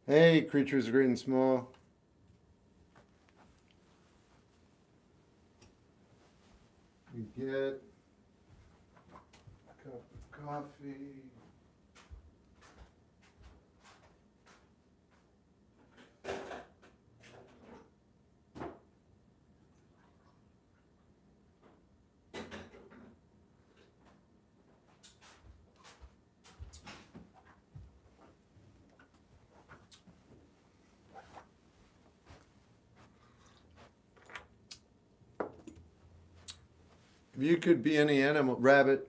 Hey, creatures great and small. We get a cup of coffee. If you could be any animal, rabbit.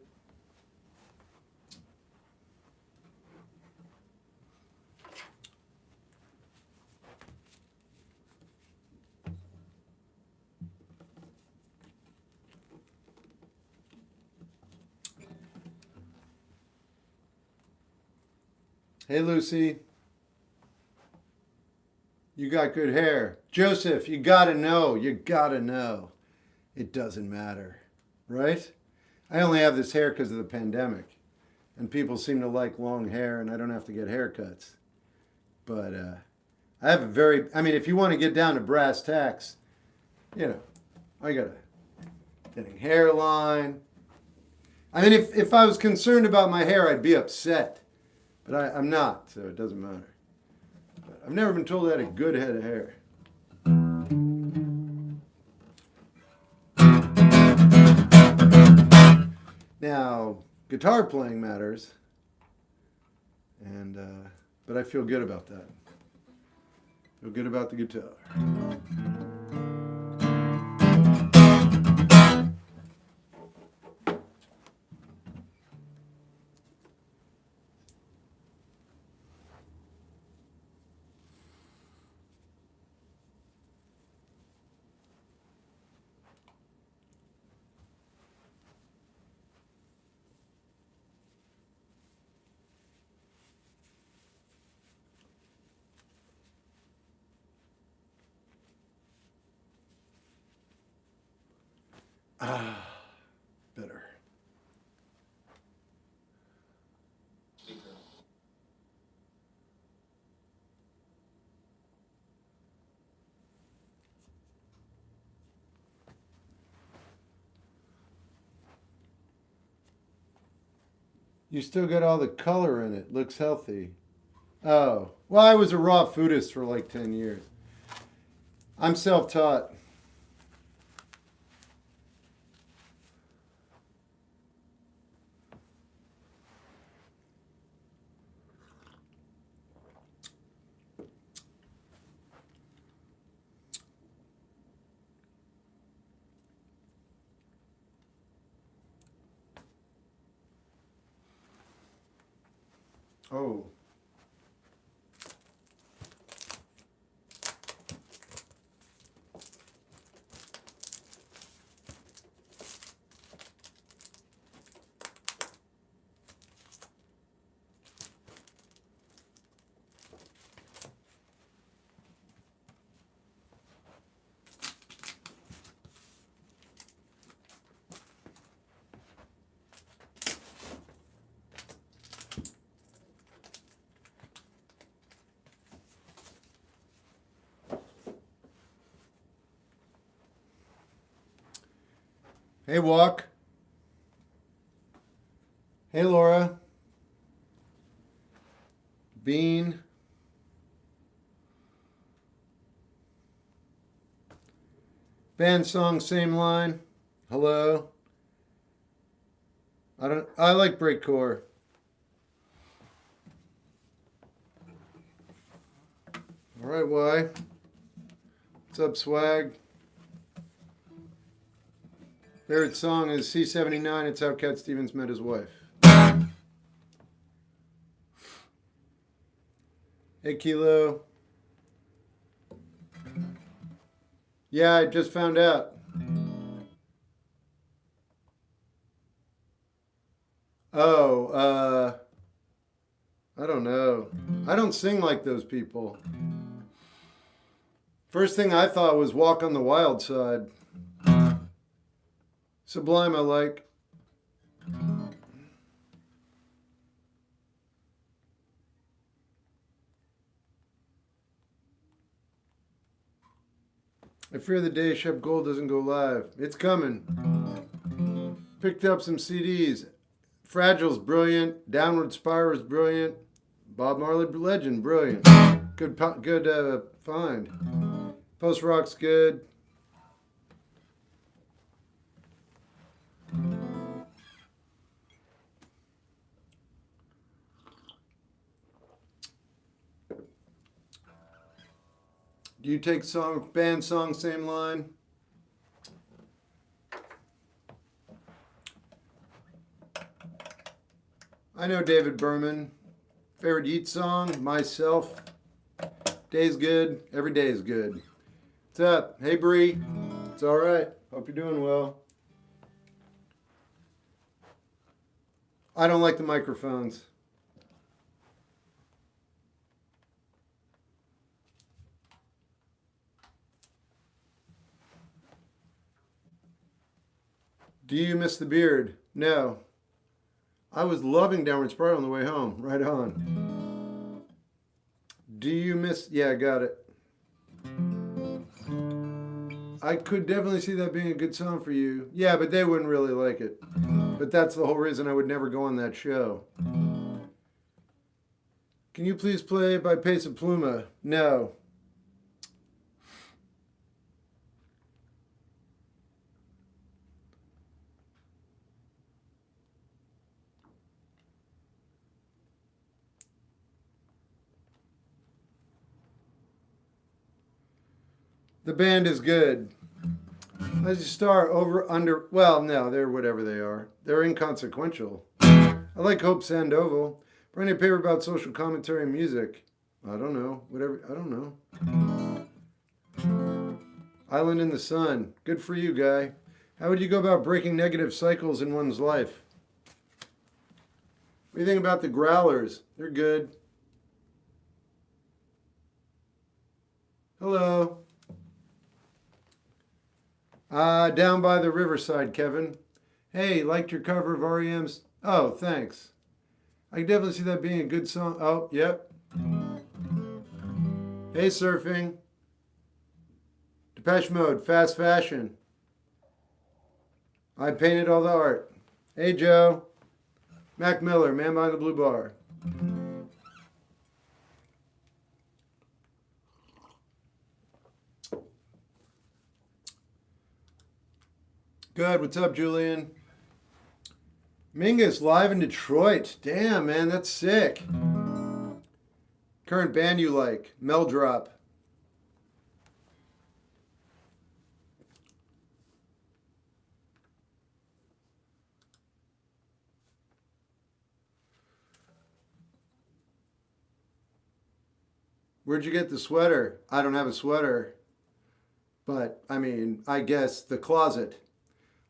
Hey, Lucy. You got good hair. Joseph, you gotta know. You gotta know. It doesn't matter, right? I only have this hair because of the pandemic. And people seem to like long hair, and I don't have to get haircuts. But I have a very, I mean, if you want to get down to brass tacks, you know, I got a thinning hairline. I mean, if I was concerned about my hair, I'd be upset. But I'm not, so it doesn't matter. But I've never been told I had a good head of hair. Now, guitar playing matters, and but I feel good about that. Feel good about the guitar. Ah, better. You still got all the color in it. Looks healthy. Oh, well, I was a raw foodist for like 10 years. I'm self-taught. Oh. Hey, Walk. Hey, Laura. Bean. Band song, same line. Hello. I like breakcore. All right, Y. What's up, swag? Favorite song is C79. It's how Cat Stevens met his wife. Hey, Kilo. Yeah, I just found out. Oh, I don't know. I don't sing like those people. First thing I thought was Walk on the Wild Side. Sublime, I like. I fear the day Shep Gold doesn't go live. It's coming. Picked up some CDs. Fragile's brilliant. Downward Spiral's brilliant. Bob Marley Legend, brilliant. Good find. Post Rock's good. Do you take band song, same line? I know David Berman. Favorite Yeet song? Myself. Day's good. Every day is good. What's up? Hey, Bree. It's all right. Hope you're doing well. I don't like the microphones. Do you miss the beard? No. I was loving Downward Spiral on the way home. Right on. Do you miss... Yeah, got it. I could definitely see that being a good song for you. Yeah, but they wouldn't really like it. But that's the whole reason I would never go on that show. Can you please play by Pace of Pluma? No. The band is good. As you start over, under, well, no, they're whatever they are. They're inconsequential. I like Hope Sandoval. Writing a paper about social commentary and music. I don't know. Whatever, I don't know. Island in the Sun. Good for you, guy. How would you go about breaking negative cycles in one's life? What do you think about the Growlers? They're good. Hello. Down by the riverside, Kevin. Hey, liked your cover of REM's. Oh, thanks. I can definitely see that being a good song. Oh, yep. Hey, surfing. Depeche Mode, Fast Fashion. I painted all the art. Hey, Joe. Mac Miller, Man Behind the Blue Bar. Good. What's up, Julian? Mingus live in Detroit. Damn, man, that's sick. Current band you like? Meldrop. Where'd you get the sweater? I don't have a sweater. But, I mean, I guess the closet.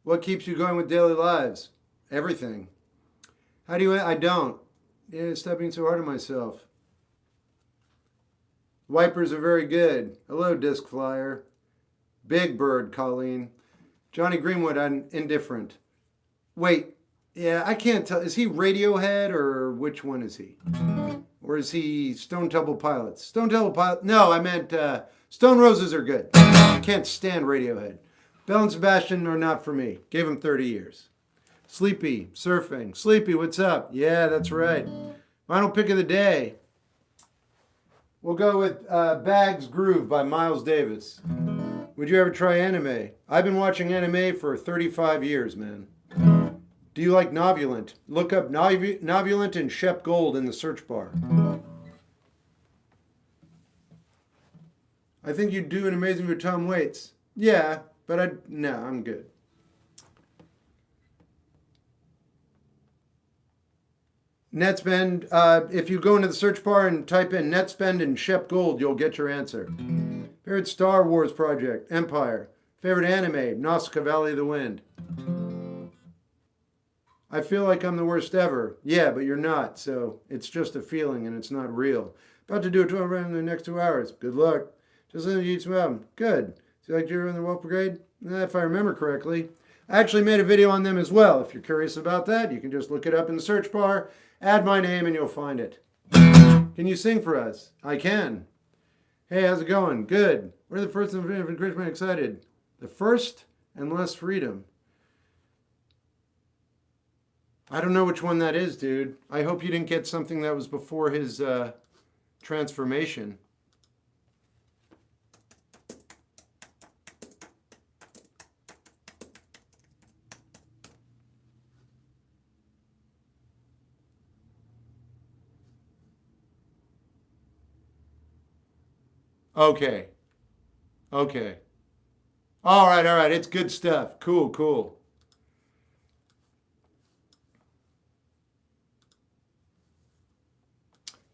What keeps you going with daily lives? Everything. How do you... I don't. Yeah, stop being so hard on myself. Wipers are very good. Hello, Disc Flyer. Big Bird, Colleen. Johnny Greenwood, I'm indifferent. Wait. Yeah, I can't tell. Is he Radiohead or which one is he? Or is he Stone Temple Pilots? Stone Temple Pilots? No, I meant Stone Roses are good. I can't stand Radiohead. Bell and Sebastian are not for me. Gave him 30 years. Sleepy, surfing. Sleepy, what's up? Yeah, that's right. Final pick of the day. We'll go with Bags Groove by Miles Davis. Would you ever try anime? I've been watching anime for 35 years, man. Do you like Novulant? Look up Novulant and Shep Gold in the search bar. I think you'd do an amazing with Tom Waits. Yeah, but no, I'm good. Netspend, if you go into the search bar and type in Netspend and Shep Gold, you'll get your answer. Favorite Star Wars project, Empire. Favorite anime, Nausicaa Valley of the Wind. I feel like I'm the worst ever. Yeah, but you're not, so it's just a feeling and it's not real. About to do a 12 round in the next 2 hours. Good luck. Just listen to each album. Good. Do you like Jiro and the Wolf Brigade? If I remember correctly. I actually made a video on them as well. If you're curious about that, you can just look it up in the search bar, add my name, and you'll find it. Can you sing for us? I can. Hey, how's it going? Good. We're the first of encouragement excited. The first and less freedom. I don't know which one that is, dude. I hope you didn't get something that was before his transformation. Okay. Okay. All right, all right. It's good stuff. Cool, cool.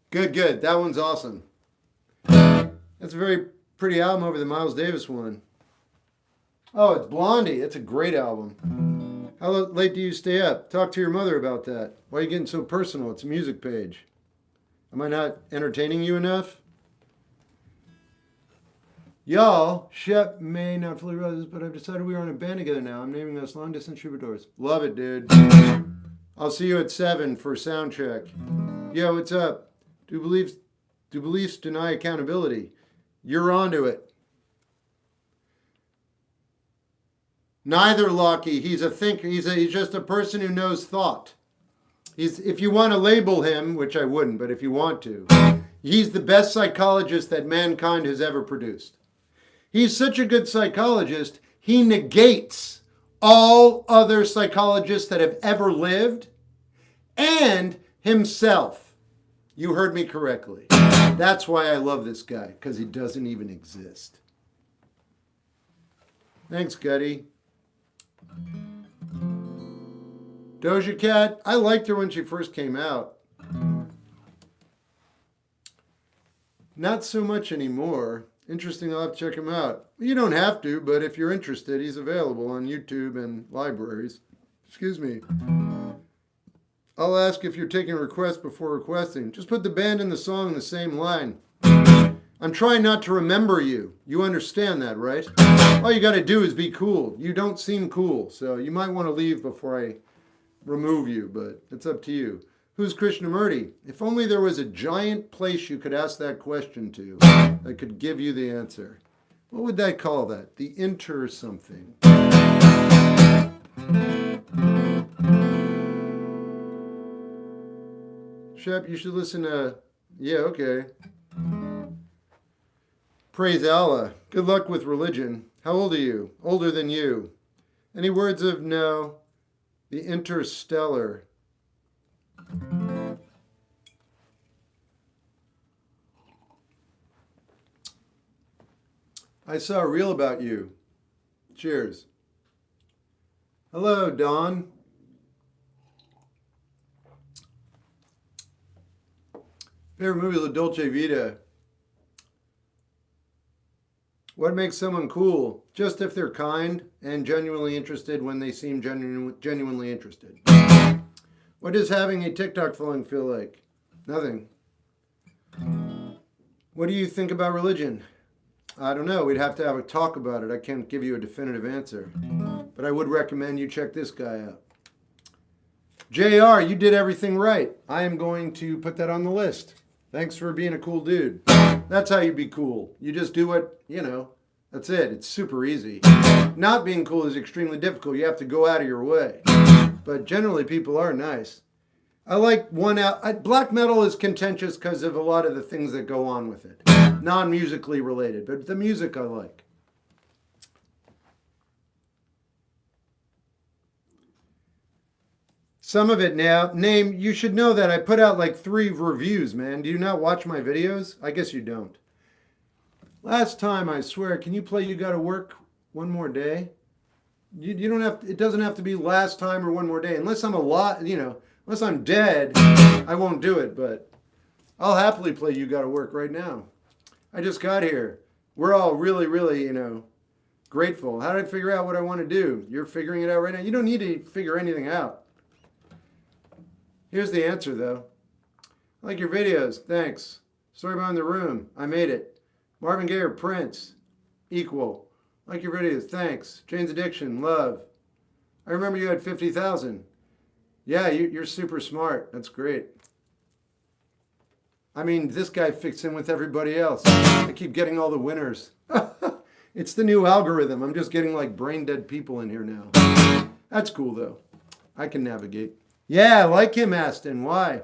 Good, good. That one's awesome. That's a very pretty album over the Miles Davis one. Oh, it's Blondie. It's a great album. How late do you stay up? Talk to your mother about that. Why are you getting so personal? It's a music page. Am I not entertaining you enough? Y'all, Shep may not fully realize this, but I've decided we are in a band together now. I'm naming us Long Distance Troubadours. Love it, dude. I'll see you at 7 for sound check. Yo, what's up? Do beliefs deny accountability? You're onto it. Neither, Lockie. He's a thinker. He's just a person who knows thought. If you want to label him, which I wouldn't, but if you want to, he's the best psychologist that mankind has ever produced. He's such a good psychologist, he negates all other psychologists that have ever lived and himself. You heard me correctly. That's why I love this guy, because he doesn't even exist. Thanks, Gutty. Doja Cat, I liked her when she first came out. Not so much anymore. Interesting, I'll have to check him out. You don't have to, but if you're interested, he's available on YouTube and libraries. Excuse me. I'll ask if you're taking requests before requesting. Just put the band and the song in the same line. I'm trying not to remember you. You understand that, right? All you got to do is be cool. You don't seem cool, so you might want to leave before I remove you, but it's up to you. Who's Krishnamurti? If only there was a giant place you could ask that question to that could give you the answer. What would that call that? The inter something. Shep, you should listen to... Yeah, okay. Praise Allah. Good luck with religion. How old are you? Older than you. Any words of no? The interstellar. I saw a reel about you. Cheers. Hello, Dawn. Favorite movie, La Dolce Vita. What makes someone cool? Just if they're kind and genuinely interested when they seem genuinely interested. What does having a TikTok following feel like? Nothing. What do you think about religion? I don't know. We'd have to have a talk about it. I can't give you a definitive answer. But I would recommend you check this guy out. JR, you did everything right. I am going to put that on the list. Thanks for being a cool dude. That's how you be cool. You just do what, that's it. It's super easy. Not being cool is extremely difficult. You have to go out of your way. But generally, people are nice. I like black metal is contentious because of a lot of the things that go on with it. Non-musically related, but the music I like. Some of it now, you should know that I put out like 3 reviews, man. Do you not watch my videos? I guess you don't. Last time, I swear, can you play You Gotta Work one more day? You don't have, it doesn't have to be last time or one more day. Unless I'm unless I'm dead, I won't do it, but I'll happily play You Gotta Work right now. I just got here. We're all really, really, grateful. How did I figure out what I want to do? You're figuring it out right now. You don't need to figure anything out. Here's the answer, though. I like your videos. Thanks. Story Behind the Room. I made it. Marvin Gaye or Prince. Equal. I like your videos. Thanks. Jane's Addiction. Love. I remember you had 50,000. Yeah, you're super smart. That's great. I mean, this guy fits in with everybody else. I keep getting all the winners. It's the new algorithm. I'm just getting like brain dead people in here now. That's cool though. I can navigate. Yeah, I like him, Aston. Why?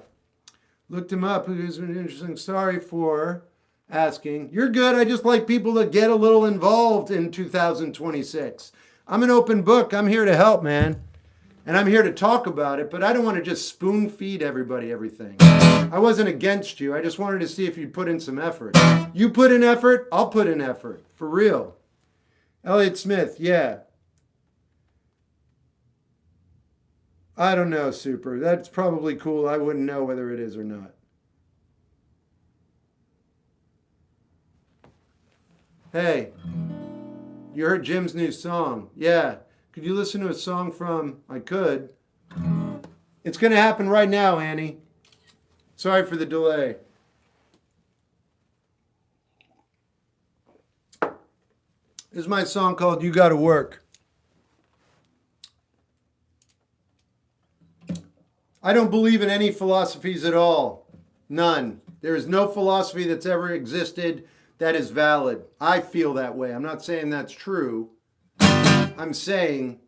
Looked him up. Who's been interesting. Sorry for asking. You're good. I just like people that get a little involved in 2026. I'm an open book. I'm here to help, man. And I'm here to talk about it, but I don't want to just spoon feed everybody everything. I wasn't against you. I just wanted to see if you'd put in some effort. You put in effort, I'll put in effort. For real. Elliot Smith, yeah. I don't know, Super. That's probably cool. I wouldn't know whether it is or not. Hey, you heard Jim's new song. Yeah. Could you listen to a song from... I could. It's going to happen right now, Annie. Sorry for the delay. This is my song called You Gotta Work. I don't believe in any philosophies at all. None. There is no philosophy that's ever existed that is valid. I feel that way. I'm not saying that's true. I'm saying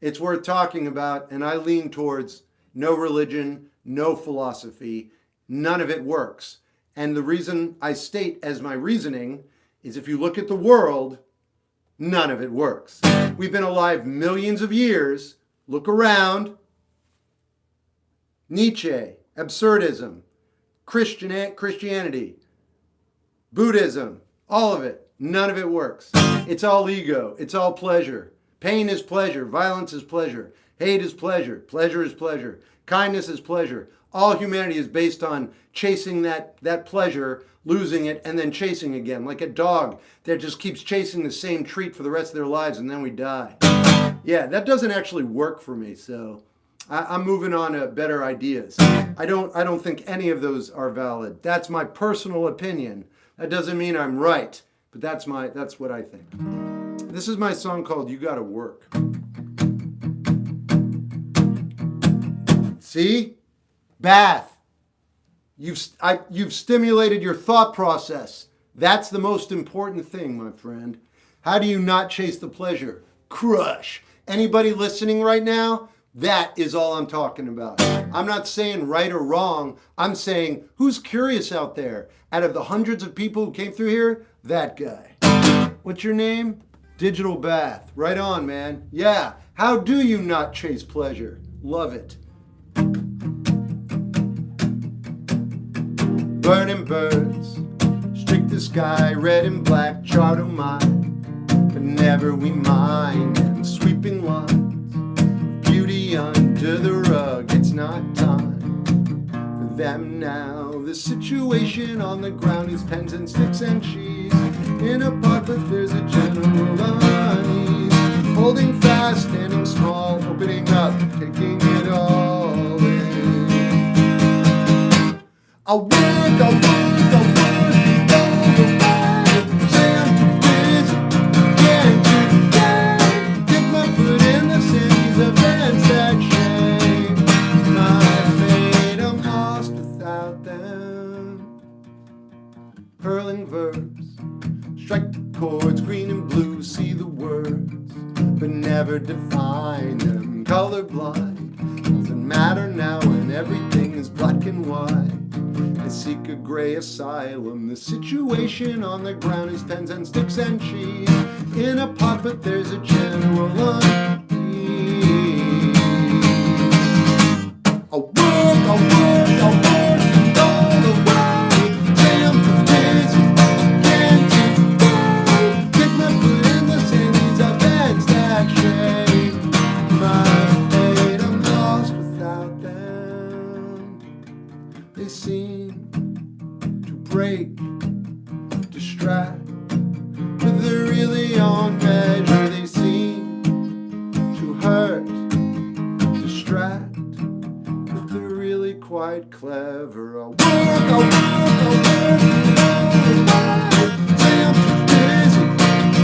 it's worth talking about, and I lean towards no religion, no philosophy. None of it works. And the reason I state as my reasoning is if you look at the world, none of it works. We've been alive millions of years. Look around. Nietzsche, absurdism, Christianity, Buddhism, all of it. None of it works. It's all ego. It's all pleasure. Pain is pleasure. Violence is pleasure. Hate is pleasure. Pleasure is pleasure. Kindness is pleasure. All humanity is based on chasing that pleasure, losing it, and then chasing again. Like a dog that just keeps chasing the same treat for the rest of their lives, and then we die. Yeah, that doesn't actually work for me, so I'm moving on to better ideas. I don't think any of those are valid. That's my personal opinion. That doesn't mean I'm right, but that's what I think. This is my song called You Gotta Work. See? Bath. You've stimulated your thought process. That's the most important thing, my friend. How do you not chase the pleasure? Crush. Anybody listening right now? That is all I'm talking about. I'm not saying right or wrong. I'm saying who's curious out there? Out of the hundreds of people who came through here, that guy. What's your name? Digital Bath. Right on, man. Yeah. How do you not chase pleasure? Love it. Burning birds, streak the sky, red and black, chart of mine, but never we mind them sweeping lines, beauty under the rug, it's not time for them now. The situation on the ground is pens and sticks and cheese, in a pot but there's a general unease, holding fast, standing small, opening up, taking it all in. I work, all the way. Say I'm too busy, can't do that. Dip my foot in the sands of that shame. My fate, I'm lost without them. Hurling verbs, strike the chords, green and blue, see the words, but never define them. Colorblind, doesn't matter now when everything is black and white. I seek a gray asylum. The situation on the ground is pens and sticks and cheese, in a pot but there's a general unease. I'll work and all the way. Say I'm too busy, can't do that. Kick my foot in the sands of that stack shame. My fate, I'm lost without them. They seem to break, distract, but they're really on measure. They seem to hurt, distract, but they're really quite clever. I'll work, say I'm too busy,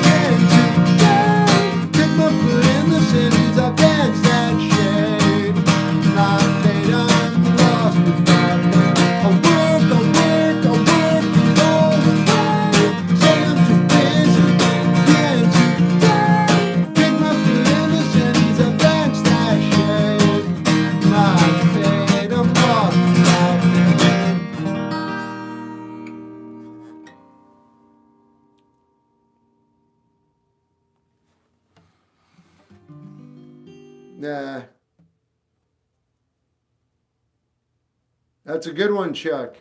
can't do that. Kick my foot in the sands, I've danced that shade. My fate, I'm lost without them. I'll work, That's a good one, Chuck.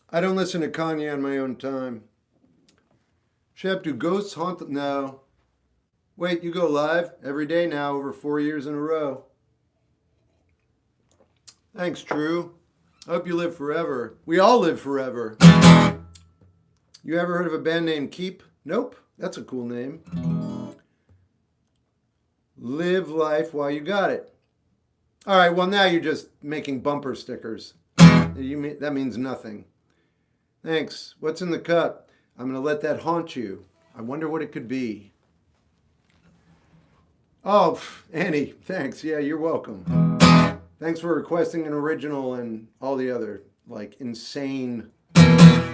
I don't listen to Kanye on my own time. Shep, do ghosts haunt them? No. Wait, you go live every day now over 4 years in a row. Thanks, True. I hope you live forever. We all live forever. You ever heard of a band named Keep? Nope. That's a cool name. Live life while you got it. All right, well, now you're just making bumper stickers. That means nothing. Thanks. What's in the cup? I'm going to let that haunt you. I wonder what it could be. Oh, Annie, thanks. Yeah, you're welcome. Thanks for requesting an original and all the other, like, insane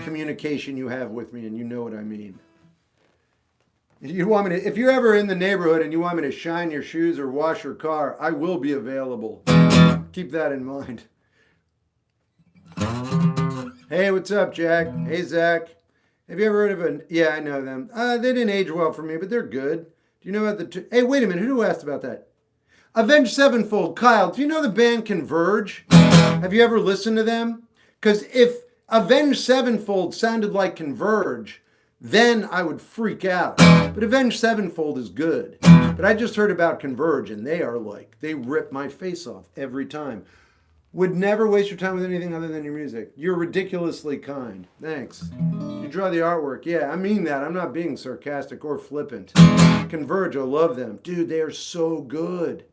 communication you have with me, and you know what I mean. If you're ever in the neighborhood and you want me to shine your shoes or wash your car, I will be available. Keep that in mind. Hey, what's up, Jack? Hey, Zach. Have you ever heard of Yeah, I know them. They didn't age well for me, but they're good. Do you know about Hey, wait a minute. Who asked about that? Avenged Sevenfold. Kyle, do you know the band Converge? Have you ever listened to them? Because if Avenged Sevenfold sounded like Converge, then I would freak out. But Avenged Sevenfold is good. But I just heard about Converge, and they rip my face off every time. Would never waste your time with anything other than your music. You're ridiculously kind. Thanks. You draw the artwork. Yeah, I mean that. I'm not being sarcastic or flippant. Converge, I love them. Dude, they are so good.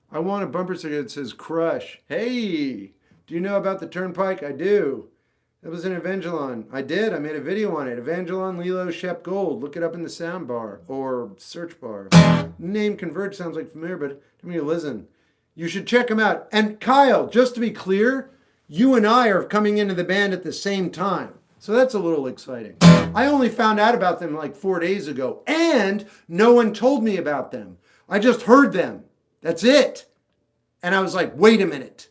I want a bumper sticker that says Crush. Hey, do you know about the Turnpike? I do. That was in Evangelon. I did. I made a video on it. Evangelon, Lilo, Shep Gold. Look it up in the sound bar or search bar. Name Converge sounds like familiar, but I mean, listen. You should check them out. And Kyle, just to be clear, you and I are coming into the band at the same time. So that's a little exciting. I only found out about them like 4 days ago, and no one told me about them. I just heard them. That's it. And I was like, wait a minute.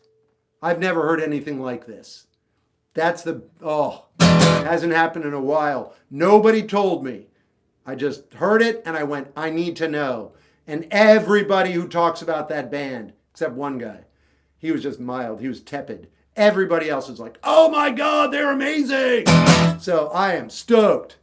I've never heard anything like this. Hasn't happened in a while. Nobody told me. I just heard it and I went, I need to know. And everybody who talks about that band, except one guy, he was just mild. He was tepid. Everybody else is like, oh my God, they're amazing. So I am stoked.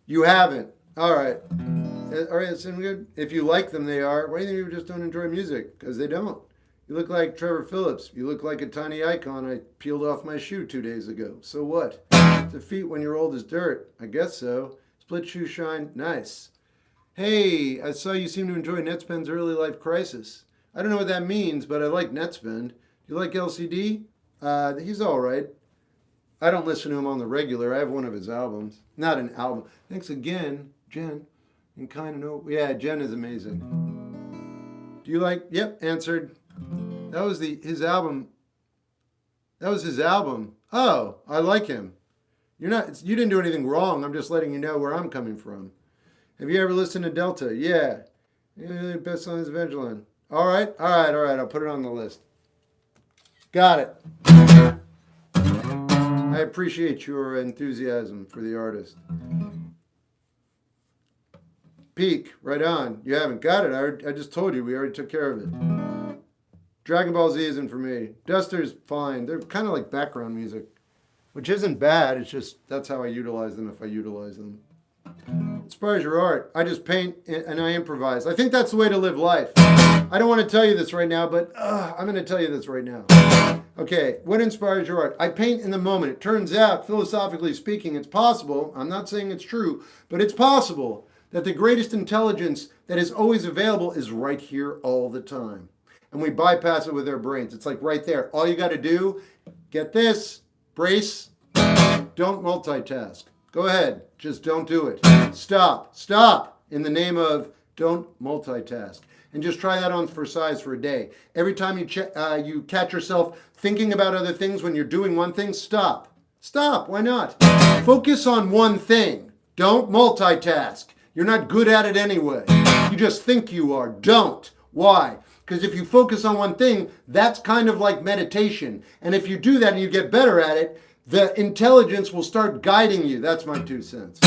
You haven't. All right. All right, it's good. If you like them, they are. Why do you think people just don't enjoy music? Because they don't. You look like Trevor Phillips. You look like a tiny icon I peeled off my shoe 2 days ago. So what? Defeat when you're old as dirt. I guess so. Split shoe shine. Nice. Hey, I saw you seem to enjoy Netspend's early life crisis. I don't know what that means, but I like Netspend. You like LCD? He's all right. I don't listen to him on the regular. I have one of his albums. Not an album. Thanks again, Jen. And kind of know. Yeah, Jen is amazing. Do you like? Yep, answered. That was his album. That was his album. Oh, I like him. You didn't do anything wrong. I'm just letting you know where I'm coming from. Have you ever listened to Delta? Yeah. Best song is Evangelon. All right. I'll put it on the list. Got it. I appreciate your enthusiasm for the artist. Peak, right on. You haven't got it. I just told you. We already took care of it. Dragon Ball Z isn't for me. Duster's fine. They're kind of like background music, which isn't bad. It's just that's how I utilize them if I utilize them. Inspires your art. I just paint and I improvise. I think that's the way to live life. I don't want to tell you this right now, but I'm going to tell you this right now. Okay, what inspires your art? I paint in the moment. It turns out, philosophically speaking, it's possible. I'm not saying it's true, but it's possible that the greatest intelligence that is always available is right here all the time. And we bypass it with our brains. It's like right there. All you got to do, get this, brace, don't multitask. Go ahead, just don't do it. Stop, in the name of don't multitask. And just try that on for size for a day. Every time you catch yourself thinking about other things when you're doing one thing, stop. Why not? Focus on one thing. Don't multitask. You're not good at it anyway. You just think you are. Don't. Why? Because if you focus on one thing, that's kind of like meditation. And if you do that and you get better at it, the intelligence will start guiding you. That's my 2 cents.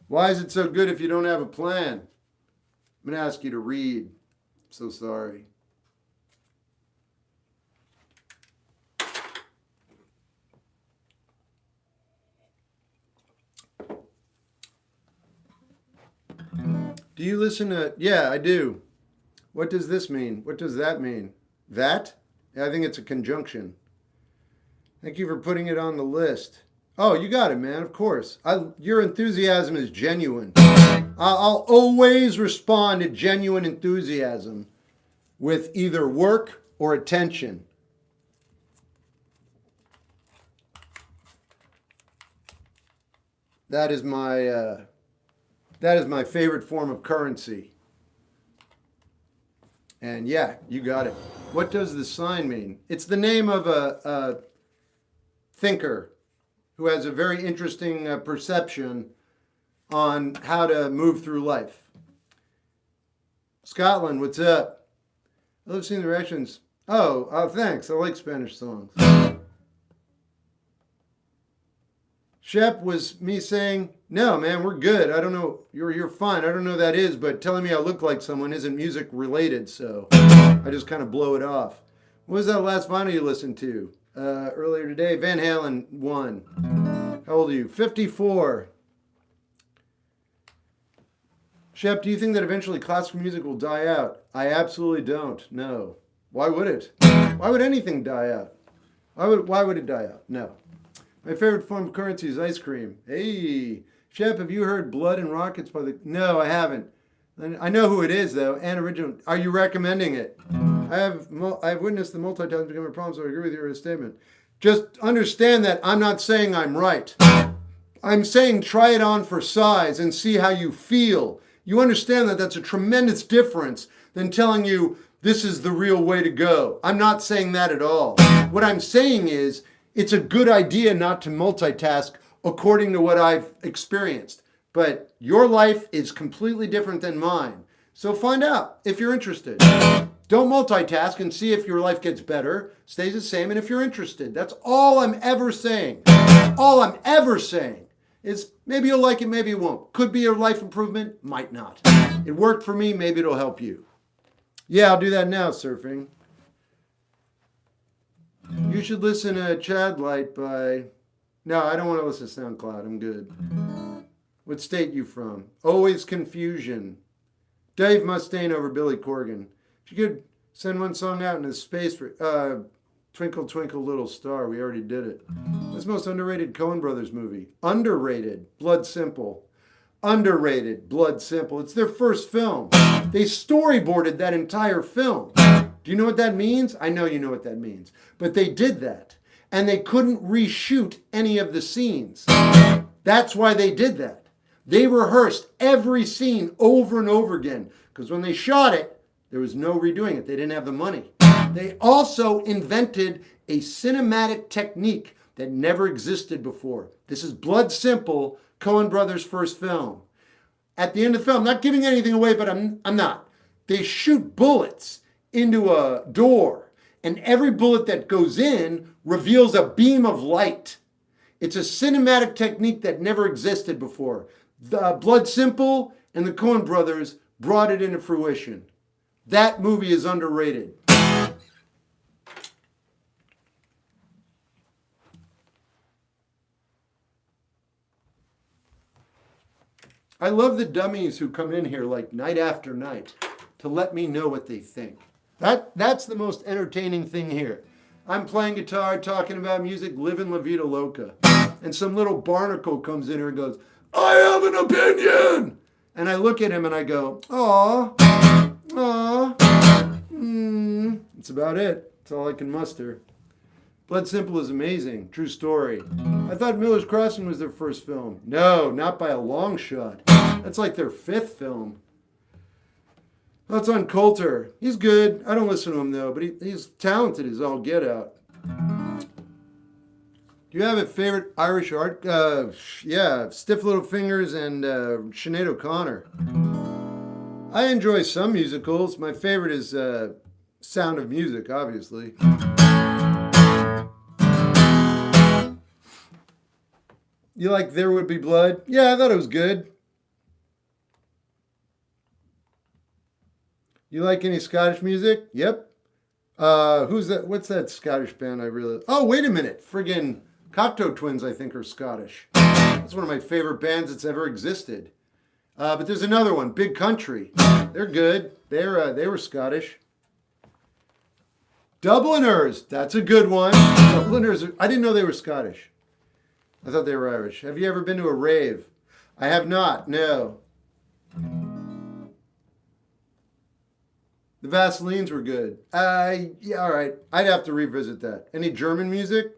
Why is it so good if you don't have a plan? I'm going to ask you to read. I'm so sorry. Do you listen to... Yeah, I do. What does this mean? What does that mean? That? Yeah, I think it's a conjunction. Thank you for putting it on the list. Oh, you got it, man. Of course. Your enthusiasm is genuine. I'll always respond to genuine enthusiasm with either work or attention. That is my favorite form of currency. And yeah, you got it. What does the sign mean? It's the name of a thinker who has a very interesting perception on how to move through life. Scotland, what's up? I love seeing the reactions. Oh, thanks. I like Spanish songs. Shep was me saying, no, man, we're good. I don't know. You're fine. I don't know who that is, but telling me I look like someone isn't music related, so I just kind of blow it off. What was that last vinyl you listened to? Earlier today, Van Halen 1. How old are you? 54. Shep, do you think that eventually classical music will die out? I absolutely don't. No. Why would it? Why would anything die out? Why would it die out? No. My favorite form of currency is ice cream. Hey, Shep, have you heard Blood and Rockets by the... No, I haven't. I know who it is, though, and original. Are you recommending it? I have witnessed the multitasking become a problem, so I agree with your statement. Just understand that I'm not saying I'm right. I'm saying try it on for size and see how you feel. You understand that that's a tremendous difference than telling you this is the real way to go. I'm not saying that at all. What I'm saying is it's a good idea not to multitask according to what I've experienced. But your life is completely different than mine. So find out if you're interested. Don't multitask and see if your life gets better, stays the same, and if you're interested. That's all I'm ever saying. All I'm ever saying is maybe you'll like it, maybe you won't. Could be a life improvement, might not. It worked for me, maybe it'll help you. Yeah, I'll do that now, surfing. You should listen to Chad Light by... No, I don't want to listen to SoundCloud. I'm good. What state you from? Always confusion. Dave Mustaine over Billy Corgan. If you could send one song out into space for... Twinkle, Twinkle, Little Star. We already did it. That's the most underrated Coen Brothers movie. Underrated. Blood Simple. Underrated. Blood Simple. It's their first film. They storyboarded that entire film. Do you know what that means? I know you know what that means. But they did that. And they couldn't reshoot any of the scenes. That's why they did that. They rehearsed every scene over and over again. Because when they shot it, there was no redoing it. They didn't have the money. They also invented a cinematic technique that never existed before. This is Blood Simple, Coen Brothers' first film. At the end of the film, not giving anything away, but I'm not. They shoot bullets into a door, and every bullet that goes in reveals a beam of light. It's a cinematic technique that never existed before. The Blood Simple and the Coen Brothers brought it into fruition. That movie is underrated. I love the dummies who come in here like night after night to let me know what they think. That's the most entertaining thing here. I'm playing guitar, talking about music, living La Vida Loca. And some little barnacle comes in here and goes, I have an opinion! And I look at him and I go, aw, That's about it. That's all I can muster. Blood Simple is amazing. True story. I thought Miller's Crossing was their first film. No, not by a long shot. That's like their fifth film. That's on Coulter. He's good. I don't listen to him though, but he's talented as all get out. Do you have a favorite Irish art? Yeah, Stiff Little Fingers and Sinead O'Connor. I enjoy some musicals. My favorite is Sound of Music, obviously. You like There Would Be Blood? Yeah, I thought it was good. You like any Scottish music? Yep. Who's that? What's that Scottish band I really... Oh, wait a minute. Friggin' Cocteau Twins, I think, are Scottish. That's one of my favorite bands that's ever existed. But there's another one, Big Country. They're good. They were Scottish. Dubliners. That's a good one. Dubliners. I didn't know they were Scottish. I thought they were Irish. Have you ever been to a rave? I have not. No. The Vaselines were good. Yeah, all right. I'd have to revisit that. Any German music?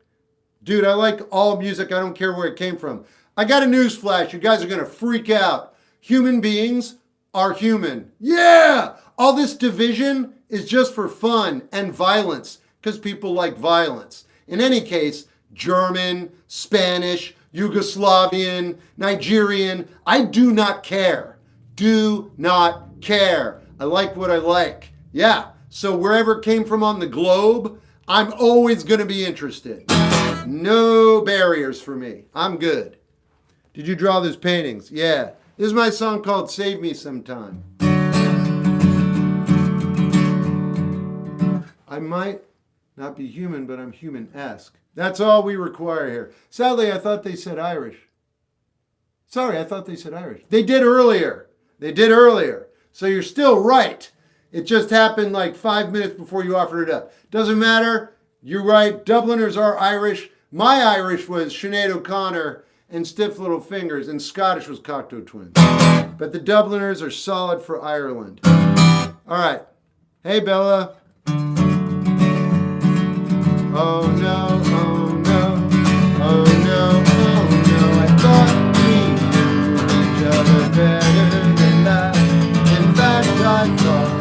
Dude, I like all music. I don't care where it came from. I got a news flash. You guys are going to freak out. Human beings are human. Yeah! All this division is just for fun and violence because people like violence. In any case, German, Spanish, Yugoslavian, Nigerian, I do not care. Do not care. I like what I like. Yeah, so wherever it came from on the globe, I'm always going to be interested. No barriers for me. I'm good. Did you draw those paintings? Yeah. This is my song called Save Me Sometime. I might not be human, but I'm human-esque. That's all we require here. Sadly, I thought they said Irish. Sorry, I thought they said Irish. They did earlier. So you're still right. It just happened like 5 minutes before you offered it up. Doesn't matter. You're right. Dubliners are Irish. My Irish was Sinead O'Connor and Stiff Little Fingers, and Scottish was Cocteau Twins. But the Dubliners are solid for Ireland. All right. Hey, Bella. Oh, no, oh, no, oh, no, oh, no. I thought we knew each other better than that. In fact, I thought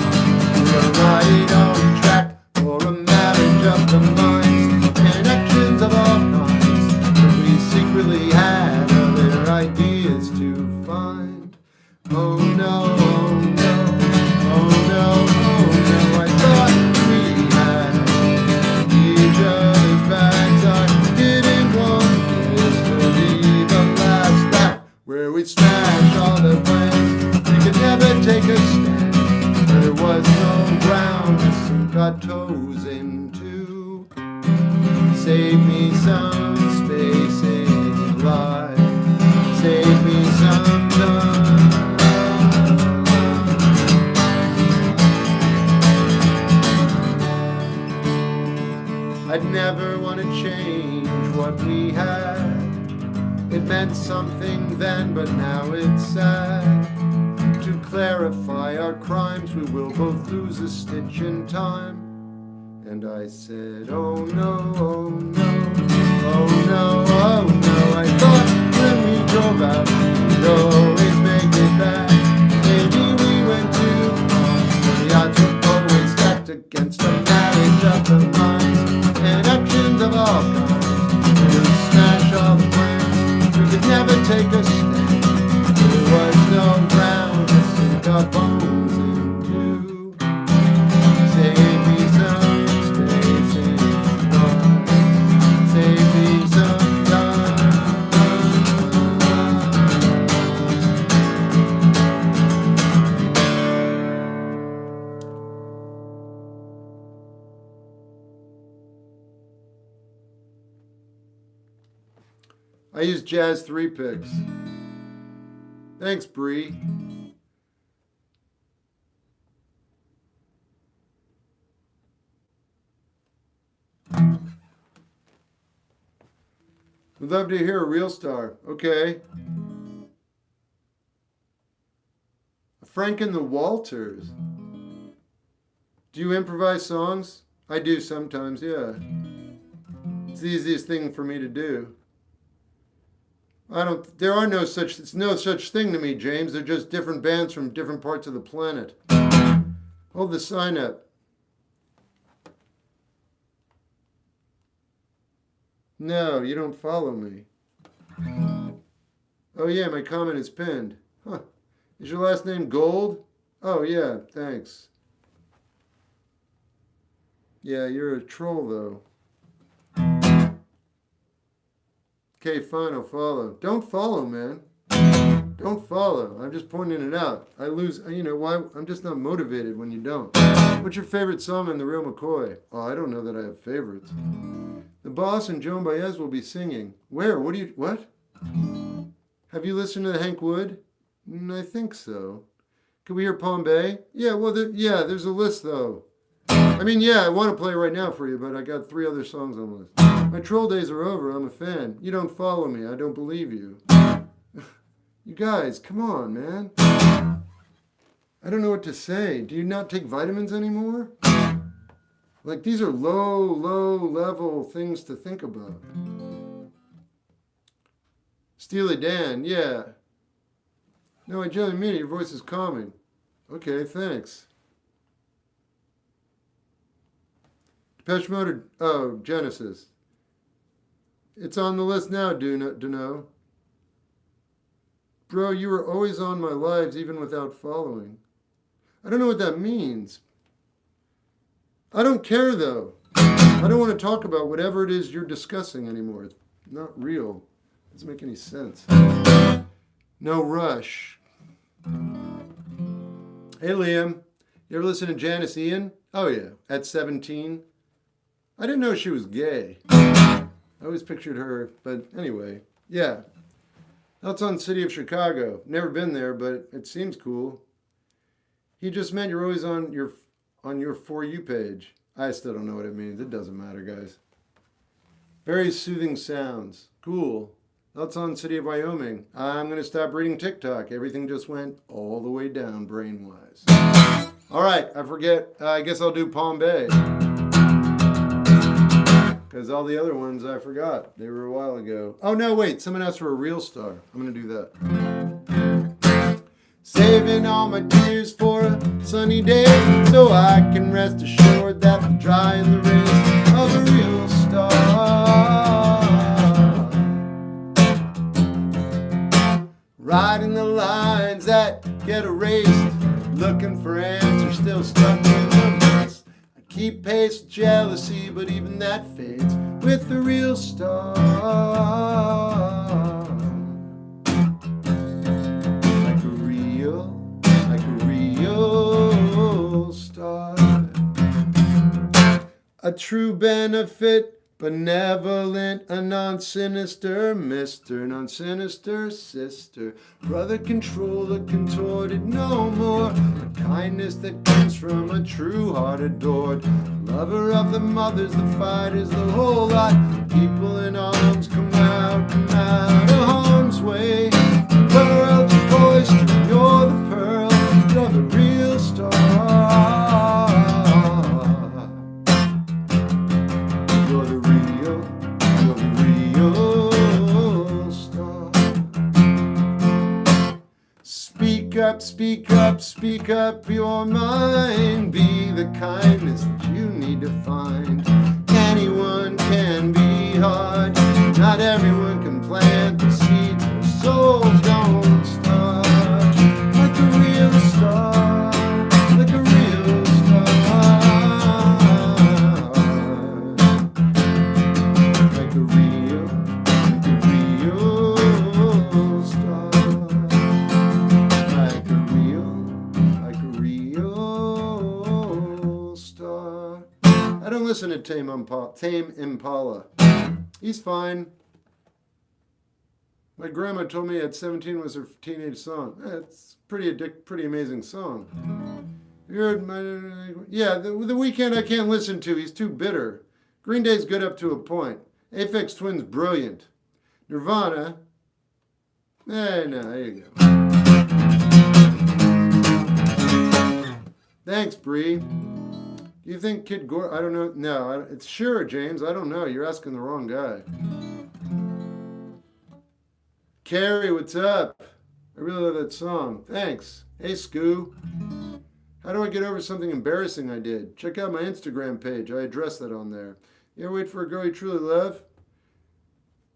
we were right on track for a marriage of the minds, connections of all kinds, that we secretly had other ideas to find. Oh, no, oh, no, oh, no, oh, no. I thought we had each other's backs. I didn't want this to be the last lap where we'd smash all the plans. We could never take a stand where there was no ground to sink our toes into. Save me some space in life. Save me some time. I'd never want to change what we had. It meant something then, but now it's sad. To clarify our crimes, we will both lose a stitch in time. And I said, oh no, oh no, oh no, oh no. I thought when we drove out, we'd always make it back. Maybe we went too far. The odds were always stacked against a marriage of the minds and actions of all kinds. We would smash all the plans. We could never take a stand. There was no ground to sink our bones into. Save me some space in life. Save me some time. I use Jazz 3 picks. Thanks, Bree. Would love to hear a real star. Okay. Frank and the Walters. Do you improvise songs? I do sometimes, yeah. It's the easiest thing for me to do. It's no such thing to me, James. They're just different bands from different parts of the planet. Hold the sign up. No, you don't follow me. Oh yeah, my comment is pinned. Huh. Is your last name Gold? Oh, yeah, thanks. Yeah, you're a troll, though. Okay, fine, I'll follow. Don't follow, man. Don't follow. I'm just pointing it out. I lose, why? I'm just not motivated when you don't. What's your favorite song on The Real McCoy? Oh, I don't know that I have favorites. The Boss and Joan Baez will be singing. Where? What? Have you listened to Hank Wood? I think so. Can we hear Palm Bay? Yeah, well, there's a list, though. I want to play right now for you, but I got 3 other songs on the list. My troll days are over. I'm a fan. You don't follow me. I don't believe you. You guys, come on, man. I don't know what to say. Do you not take vitamins anymore? Like, these are low level things to think about. Steely Dan, yeah. No, I generally mean it. Your voice is calming. Okay, thanks. Depeche Mode, Genesis. It's on the list now, Duno. Bro, you were always on my lives even without following. I don't know what that means. I don't care, though. I don't want to talk about whatever it is you're discussing anymore. It's not real. It doesn't make any sense. No rush. Hey, Liam. You ever listen to Janice Ian? Oh, yeah. At 17. I didn't know she was gay. I always pictured her, but anyway. Yeah. That's on City of Chicago. Never been there, but it seems cool. He just meant you're always on your For You page. I still don't know what it means. It doesn't matter, guys. Very soothing sounds. Cool. That's on City of Wyoming. I'm going to stop reading TikTok. Everything just went all the way down brain-wise. All right, I forget. I guess I'll do Palm Bay. Because all the other ones I forgot. They were a while ago. Oh, no, wait. Someone asked for a real star. I'm going to do that. Saving all my tears for a sunny day, so I can rest assured that I'm dry in the rays of a real star. Writing the lines that get erased, looking for answers still stuck in the mess. I keep pace with jealousy, but even that fades with the real star. Like a real star. A true benefit, benevolent, a non-sinister Mr. Non-sinister sister. Brother controller contorted no more. A kindness that comes from a true heart adored. Lover of the mothers, the fighters, the whole lot. People in arms come out of harm's way. Pearl to oyster, you're the pearl, you're the real star. Speak up your mind. Be the kindness that you need to find. Anyone can be hard. Not everyone can plant the seeds. Their souls don't start. Like a real star. Like a real star. Like a real star. I don't listen to Tame Impala. He's fine. My grandma told me at 17 was her teenage song. It's pretty amazing song. You heard The Weeknd I can't listen to. He's too bitter. Green Day's good up to a point. Aphex Twin's brilliant. Nirvana. No, there you go. Thanks, Bree. Do you think Kid Gore? I don't know. No, it's sure, James. I don't know. You're asking the wrong guy. Carrie, what's up? I really love that song. Thanks. Hey, Scoo. How do I get over something embarrassing I did? Check out my Instagram page. I address that on there. You ever wait for a girl you truly love?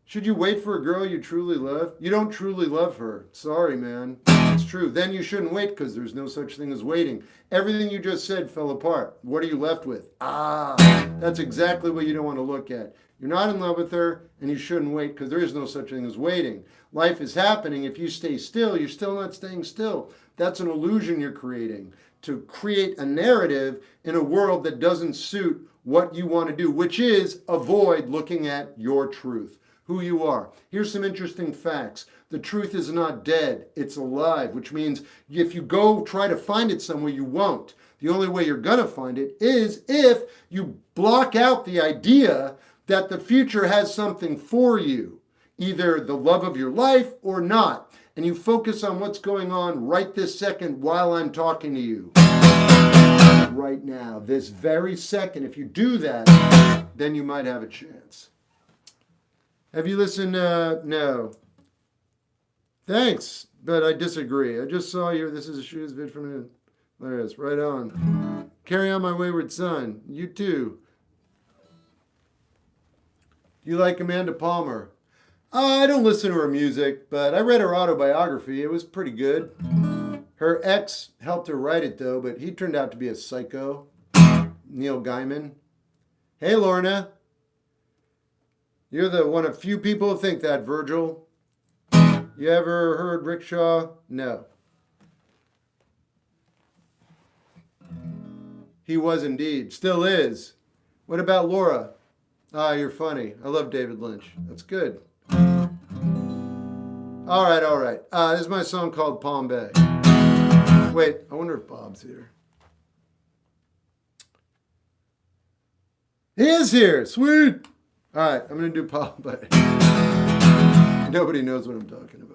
Should you wait for a girl you truly love? You don't truly love her. Sorry, man. It's true. Then you shouldn't wait because there's no such thing as waiting. Everything you just said fell apart. What are you left with? That's exactly what you don't want to look at. You're not in love with her, and you shouldn't wait because there is no such thing as waiting. Life is happening. If you stay still, you're still not staying still. That's an illusion you're creating to create a narrative in a world that doesn't suit what you want to do, which is avoid looking at your truth, who you are. Here's some interesting facts. The truth is not dead, it's alive, which means if you go try to find it somewhere, you won't. The only way you're going to find it is if you block out the idea that the future has something for you, either the love of your life or not, and you focus on what's going on right this second while I'm talking to you. Right now, this very second. If you do that, then you might have a chance. Have you listened? No. Thanks, but I disagree. I just saw your This Is a Shoes vid from it. There it is, right on. Carry on, my wayward son. You too. Do you like Amanda Palmer? I don't listen to her music, but I read her autobiography. It was pretty good. Her ex helped her write it, though, but he turned out to be a psycho. Neil Gaiman. Hey, Lorna. You're the one of few people who think that, Virgil. You ever heard Rickshaw? No. He was indeed. Still is. What about Laura? You're funny. I love David Lynch. That's good. All right. This is my song called Palm Bay. Wait, I wonder if Bob's here. He is here. Sweet. All right, I'm going to do Palm Bay. Nobody knows what I'm talking about.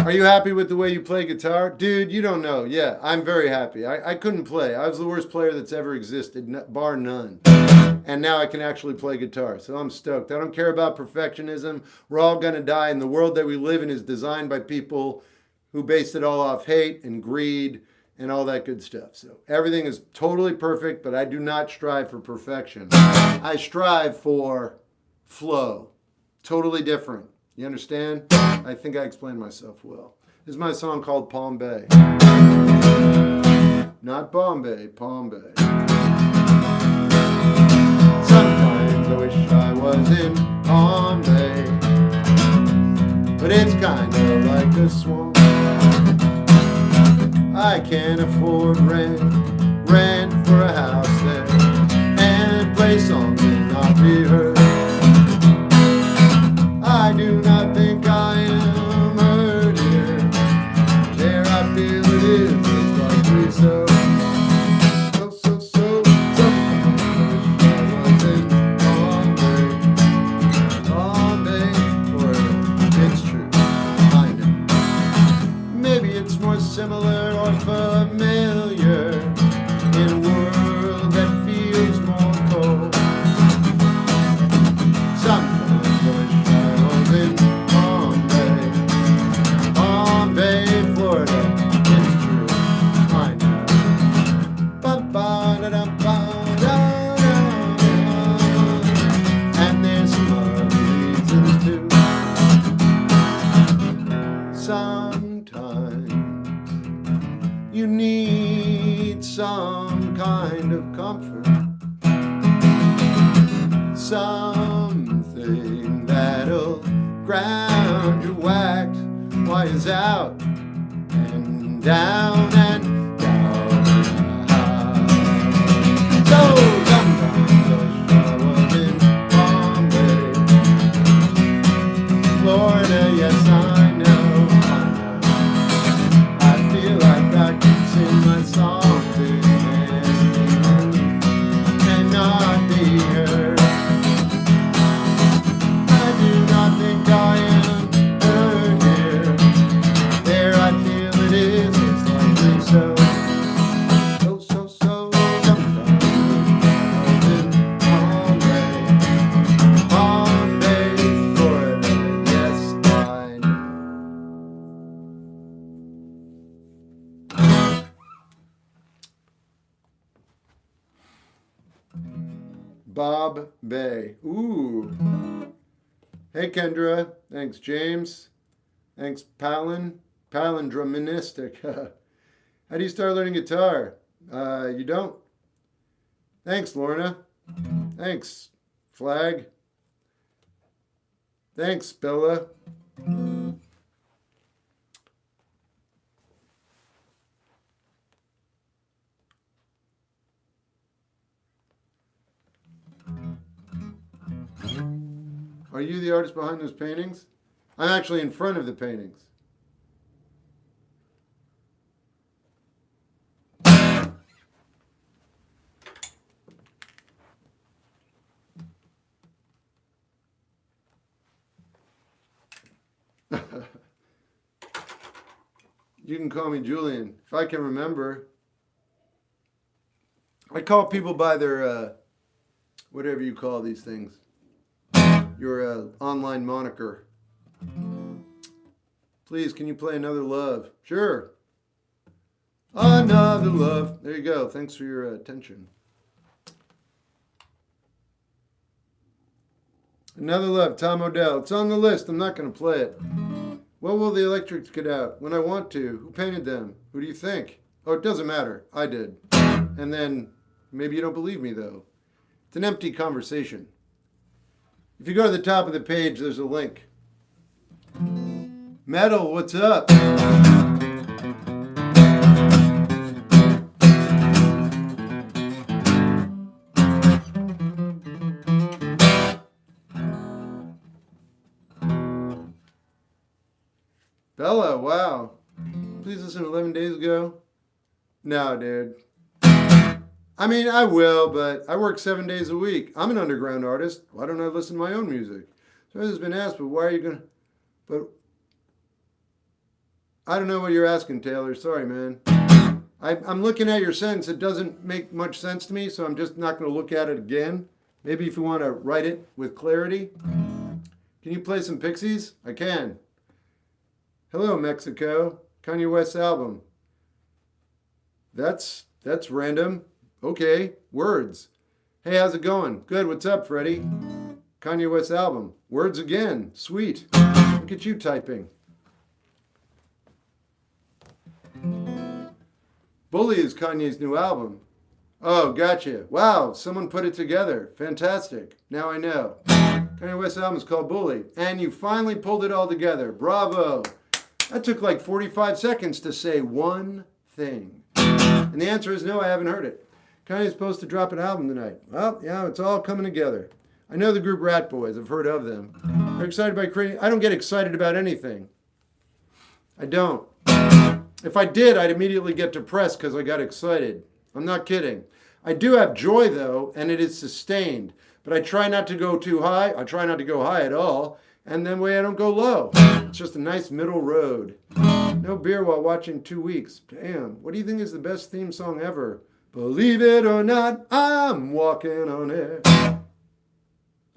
Are you happy with the way you play guitar? Dude, you don't know. Yeah, I'm very happy. I couldn't play. I was the worst player that's ever existed, bar none. And now I can actually play guitar, so I'm stoked. I don't care about perfectionism. We're all going to die, and the world that we live in is designed by people who base it all off hate and greed and all that good stuff. So everything is totally perfect, but I do not strive for perfection. I strive for flow. Totally different. You understand? I think I explained myself well. This is my song called Palm Bay. Not Bombay, Palm Bay. Sometimes I wish I was in Palm Bay, but it's kind of like a swamp. I can't afford rent for a house there, and play songs and not be heard. I do not think I am heard here. There I feel it is likely so. Similar or familiar in a world that feels more cold. Sometimes I wish I was in Palm Bay, Florida. It's true, I know. And there's some other reasons too. Sometimes you need some kind of comfort, something that'll ground your wax while it's out and down and down. So sometimes I wish I was in Palm Bay, Florida, yes I know. Sing my songs and not be heard. I do not think I am heard here. There I feel it is, it's likely so. So, sometimes I was in Palm Bay, Florida, yes I know. Bob Bay. Ooh. Hey, Kendra. Thanks, James. Thanks, Palindromistic. How do you start learning guitar? You don't. Thanks, Lorna. Thanks, Flag. Thanks, Bella. Are you the artist behind those paintings? I'm actually in front of the paintings. You can call me Julian, if I can remember. I call people by their, whatever you call these things, your online moniker. Please, can you play Another Love? Sure. Another Love. There you go. Thanks for your attention. Another Love, Tom Odell. It's on the list. I'm not going to play it. When will the electrics get out? When I want to. Who painted them? Who do you think? Oh, it doesn't matter. I did. And then, maybe you don't believe me, though. It's an empty conversation. If you go to the top of the page, there's a link. Metal, what's up? Bella, wow. Please listen 11 days ago. No, dude. I mean, I will, but I work 7 days a week. I'm an underground artist. Why don't I listen to my own music? So this has been asked, but why are you going to... But I don't know what you're asking, Taylor. Sorry, man. I'm looking at your sentence. It doesn't make much sense to me, so I'm just not going to look at it again. Maybe if you want to write it with clarity. Can you play some Pixies? I can. Hello, Mexico. Kanye West album. That's random. Okay, words. Hey, how's it going? Good, what's up, Freddie? Kanye West album. Words again. Sweet. Look at you typing. Bully is Kanye's new album. Oh, gotcha. Wow, someone put it together. Fantastic. Now I know. Kanye West album is called Bully. And you finally pulled it all together. Bravo. That took like 45 seconds to say one thing. And the answer is no, I haven't heard it. Kanye's supposed to drop an album tonight. Well, yeah, it's all coming together. I know the group Rat Boys. I've heard of them. They're excited by creating... I don't get excited about anything. I don't. If I did, I'd immediately get depressed because I got excited. I'm not kidding. I do have joy, though, and it is sustained. But I try not to go too high. I try not to go high at all. And then way I don't go low. It's just a nice middle road. No beer while watching 2 weeks. Damn, what do you think is the best theme song ever? Believe it or not, I'm walking on air.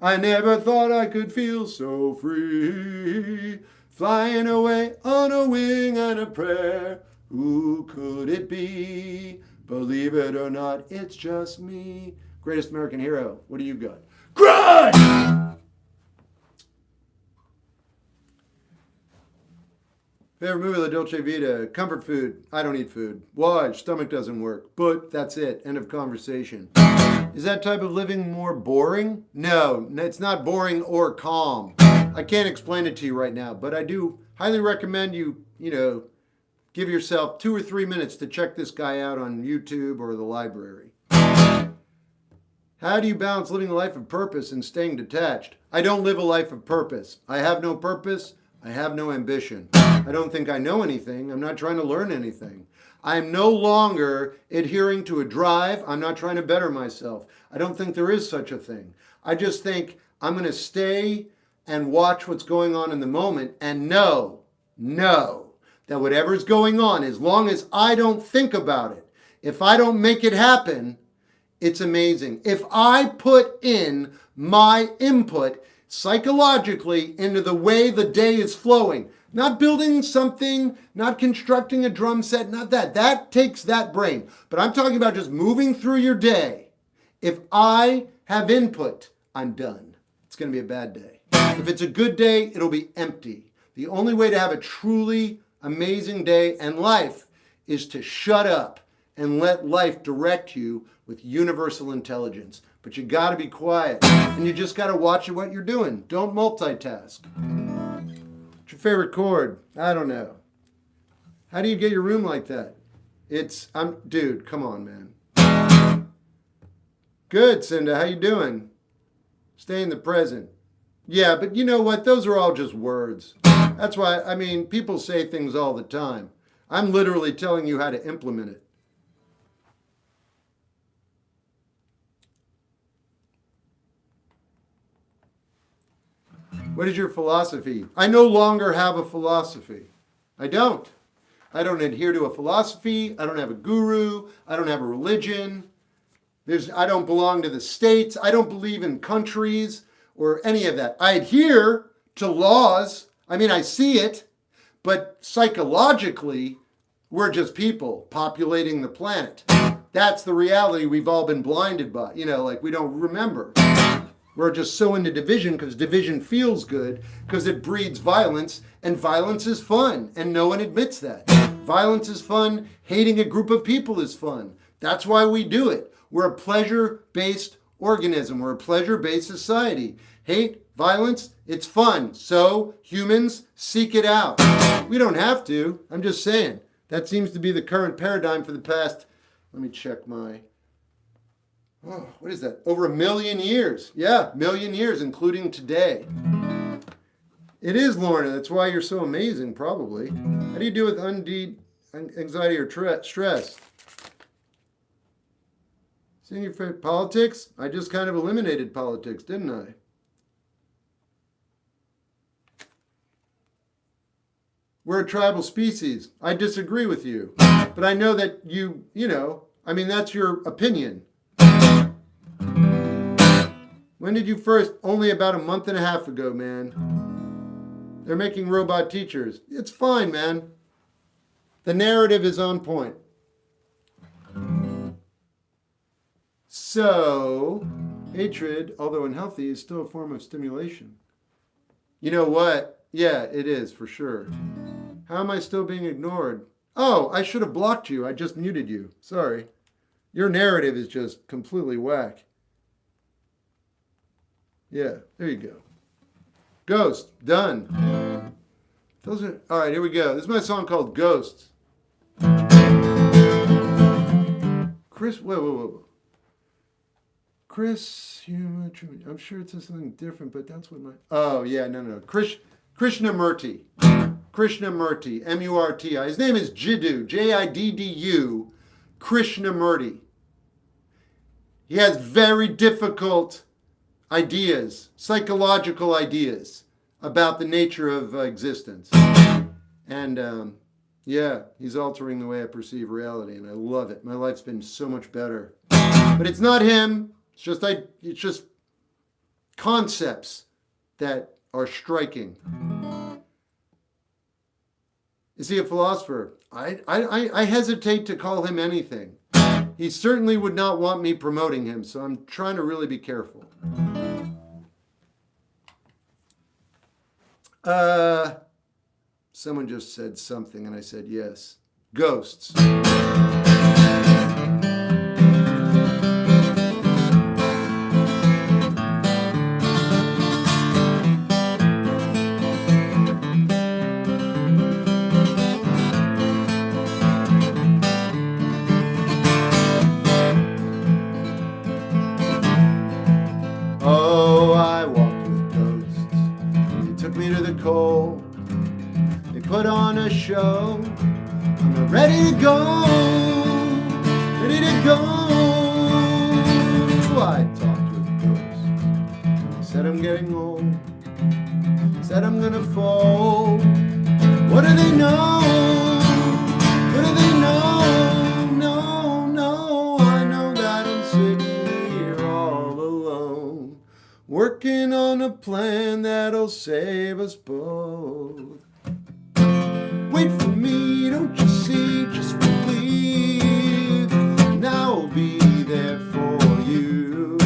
I never thought I could feel so free. Flying away on a wing and a prayer. Who could it be? Believe it or not, it's just me. Greatest American hero. What do you got? Grind! Favorite movie, La Dolce Vita. Comfort food. I don't eat food. Why? Stomach doesn't work. But that's it. End of conversation. Is that type of living more boring? No, it's not boring or calm. I can't explain it to you right now, but I do highly recommend you give yourself 2 or 3 minutes to check this guy out on YouTube or the library. How do you balance living a life of purpose and staying detached? I don't live a life of purpose. I have no purpose. I have no ambition. I don't think I know anything. I'm not trying to learn anything. I'm no longer adhering to a drive. I'm not trying to better myself. I don't think there is such a thing. I just think I'm going to stay and watch what's going on in the moment and know that whatever's going on, as long as I don't think about it, if I don't make it happen, it's amazing. If I put in my input psychologically into the way the day is flowing, not building something, not constructing a drum set, not that. That takes that brain. But I'm talking about just moving through your day. If I have input, I'm done. It's going to be a bad day. If it's a good day, it'll be empty. The only way to have a truly amazing day and life is to shut up and let life direct you with universal intelligence. But you gotta be quiet, and you just gotta watch what you're doing. Don't multitask. What's your favorite chord? I don't know. How do you get your room like that? Dude, come on, man. Good, Cinda, how you doing? Stay in the present. Yeah, but you know what? Those are all just words. That's why, people say things all the time. I'm literally telling you how to implement it. What is your philosophy? I no longer have a philosophy. I don't. I don't adhere to a philosophy. I don't have a guru. I don't have a religion. I don't belong to the states. I don't believe in countries or any of that. I adhere to laws. I see it, but psychologically, we're just people populating the planet. That's the reality we've all been blinded by. We don't remember. We're just so into division because division feels good, because it breeds violence, and violence is fun, and no one admits that. Violence is fun. Hating a group of people is fun. That's why we do it. We're a pleasure-based organism. We're a pleasure-based society. Hate, violence, it's fun. So humans seek it out. We don't have to. I'm just saying. That seems to be the current paradigm for the past, let me check what is that? Over 1 million years. Yeah, 1 million years, including today. It is, Lorna. That's why you're so amazing, probably. How do you deal with undue anxiety or stress? Seeing your favorite politics? I just kind of eliminated politics, didn't I? We're a tribal species. I disagree with you. But I know that that's your opinion. When did you first? Only about a month and a half ago, man. They're making robot teachers. It's fine, man. The narrative is on point. So, hatred, although unhealthy, is still a form of stimulation. You know what? Yeah, it is, for sure. How am I still being ignored? Oh, I should have blocked you. I just muted you. Sorry. Your narrative is just completely whack. Yeah, there you go. Ghost, done. All right, here we go. This is my song called Ghosts. Whoa. Chris, I'm sure it says something different, but that's what no. Krishnamurti. Krishnamurti, M-U-R-T-I. His name is Jiddu, J-I-D-D-U, Krishnamurti. He has very difficult ideas, psychological ideas about the nature of existence. And he's altering the way I perceive reality, and I love it. My life's been so much better. But it's not him. It's just concepts that are striking. Is he a philosopher? I hesitate to call him anything. He certainly would not want me promoting him, so I'm trying to really be careful. Someone just said something, and I said yes. Ghosts. Put on a show. I'm ready to go. Ready to go. I talked with ghosts. He said I'm getting old. He said I'm gonna fall. What do they know? What do they know? No. I know that I'm sitting here all alone, working on a plan that'll save us both. Wait for me, don't you see, just believe, and I'll be there for you.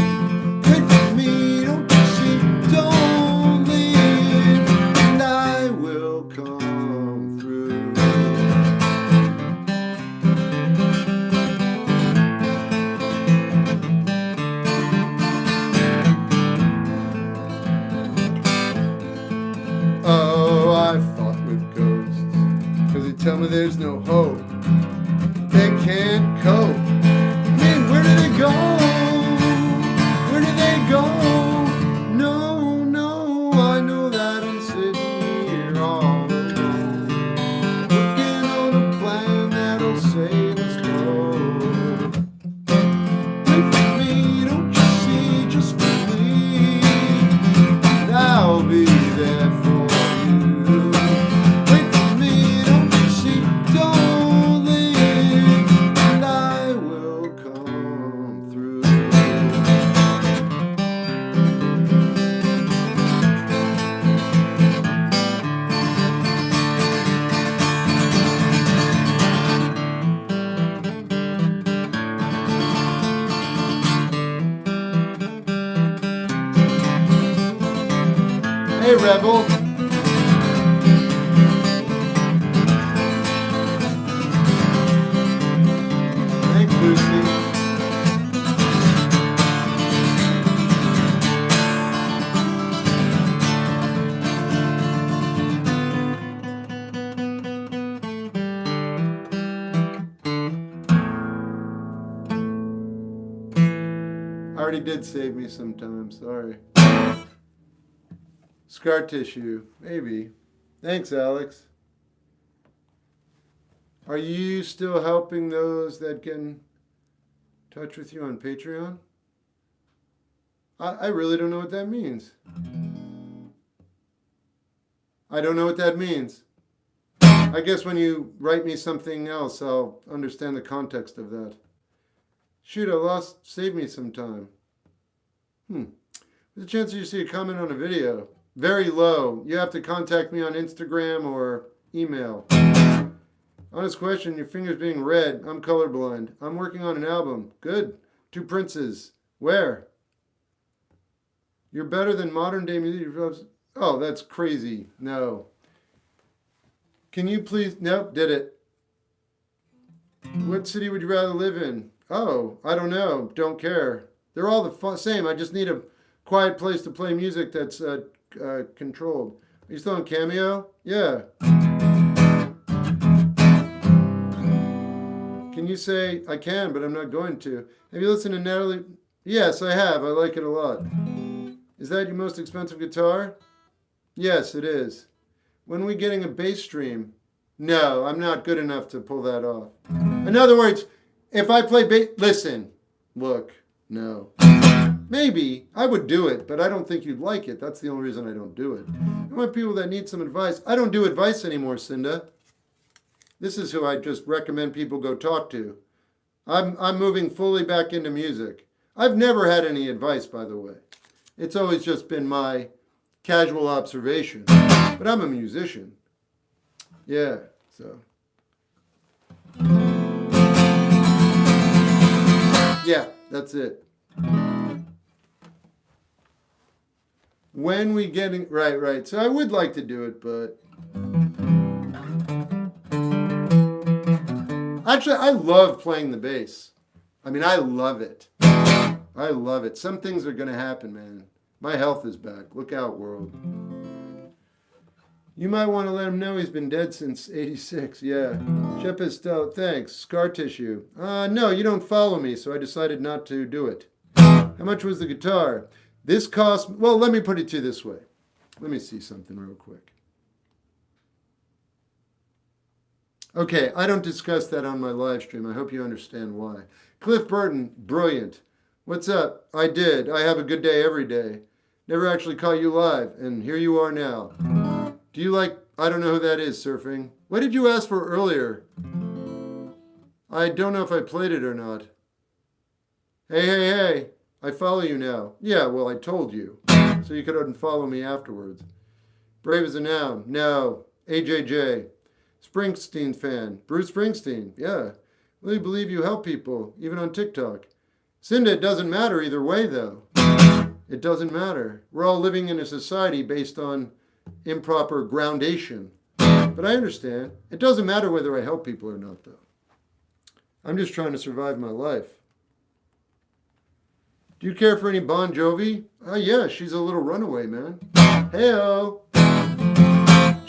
Wait for me, don't you see, don't leave. tell me there's no hope. They can't cope. I mean, where do they go? Where do they go? No, no, I know that I'm sitting here all alone, working on a plan that'll save us both. Wait for me, don't you see, just believe, and I'll be there for you. Wait for me, don't you see, don't leave, and I will come through. Hey, Rebel. Thanks, Lucy. I already did save me some time, sorry. Scar tissue, maybe. Thanks, Alex. Are you still helping those that get in touch with you on Patreon? I really don't know what that means. I don't know what that means. I guess when you write me something else, I'll understand the context of that. Shoot, save me some time. There's a chance you see a comment on a video. Very low. You have to contact me on Instagram or email. Honest question, your fingers being red. I'm colorblind. I'm working on an album. Good. 2 Princes. Where? You're better than modern day music. Oh, that's crazy. No. Can you please? Nope, did it. What city would you rather live in? Oh, I don't know. Don't care. They're all the same. I just need a quiet place to play music that's controlled. Are you still on Cameo? Yeah. Can you say, I can, but I'm not going to. Have you listened to Natalie? Yes, I have. I like it a lot. Is that your most expensive guitar? Yes, it is. When are we getting a bass stream? No, I'm not good enough to pull that off. In other words, if I play bass, listen, look, no. Maybe I would do it, but I don't think you'd like it. That's the only reason I don't do it. I want people that need some advice. I don't do advice anymore, Cinda. This is who I just recommend people go talk to. I'm moving fully back into music. I've never had any advice, by the way. It's always just been my casual observation. But I'm a musician. Yeah, so. Yeah, that's it. When we getting, right. So I would like to do it, but. Actually, I love playing the bass. I mean, I love it. I love it. Some things are going to happen, man. My health is back. Look out, world. You might want to let him know he's been dead since 86. Yeah. Shep is still, thanks. Scar tissue. No, you don't follow me, so I decided not to do it. How much was the guitar? This cost, well, let me put it to you this way. Let me see something real quick. Okay, I don't discuss that on my live stream. I hope you understand why. Cliff Burton, brilliant. What's up? I did. I have a good day every day. Never actually caught you live, and here you are now. Do you like, I don't know who that is, surfing. What did you ask for earlier? I don't know if I played it or not. Hey. I follow you now. Yeah, well, I told you. So you could unfollow me afterwards. Brave as a noun. No. AJJ. Springsteen fan. Bruce Springsteen. Yeah. Really believe you help people, even on TikTok. Cinda, it doesn't matter either way, though. It doesn't matter. We're all living in a society based on improper groundation. But I understand. It doesn't matter whether I help people or not, though. I'm just trying to survive my life. Do you care for any Bon Jovi? Oh, yeah, she's a little runaway, man. Hey-o.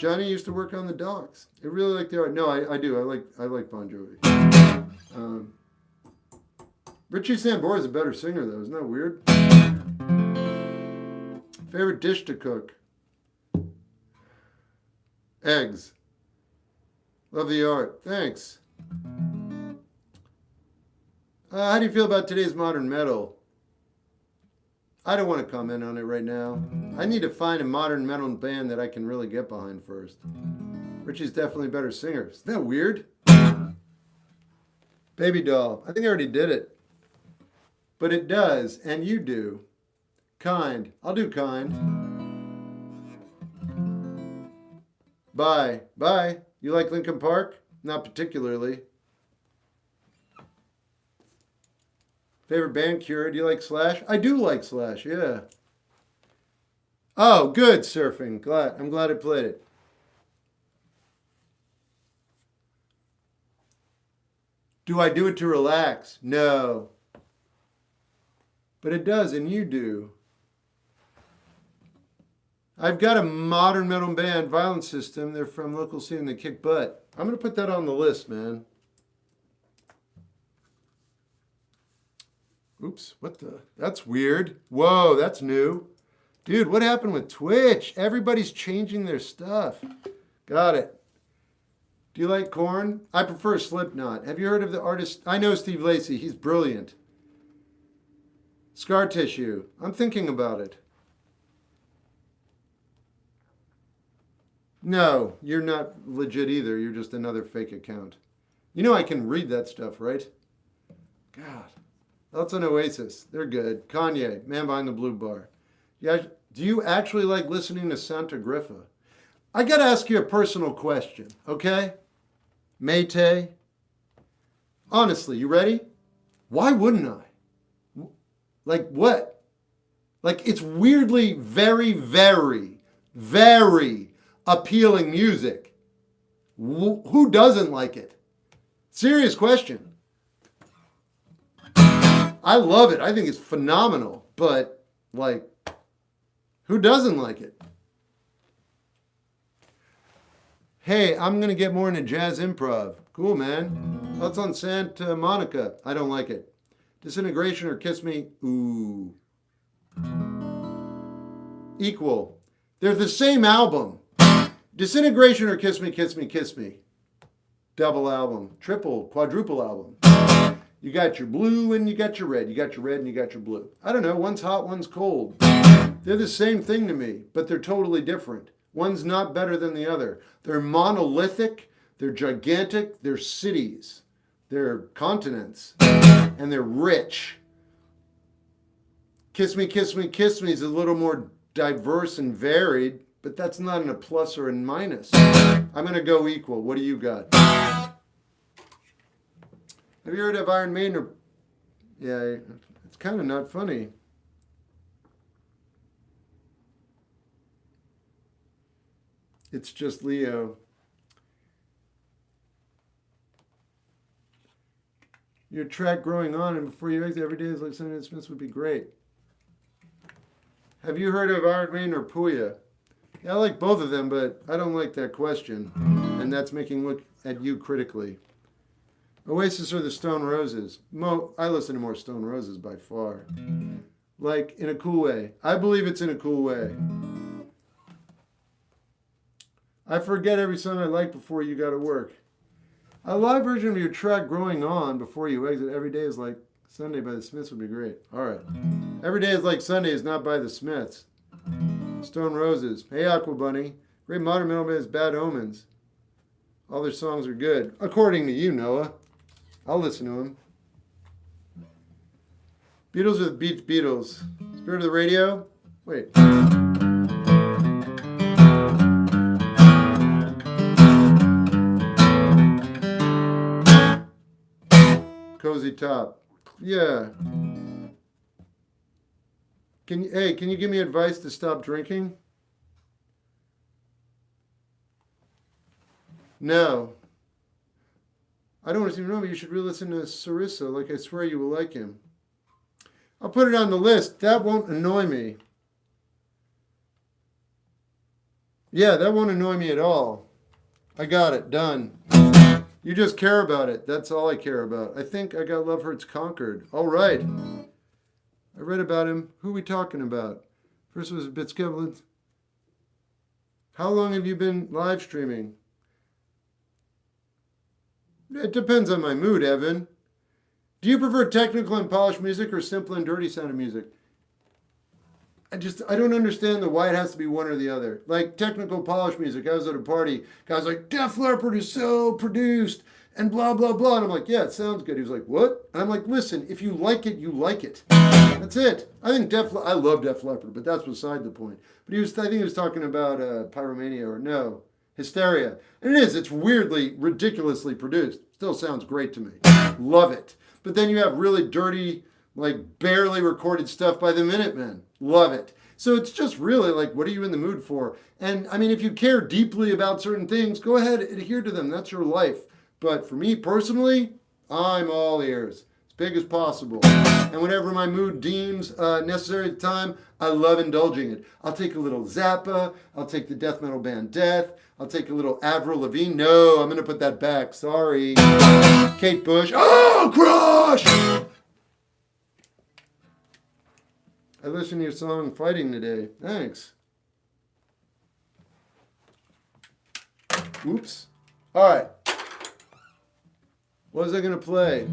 Johnny used to work on the docks. I really like the art. No, I do. I like Bon Jovi. Richie Sambora is a better singer, though. Isn't that weird? Favorite dish to cook? Eggs. Love the art. Thanks. How do you feel about today's modern metal? I don't want to comment on it right now. I need to find a modern metal band that I can really get behind first. Richie's definitely a better singer. Isn't that weird? Baby doll. I think I already did it. But it does, and you do. Kind. I'll do kind. Bye. Bye. You like Linkin Park? Not particularly. Favorite band, Cure? Do you like Slash? I do like Slash, yeah. Oh, good, surfing. I'm glad I played it. Do I do it to relax? No. But it does, and you do. I've got a modern metal band, Violent System. They're from local scene and they kick butt. I'm going to put that on the list, man. Oops, what the? That's weird. Whoa, that's new. Dude, what happened with Twitch? Everybody's changing their stuff. Got it. Do you like Korn? I prefer Slipknot. Have you heard of the artist? I know Steve Lacy. He's brilliant. Scar Tissue. I'm thinking about it. No, you're not legit either. You're just another fake account. You know I can read that stuff, right? God. That's an Oasis. They're good. Kanye, Man Behind the Blue Bar. Yeah, do you actually like listening to Santa Grifa? I got to ask you a personal question, okay? Mayte. Honestly, you ready? Why wouldn't I? Like what? Like it's weirdly very, very, very appealing music. Who doesn't like it? Serious question. I love it. I think it's phenomenal. But, like, who doesn't like it? Hey, I'm going to get more into jazz improv. Cool, man. Thoughts on Santa Monica? I don't like it. Disintegration or Kiss Me? Ooh. Equal. They're the same album. Disintegration or Kiss Me, Kiss Me, Kiss Me. Double album. Triple, quadruple album. You got your blue and you got your red. You got your red and you got your blue. I don't know. One's hot, one's cold. They're the same thing to me, but they're totally different. One's not better than the other. They're monolithic. They're gigantic. They're cities. They're continents. And they're rich. Kiss Me, Kiss Me, Kiss Me is a little more diverse and varied, but that's not in a plus or a minus. I'm going to go equal. What do you got? Have you heard of Iron Maiden? Or... Yeah, it's kind of not funny. It's just Leo. Your track growing on and before you exit every day is like Sunday Smiths would be great. Have you heard of Iron Maiden or Puya? Yeah, I like both of them, but I don't like that question. And that's making look at you critically. Oasis or the Stone Roses? I listen to more Stone Roses by far. Like, in a cool way. I believe it's in a cool way. I forget every song I like before you go to work. A live version of your track Growing On before you exit every day is like Sunday by the Smiths would be great. All right. Every day is like Sunday is not by the Smiths. Stone Roses. Hey, Aqua Bunny. Great modern metal band is Bad Omens. All their songs are good. According to you, Noah. I'll listen to them. Beatles or the Beach Beatles? Spirit of the Radio? Wait. Cozy Top. Yeah. Can you give me advice to stop drinking? No. I don't want to see but you should really listen to Sarissa. Like I swear you will like him. I'll put it on the list. That won't annoy me. Yeah, that won't annoy me at all. I got it. Done. You just care about it. That's all I care about. I think I got Love Hurts Conquered. All right. I read about him. Who are we talking about? First was Bitskevlin. How long have you been live streaming? It depends on my mood, Evan. Do you prefer technical and polished music or simple and dirty sounding music? I don't understand the why it has to be one or the other. Like technical polished music. I was at a party. Guys like, Def Leppard is so produced and blah blah blah. And I'm like, yeah, it sounds good. He was like, what? And I'm like, listen, if you like it, you like it. That's it. I love Def Leppard, but that's beside the point. But I think he was talking about Pyromania or no, Hysteria. And it is. It's weirdly, ridiculously produced. Still sounds great to me. Love it. But then you have really dirty, like barely recorded stuff by the Minutemen. Love it. So it's just really like, what are you in the mood for? And I mean, if you care deeply about certain things, go ahead, adhere to them. That's your life. But for me personally, I'm all ears, as big as possible. And whenever my mood deems necessary at the time, I love indulging it. I'll take a little Zappa. I'll take the death metal band Death. I'll take a little Avril Lavigne. No, I'm going to put that back. Sorry. Kate Bush. Oh, Crush! I listened to your song Fighting today. Thanks. Whoops. All right. What was I going to play?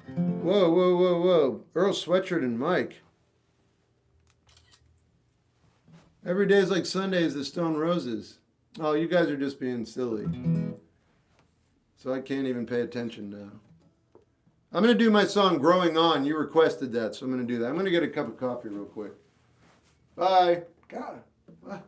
Whoa, whoa, whoa, whoa. Earl Sweatshirt and Mike. Every day is like Sundays, the Stone Roses. Oh, you guys are just being silly. So I can't even pay attention now. I'm going to do my song Growing On. You requested that, so I'm going to do that. I'm going to get a cup of coffee real quick. Bye. God. Bye.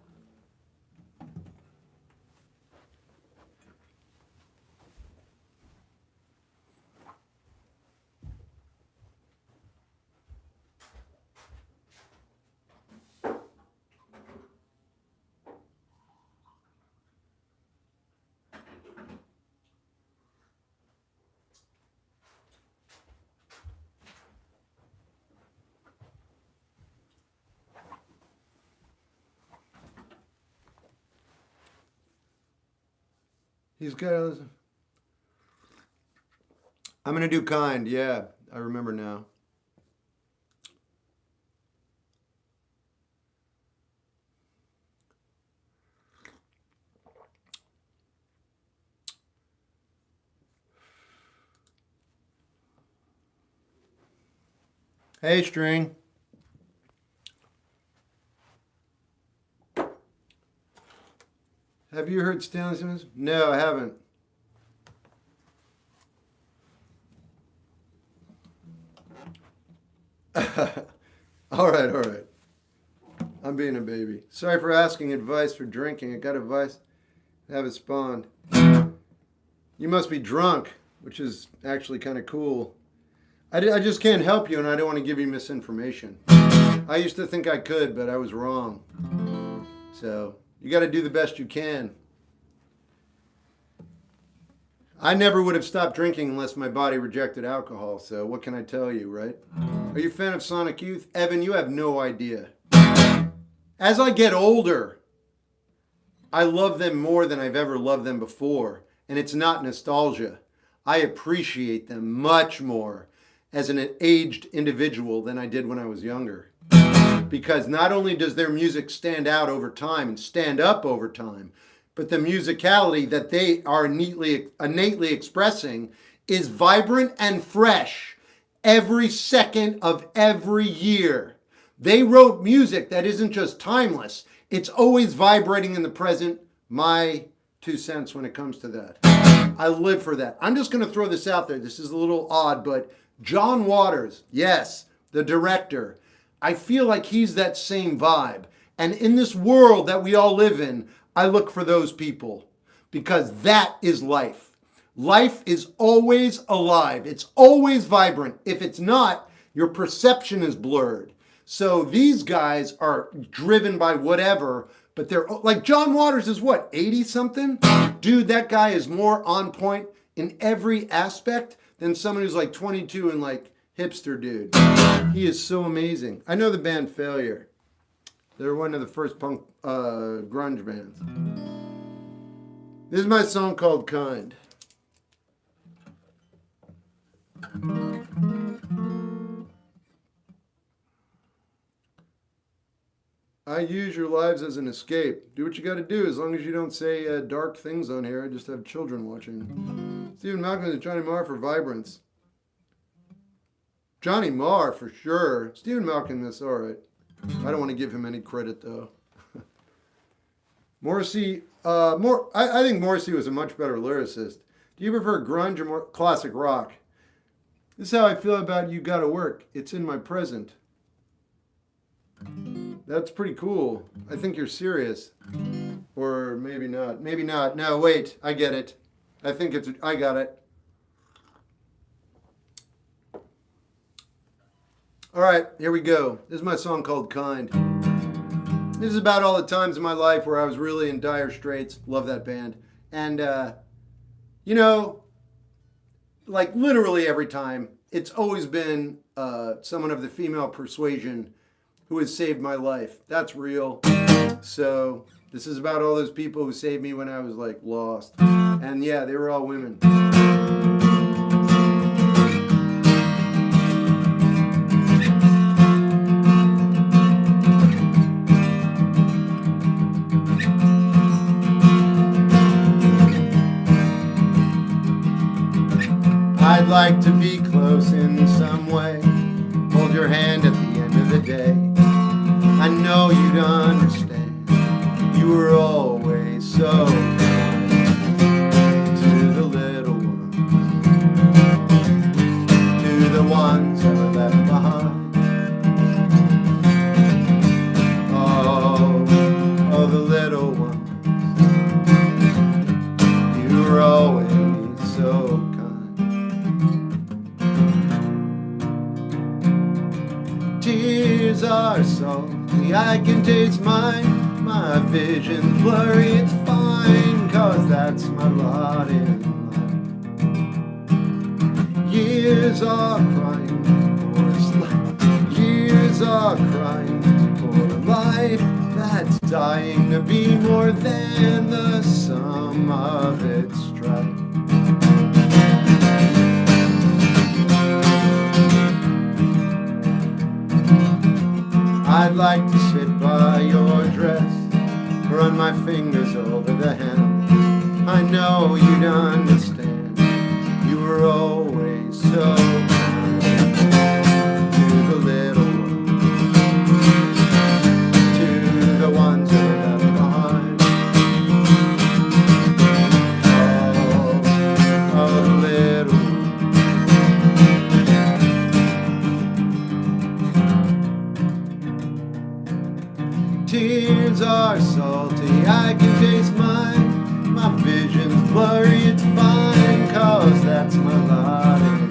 He's got. I'm going to do Kind. Yeah, I remember now. Hey, String. Have you heard Stanley Simmons? No, I haven't. All right, all right. I'm being a baby. Sorry for asking advice for drinking. I got advice. Have it spawned. You must be drunk, which is actually kind of cool. I just can't help you, and I don't want to give you misinformation. I used to think I could, but I was wrong. So you got to do the best you can. I never would have stopped drinking unless my body rejected alcohol. So what can I tell you, right? Are you a fan of Sonic Youth? Evan, you have no idea. As I get older, I love them more than I've ever loved them before. And it's not nostalgia. I appreciate them much more as an aged individual than I did when I was younger. Because not only does their music stand out over time and stand up over time, but the musicality that they are innately expressing is vibrant and fresh every second of every year. They wrote music that isn't just timeless, it's always vibrating in the present. My 2 cents when it comes to that. I live for that. I'm just going to throw this out there. This is a little odd, but John Waters, yes, the director, I feel like he's that same vibe. And in this world that we all live in, I look for those people because that is life. Life is always alive. It's always vibrant. If it's not, your perception is blurred. So these guys are driven by whatever, but they're like John Waters is what, 80 something? Dude, that guy is more on point in every aspect than someone who's like 22 and like hipster dude. He is so amazing. I know the band Failure. They're one of the first punk grunge bands. This is my song called Kind. I use your lives as an escape. Do what you got to do, as long as you don't say dark things on here. I just have children watching. Stephen Malcolm and Johnny Marr for Vibrance. Johnny Marr for sure. Stephen Malcolm, that's all right. I don't want to give him any credit though. Morrissey, I think Morrissey was a much better lyricist. Do you prefer grunge or more classic rock? This is how I feel about You Gotta Work. It's in my present. That's pretty cool. I think you're serious. Or maybe not. Maybe not. No, wait. I get it. I got it. All right, here we go. This is my song called Kind. This is about all the times in my life where I was really in dire straits. Love that band. And, like literally every time, it's always been someone of the female persuasion who has saved my life. That's real. So this is about all those people who saved me when I was like lost. And yeah, they were all women. I'd like to be close in some way. Hold your hand at the end of the day. I know you'd understand. You were always so kind to the little ones, to the ones that were left behind. Oh, the little ones. You were always so kind. Tears are salty, I can taste mine. My vision's blurry, it's fine, 'cause that's my lot in life. Years are crying for years are crying for a life that's dying to be more than the sum of its strife. I'd like to sit by your dress, run my fingers over the hem. I know you'd understand. You were always so kind to the little ones, to the ones who were left behind. Oh, the little ones. Tears are salty, I can taste mine. My vision's blurry, it's fine, 'cause that's my lot in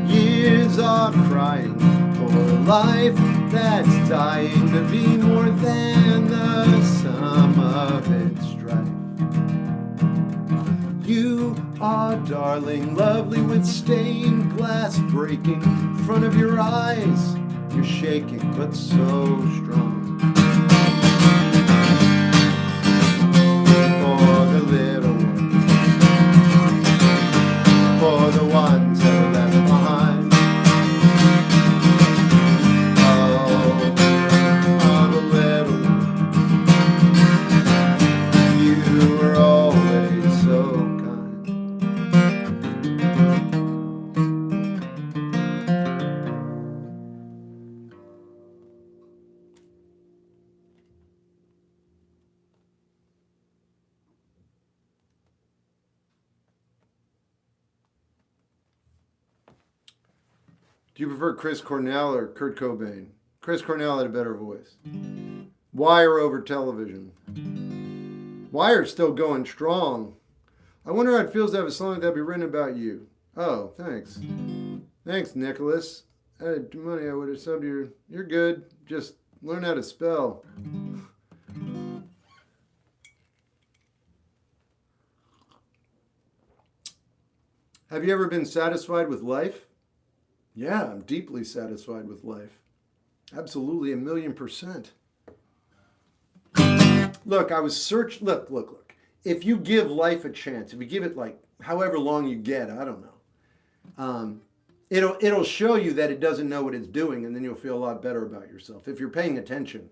life. Years are crying for a life that's dying to be more than the sum of its strife. You are darling, lovely with stained glass breaking in front of your eyes. You're shaking, but so strong. For the little ones, for the ones that are left behind. Oh, the little ones. You were always so kind. Do you prefer Chris Cornell or Kurt Cobain? Chris Cornell had a better voice. Wire over television. Wire's still going strong. I wonder how it feels to have a song that be written about you. Oh, thanks. Thanks, Nicholas. I had money, I would have subbed you. You're good. Just learn how to spell. Have you ever been satisfied with life? Yeah, I'm deeply satisfied with life. Absolutely, 1,000,000%. Look, look. If you give life a chance, if you give it like however long you get, I don't know. It'll show you that it doesn't know what it's doing, and then you'll feel a lot better about yourself. If you're paying attention,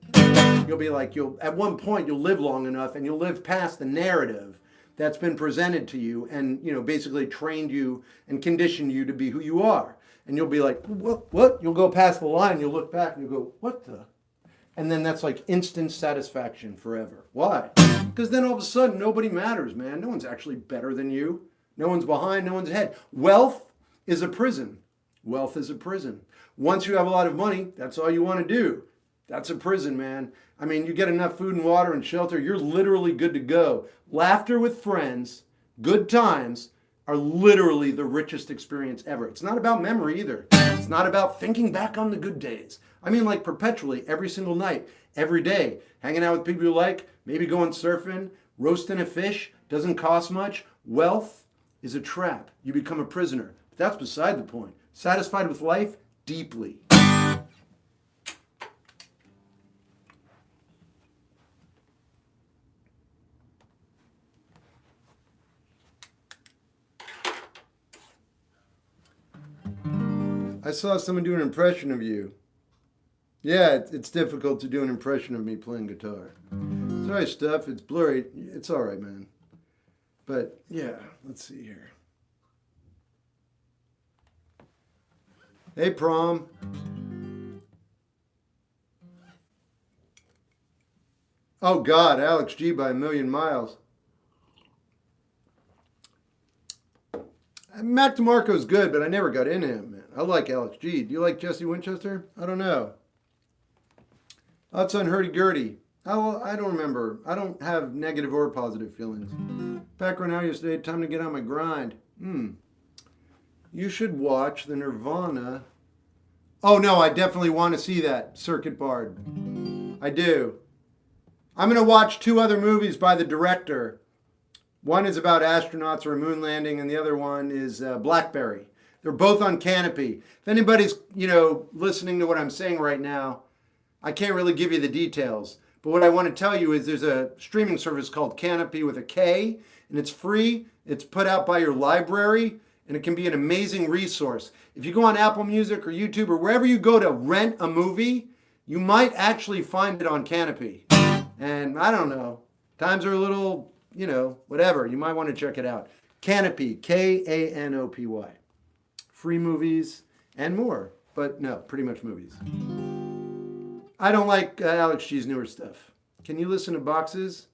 you'll be like, at one point you'll live long enough and you'll live past the narrative that's been presented to you and, basically trained you and conditioned you to be who you are. And you'll be like, what? You'll go past the line, you'll look back and you'll go, what the? And then that's like instant satisfaction forever. Why? Because then all of a sudden nobody matters, man. No one's actually better than you. No one's behind, no one's ahead. Wealth is a prison. Wealth is a prison. Once you have a lot of money, that's all you want to do. That's a prison, man. I mean, you get enough food and water and shelter, you're literally good to go. Laughter with friends, good times, are literally the richest experience ever. It's not about memory either. It's not about thinking back on the good days. I mean, like perpetually, every single night, every day, hanging out with people you like, maybe going surfing, roasting a fish, doesn't cost much. Wealth is a trap. You become a prisoner. But that's beside the point. Satisfied with life? Deeply. I saw someone do an impression of you. Yeah, it's difficult to do an impression of me playing guitar. Sorry, Steph, it's blurry. It's all right, man. But yeah, let's see here. Hey, Prom. Oh, God, Alex G by a million miles. Mac DeMarco's good, but I never got into him, man. I like Alex G. Do you like Jesse Winchester? I don't know. Thoughts on hurdy-gurdy? I don't remember. I don't have negative or positive feelings. Background out yesterday, time to get on my grind. You should watch the Nirvana. Oh, no, I definitely want to see that, Circuit Bard. I do. I'm going to watch 2 other movies by the director. One is about astronauts or a moon landing, and the other one is Blackberry. They're both on Canopy. If anybody's, listening to what I'm saying right now, I can't really give you the details. But what I want to tell you is there's a streaming service called Canopy with a K, and it's free. It's put out by your library, and it can be an amazing resource. If you go on Apple Music or YouTube or wherever you go to rent a movie, you might actually find it on Canopy. And I don't know. Times are a little, whatever. You might want to check it out. Canopy, Kanopy. Free movies and more. But no, pretty much movies. I don't like Alex G's newer stuff. Can you listen to Boxes?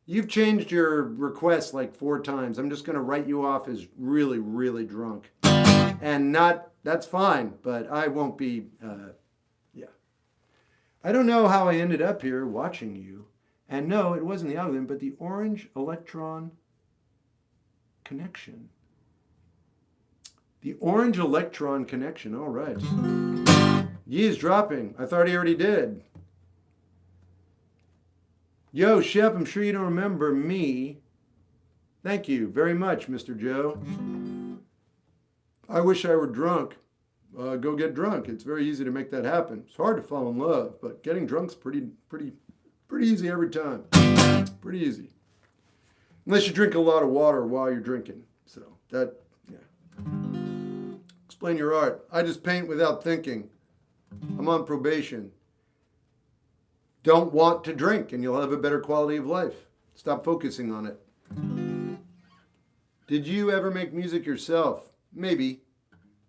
You've changed your request like 4 times. I'm just going to write you off as really, really drunk. And that's fine, but I won't be, I don't know how I ended up here watching you. And no, it wasn't the algorithm, but the orange electron connection. The orange electron connection, all right. Yi is dropping. I thought he already did. Yo, Shep, I'm sure you don't remember me. Thank you very much, Mr. Joe. I wish I were drunk. Go get drunk. It's very easy to make that happen. It's hard to fall in love, but getting drunk's pretty easy every time. Pretty easy. Unless you drink a lot of water while you're drinking. So yeah. Explain your art. I just paint without thinking. I'm on probation. Don't want to drink and you'll have a better quality of life. Stop focusing on it. Did you ever make music yourself? Maybe.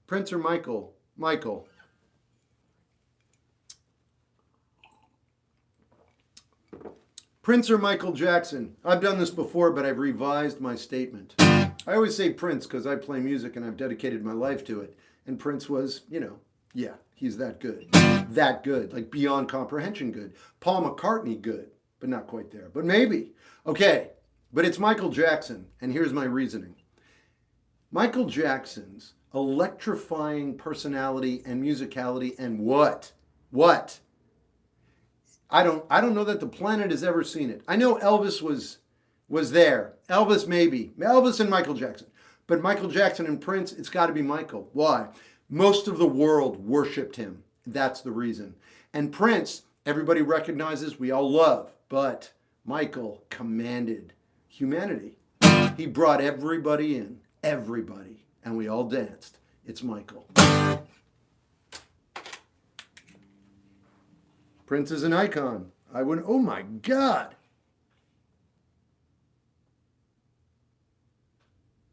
Prince or Michael? Michael. Prince or Michael Jackson? I've done this before, but I've revised my statement. I always say Prince because I play music and I've dedicated my life to it. And Prince was, yeah, he's that good. That good, like beyond comprehension good. Paul McCartney good, but not quite there. But maybe. Okay, but it's Michael Jackson, and here's my reasoning. Michael Jackson's electrifying personality and musicality and what? I don't know that the planet has ever seen it. I know Elvis was there. Elvis maybe. Elvis and Michael Jackson. But Michael Jackson and Prince, it's got to be Michael. Why? Most of the world worshipped him That's the reason. And Prince, everybody recognizes, we all love, but Michael commanded humanity. He brought everybody in, everybody, and we all danced. It's Michael. Prince is an icon. I wouldn't, oh my God.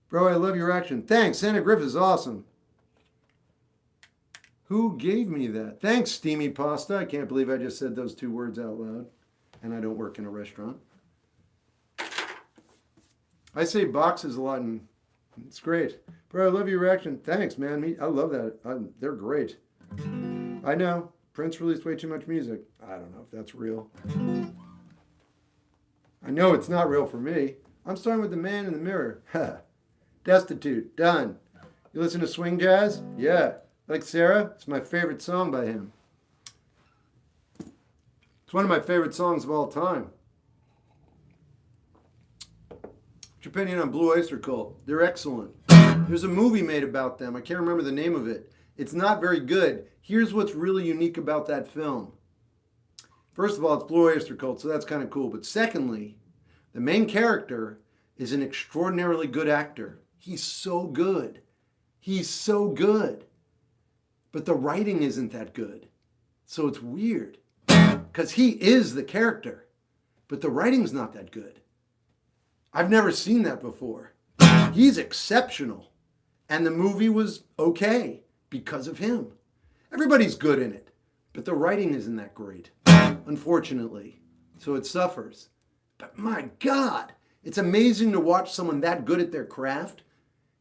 Bro, I love your action. Thanks, Santa Griff is awesome. Who gave me that? Thanks, Steamy Pasta. I can't believe I just said those 2 words out loud. And I don't work in a restaurant. I say boxes a lot, and it's great. Bro, I love your reaction. Thanks, man. I love that. They're great. I know. Prince released way too much music. I don't know if that's real. I know it's not real for me. I'm starting with The Man in the Mirror. Destitute. Done. You listen to swing jazz? Yeah. Like Sarah? It's my favorite song by him. It's one of my favorite songs of all time. What's your opinion on Blue Oyster Cult? They're excellent. There's a movie made about them. I can't remember the name of it. It's not very good. Here's what's really unique about that film. First of all, it's Blue Oyster Cult, so that's kind of cool. But secondly, the main character is an extraordinarily good actor. He's so good. He's so good. But the writing isn't that good. So it's weird. Because he is the character. But the writing's not that good. I've never seen that before. He's exceptional. And the movie was okay because of him. Everybody's good in it. But the writing isn't that great, unfortunately. So it suffers. But my God, it's amazing to watch someone that good at their craft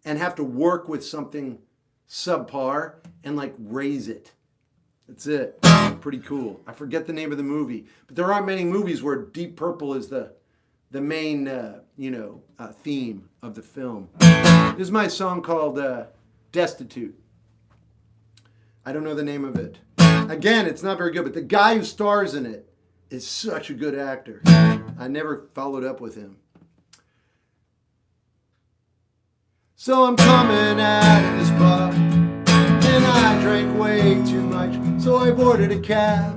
and have to work with something subpar and like raise it. That's it. Pretty cool. I forget the name of the movie, but there aren't many movies where Deep Purple is the main theme of the film. This is my song called Destitute. I don't know the name of it. Again, it's not very good, but the guy who stars in it is such a good actor. I never followed up with him. So I'm coming out of this bar, and I drank way too much, so I've ordered a cab.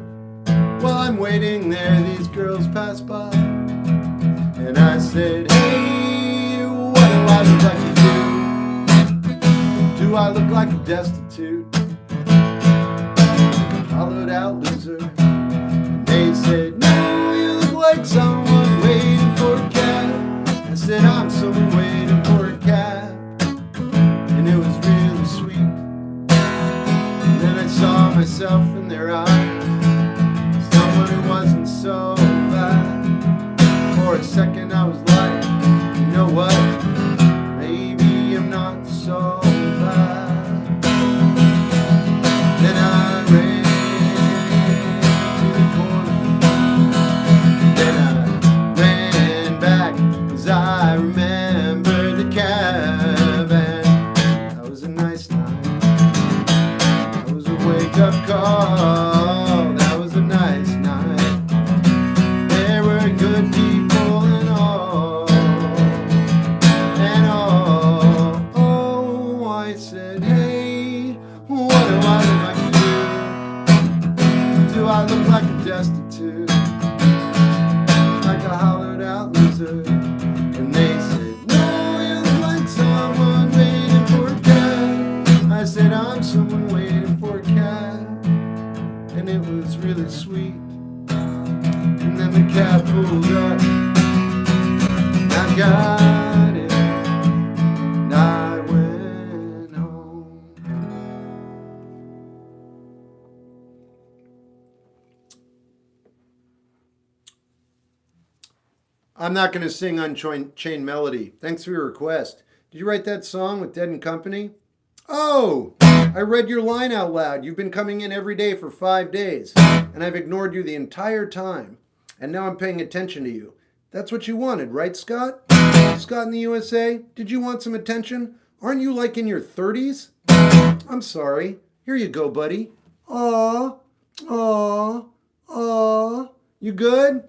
While I'm waiting there, these girls pass by, and I said, hey, what do I look like to do? Do I look like a destitute, hollowed out loser? And they said, no, you look like someone waiting for a cab. I said, I'm someone waiting for a cab. And it was really sweet. And then I saw myself in their eyes, someone who wasn't so bad. For a second I was like, you know what? Maybe I'm not so bad. Then I ran to the corner. Then I ran back, 'cause I remember the cab. Up call, that was a nice night. There were good people and all. Oh, I said, hey, what do I look like to do? Do I look like a destitute, like a hollowed out loser? And they said, no, you look like someone waiting for a cab. I said, I'm someone waiting for a cab. And it was really sweet. And then the cab pulled up. I got it. And I went home. I'm not going to sing Unchained Melody. Thanks for your request. Did you write that song with Dead and Company? Oh, I read your line out loud. You've been coming in every day for 5 days, and I've ignored you the entire time. And now I'm paying attention to you. That's what you wanted, right, Scott? Scott in the USA, did you want some attention? Aren't you like in your 30s? I'm sorry. Here you go, buddy. Aw, aw, aw. You good?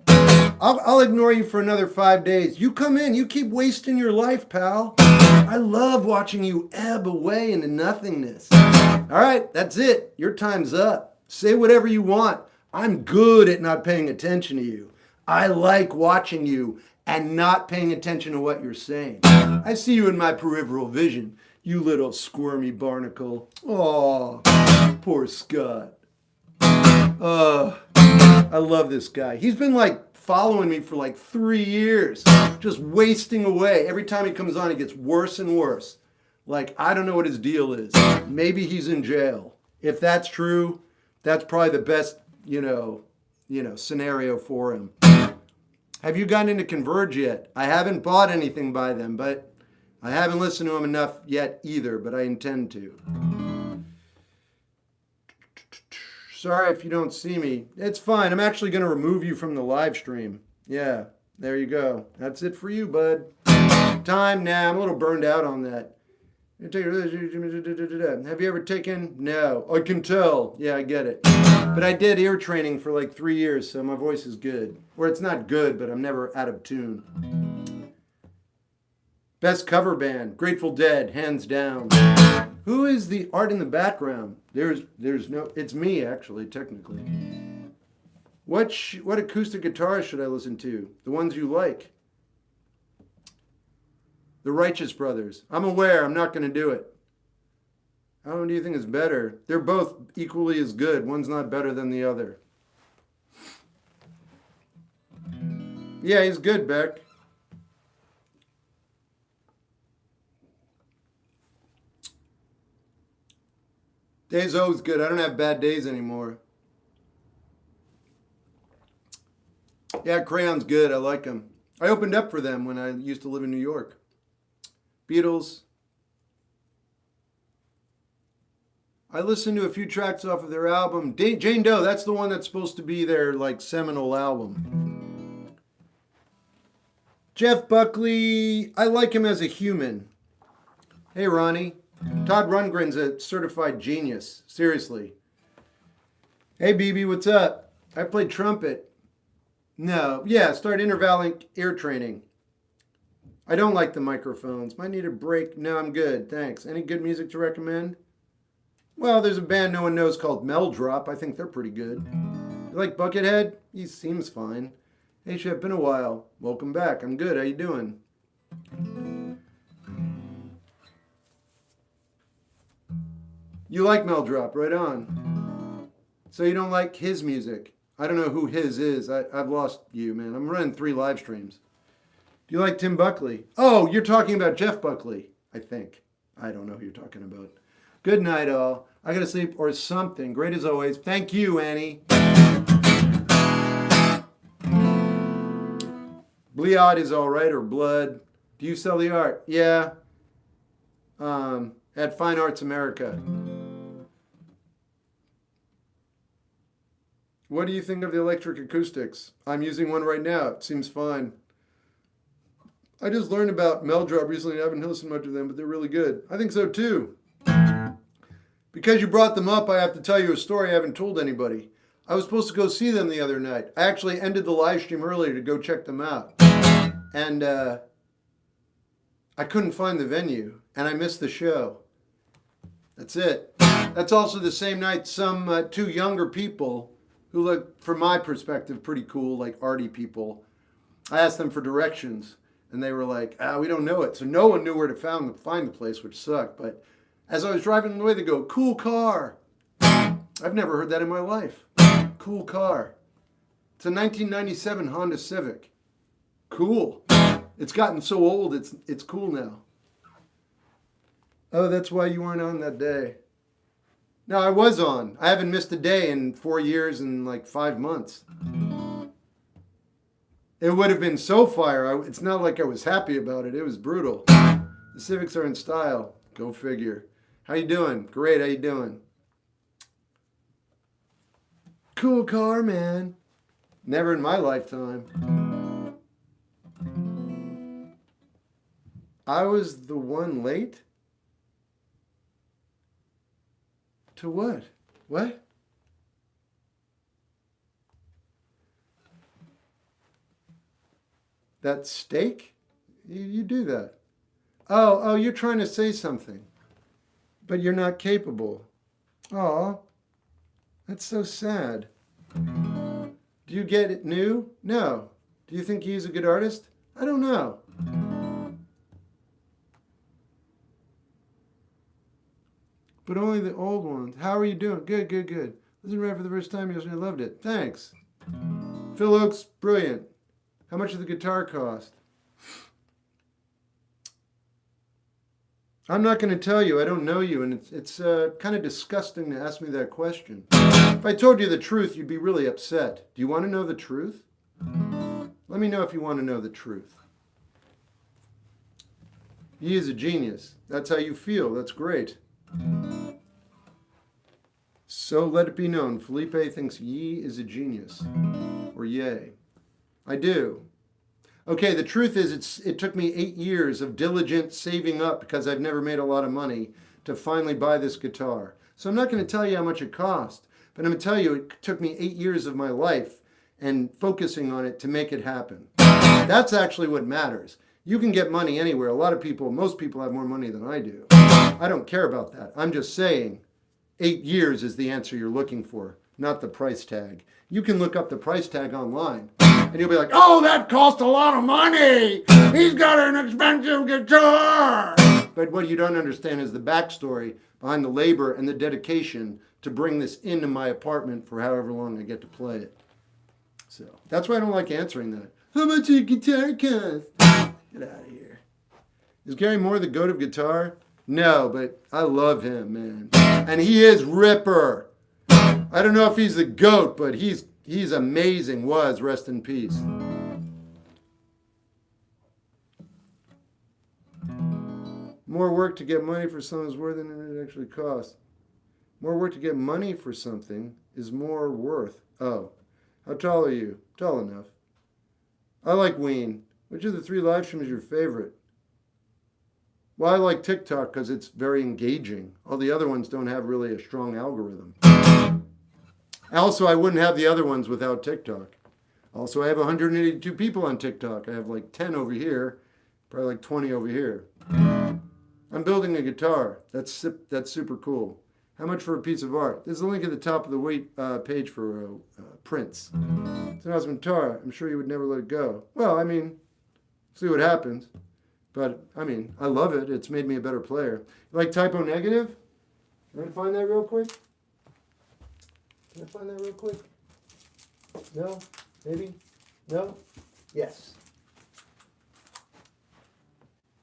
I'll ignore you for another 5 days. You come in. You keep wasting your life, pal. I love watching you ebb away into nothingness. All right, that's it. Your time's up. Say whatever you want. I'm good at not paying attention to you. I like watching you and not paying attention to what you're saying. I see you in my peripheral vision, you little squirmy barnacle. Oh, poor Scott. I love this guy. He's been like following me for like 3 years, just wasting away. Every time he comes on, it gets worse and worse. Like, I don't know what his deal is. Maybe he's in jail. If that's true, that's probably the best, scenario for him. Have you gotten into Converge yet? I haven't bought anything by them, but I haven't listened to them enough yet either, but I intend to. Sorry if you don't see me. It's fine. I'm actually going to remove you from the live stream. Yeah, there you go. That's it for you, bud. Time now. I'm a little burned out on that. Have you ever taken? No. I can tell. Yeah, I get it. But I did ear training for like 3 years, so my voice is good. Or it's not good, but I'm never out of tune. Best cover band, Grateful Dead, hands down. Who is the art in the background? There's no, it's me actually, technically. What acoustic guitars should I listen to? The ones you like. The Righteous Brothers. I'm aware, I'm not going to do it. How one do you think is better? They're both equally as good. One's not better than the other. Yeah, he's good, Beck. Days always good. I don't have bad days anymore. Yeah, Crayon's good. I like them. I opened up for them when I used to live in New York. Beatles. I listened to a few tracks off of their album. Jane Doe, that's the one that's supposed to be their like seminal album. Jeff Buckley, I like him as a human. Hey, Ronnie. Todd Rundgren's a certified genius. Seriously. Hey, BB, what's up? I played trumpet. No. Yeah, start intervallic ear training. I don't like the microphones. Might need a break. No, I'm good. Thanks. Any good music to recommend? Well, there's a band no one knows called Mel Drop. I think they're pretty good. You like Buckethead? He seems fine. Hey, Shep, been a while. Welcome back. I'm good. How you doing? You like Mel Drop, right on. So you don't like his music? I don't know who his is. I've lost you, man. I'm running 3 live streams. Do you like Tim Buckley? Oh, you're talking about Jeff Buckley, I think. I don't know who you're talking about. Good night, all. I gotta sleep or something. Great as always. Thank you, Annie. Bleod is all right, or Blood. Do you sell the art? Yeah. At Fine Arts America. What do you think of the electric acoustics? I'm using one right now. It seems fine. I just learned about Mel Drop recently. I haven't listened much to them, but they're really good. I think so too. Because you brought them up, I have to tell you a story I haven't told anybody. I was supposed to go see them the other night. I actually ended the live stream earlier to go check them out. And I couldn't find the venue, and I missed the show. That's it. That's also the same night some 2 younger people who look, from my perspective, pretty cool, like arty people. I asked them for directions, and they were like, we don't know it. So no one knew where to find the place, which sucked. But as I was driving away, they go, cool car. I've never heard that in my life. Cool car. It's a 1997 Honda Civic. Cool. It's gotten so old, it's cool now. Oh, that's why you weren't on that day. No, I was on. I haven't missed a day in 4 years and like 5 months. It would have been so fire. It's not like I was happy about it. It was brutal. The Civics are in style. Go figure. How you doing? Great. How you doing? Cool car, man. Never in my lifetime. I was the one late? To what? What? That steak? You do that. Oh, you're trying to say something. But you're not capable. Aw. That's so sad. Do you get it new? No. Do you think he's a good artist? I don't know. But only the old ones. How are you doing? Good, good, good. Listened right for the first time yesterday. I loved it. Thanks. Phil Oakes, brilliant. How much did the guitar cost? I'm not going to tell you. I don't know you, and it's kind of disgusting to ask me that question. If I told you the truth, you'd be really upset. Do you want to know the truth? Let me know if you want to know the truth. He is a genius. That's how you feel. That's great. So let it be known, Felipe thinks Yi is a genius. Or yay. I do. Okay, the truth is it took me 8 years of diligent saving up because I've never made a lot of money to finally buy this guitar. So I'm not going to tell you how much it cost, but I'm going to tell you it took me 8 years of my life and focusing on it to make it happen. That's actually what matters. You can get money anywhere. Most people have more money than I do. I don't care about that. I'm just saying 8 years is the answer you're looking for, not the price tag. You can look up the price tag online and you'll be like, oh, that cost a lot of money. He's got an expensive guitar. But what you don't understand is the backstory behind the labor and the dedication to bring this into my apartment for however long I get to play it. So that's why I don't like answering that. How much did your guitar cost? Get out of here. Is Gary Moore the goat of guitar? No, but I love him, man. And he is Ripper. I don't know if he's the GOAT, but he's amazing. Rest in peace. More work to get money for something is more than it actually costs. More work to get money for something is more worth. Oh, how tall are you? Tall enough. I like Ween. Which of the 3 live streams is your favorite? Well, I like TikTok because it's very engaging. All the other ones don't have really a strong algorithm. Also, I wouldn't have the other ones without TikTok. Also, I have 182 people on TikTok. I have like 10 over here, probably like 20 over here. I'm building a guitar. That's super cool. How much for a piece of art? There's a link at the top of the page for prints. It's an awesome guitar. I'm sure you would never let it go. Well, I mean, see what happens. But, I mean, I love it. It's made me a better player. You like Typo Negative? Can I find that real quick? No? Maybe? No? Yes.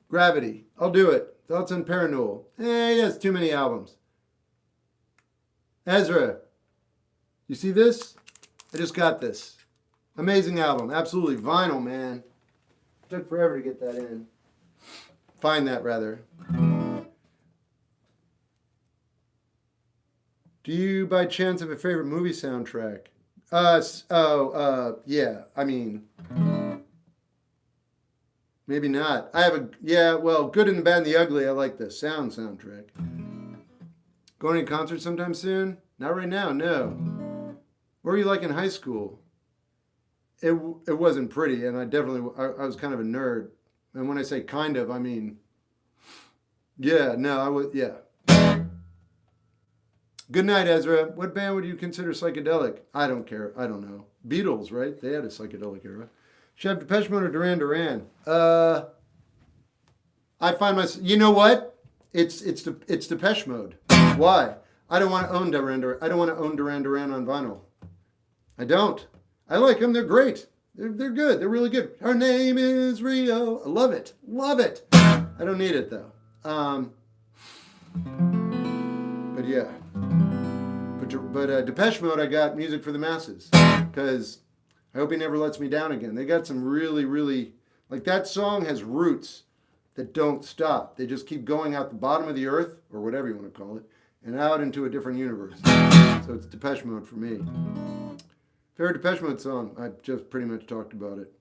Gravity. I'll do it. Thoughts on Paranormal. Yes, too many albums. Ezra. You see this? I just got this. Amazing album. Absolutely. Vinyl, man. It took forever to get that in. Find that, rather. Do you, by chance, have a favorite movie soundtrack? Yeah. I mean, maybe not. Good and the Bad and the Ugly. I like the soundtrack. Going to a concert sometime soon? Not right now, no. What were you like in high school? It wasn't pretty, and I was kind of a nerd. And when I say kind of, I mean, yeah. Good night, Ezra. What band would you consider psychedelic? I don't care. I don't know. Beatles, right? They had a psychedelic era. Shep, Depeche Mode or Duran Duran? I find myself, you know what? It's Depeche Mode. Why? I don't want to own Duran Duran. I don't want to own Duran Duran on vinyl. I don't. I like them. They're great. They're good. They're really good. Her name is Rio. I love it. Love it. I don't need it though. But yeah. But Depeche Mode, I got Music for the Masses because I hope he never lets me down again. They got some really, really, like that song has roots that don't stop. They just keep going out the bottom of the earth, or whatever you want to call it, and out into a different universe. So it's Depeche Mode for me. Favorite Depeche Mode song? I just pretty much talked about it.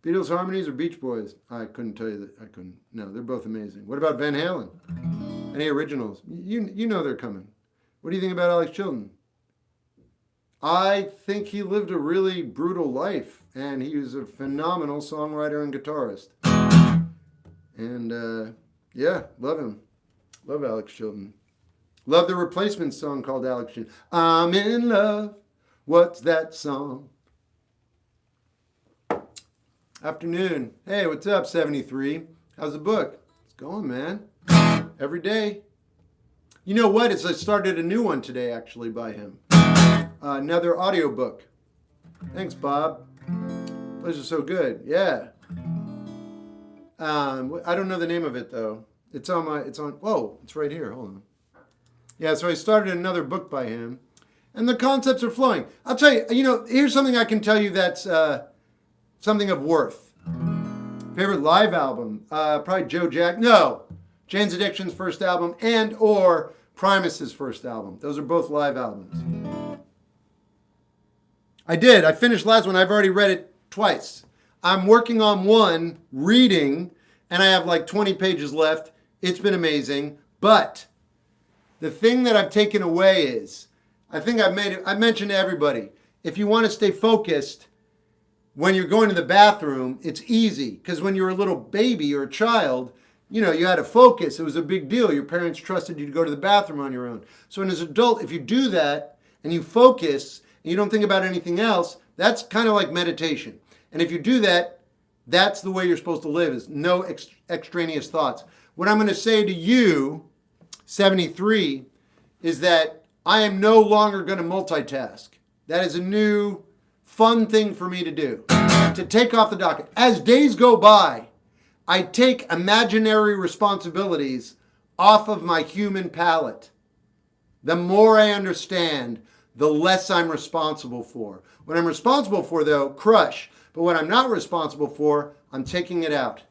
Beatles Harmonies or Beach Boys? I couldn't tell you that. I couldn't. No, they're both amazing. What about Van Halen? Any originals? You know they're coming. What do you think about Alex Chilton? I think he lived a really brutal life, and he was a phenomenal songwriter and guitarist. And yeah, love him. Love Alex Chilton. Love the Replacements song called Alex June. I'm in love. What's that song? Afternoon. Hey, what's up, 73? How's the book? It's going, man. Every day. You know what? I started a new one today, actually, by him. Another audiobook. Thanks, Bob. Those are so good. Yeah. I don't know the name of it, though. It's right here. Hold on. Yeah, so I started another book by him. And the concepts are flowing. I'll tell you, here's something I can tell you that's something of worth. Favorite live album? Probably Joe Jack. No. Jane's Addiction's first album and or Primus's first album. Those are both live albums. I did. I finished last one. I've already read it twice. I'm working on one, reading, and I have like 20 pages left. It's been amazing. But the thing that I've taken away is, I think I've mentioned to everybody, if you want to stay focused when you're going to the bathroom, it's easy. Because when you were a little baby or a child, you had to focus. It was a big deal. Your parents trusted you to go to the bathroom on your own. So as an adult, if you do that and you focus and you don't think about anything else, that's kind of like meditation. And if you do that, that's the way you're supposed to live, is no extraneous thoughts. What I'm going to say to you, 73, is that I am no longer going to multitask. That is a new fun thing for me to do, to take off the docket. As days go by, I take imaginary responsibilities off of my human palette. The more I understand, the less I'm responsible for. What I'm responsible for, though, crush. But what I'm not responsible for, I'm taking it out.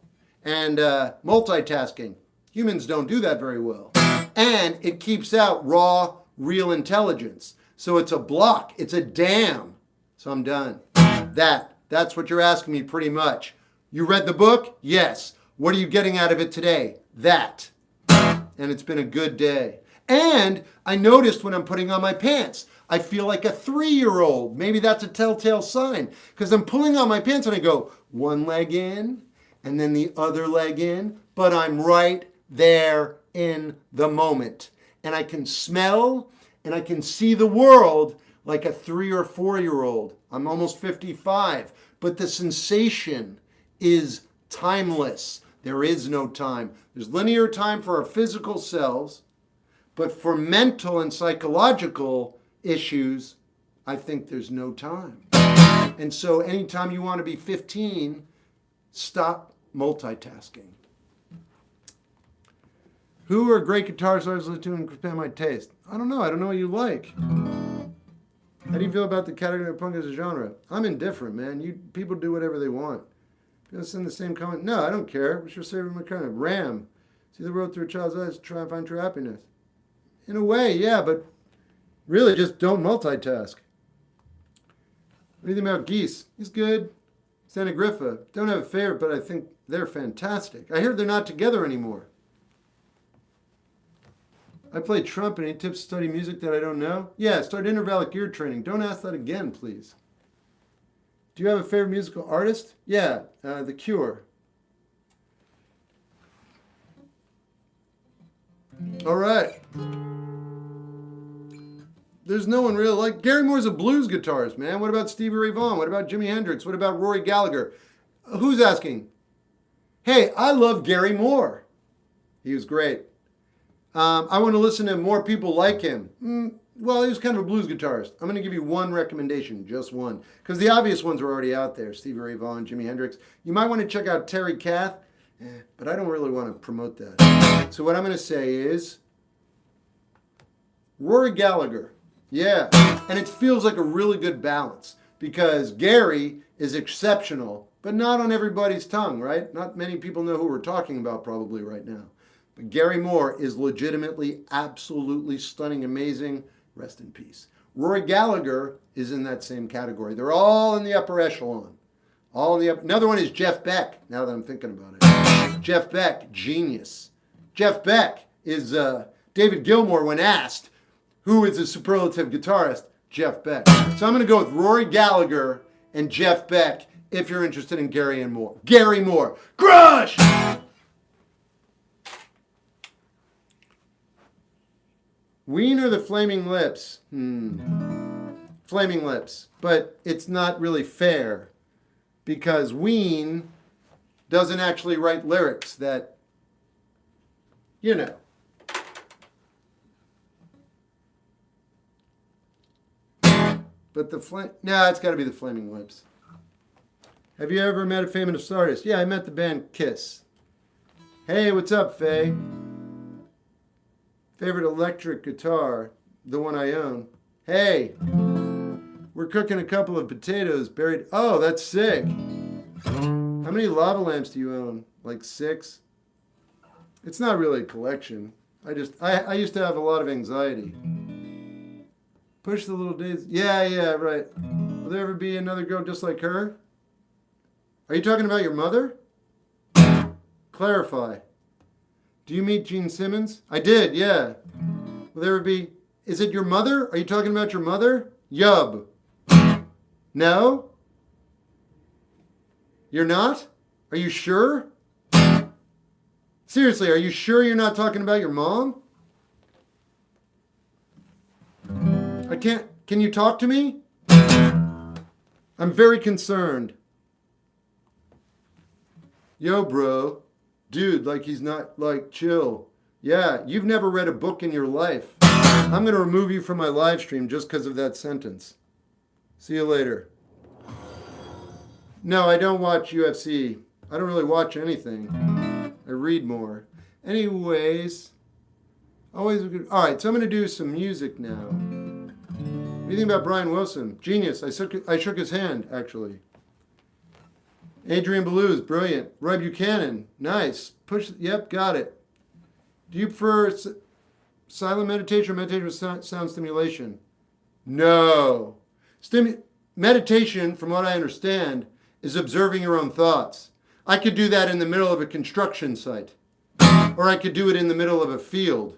And multitasking. Humans don't do that very well. And it keeps out raw, real intelligence. So it's a block. It's a dam. So I'm done. That's what you're asking me pretty much. You read the book? Yes. What are you getting out of it today? That. And it's been a good day. And I noticed when I'm putting on my pants, I feel like a 3-year-old. Maybe that's a telltale sign. Because I'm pulling on my pants and I go, one leg in, and then the other leg in. But I'm right there in the moment. And I can smell and I can see the world like a 3 or 4-year-old. I'm almost 55. But the sensation is timeless. There is no time. There's linear time for our physical selves. But for mental and psychological issues, I think there's no time. And so anytime you want to be 15, stop multitasking. Who are great guitarists I listen to and expand my taste? I don't know. I don't know what you like. How do you feel about the category of punk as a genre? I'm indifferent, man. People do whatever they want. People send the same comment. No, I don't care. What's your favorite kind of Ram? See the road through a child's eyes to try and find true happiness. In a way, yeah, but really just don't multitask. What do you think about Geese? He's good. Santa Grifa. Don't have a favorite, but I think they're fantastic. I hear they're not together anymore. I play trumpet. Any tips to study music that I don't know? Yeah, start intervallic ear training. Don't ask that again, please. Do you have a favorite musical artist? Yeah, The Cure. All right. There's no one really like... Gary Moore's a blues guitarist, man. What about Stevie Ray Vaughan? What about Jimi Hendrix? What about Rory Gallagher? Who's asking? Hey, I love Gary Moore. He was great. I want to listen to more people like him. Well, he was kind of a blues guitarist. I'm going to give you one recommendation, just one. Because the obvious ones are already out there. Stevie Ray Vaughan, Jimi Hendrix. You might want to check out Terry Kath. But I don't really want to promote that. So what I'm going to say is Rory Gallagher. Yeah. And it feels like a really good balance. Because Gary is exceptional, but not on everybody's tongue, right? Not many people know who we're talking about probably right now. But Gary Moore is legitimately, absolutely stunning, amazing. Rest in peace. Rory Gallagher is in that same category. They're all in the upper echelon. Another one is Jeff Beck, now that I'm thinking about it. Jeff Beck, genius. Jeff Beck is David Gilmour when asked, who is a superlative guitarist? Jeff Beck. So I'm going to go with Rory Gallagher and Jeff Beck if you're interested in Gary Moore. Gary Moore. Crush! Ween or the Flaming Lips? Flaming Lips. But it's not really fair because Ween doesn't actually write lyrics that, you know. But it's got to be the Flaming Lips. Have you ever met a famous artist? Yeah, I met the band Kiss. Hey, what's up, Faye? Favorite electric guitar, the one I own. Hey, we're cooking a couple of potatoes buried. Oh, that's sick. How many lava lamps do you own? Like 6? It's not really a collection. I used to have a lot of anxiety. Push the little days. Yeah, right. Will there ever be another girl just like her? Are you talking about your mother? Clarify. Do you meet Gene Simmons? I did, yeah. Will there ever be... Is it your mother? Are you talking about your mother? Yub. No? You're not? Are you sure? Seriously, are you sure you're not talking about your mom? Can you talk to me? I'm very concerned. Yo, bro. Dude, like he's not, like, chill. Yeah, you've never read a book in your life. I'm going to remove you from my live stream just because of that sentence. See you later. No, I don't watch UFC. I don't really watch anything. I read more. Anyways. Always a good... All right, so I'm going to do some music now. What do you think about Brian Wilson? Genius. I shook his hand, actually. Adrian Belews, brilliant. Roy Buchanan, nice. Yep, got it. Do you prefer silent meditation or meditation with sound stimulation? No. Meditation, from what I understand, is observing your own thoughts. I could do that in the middle of a construction site. Or I could do it in the middle of a field.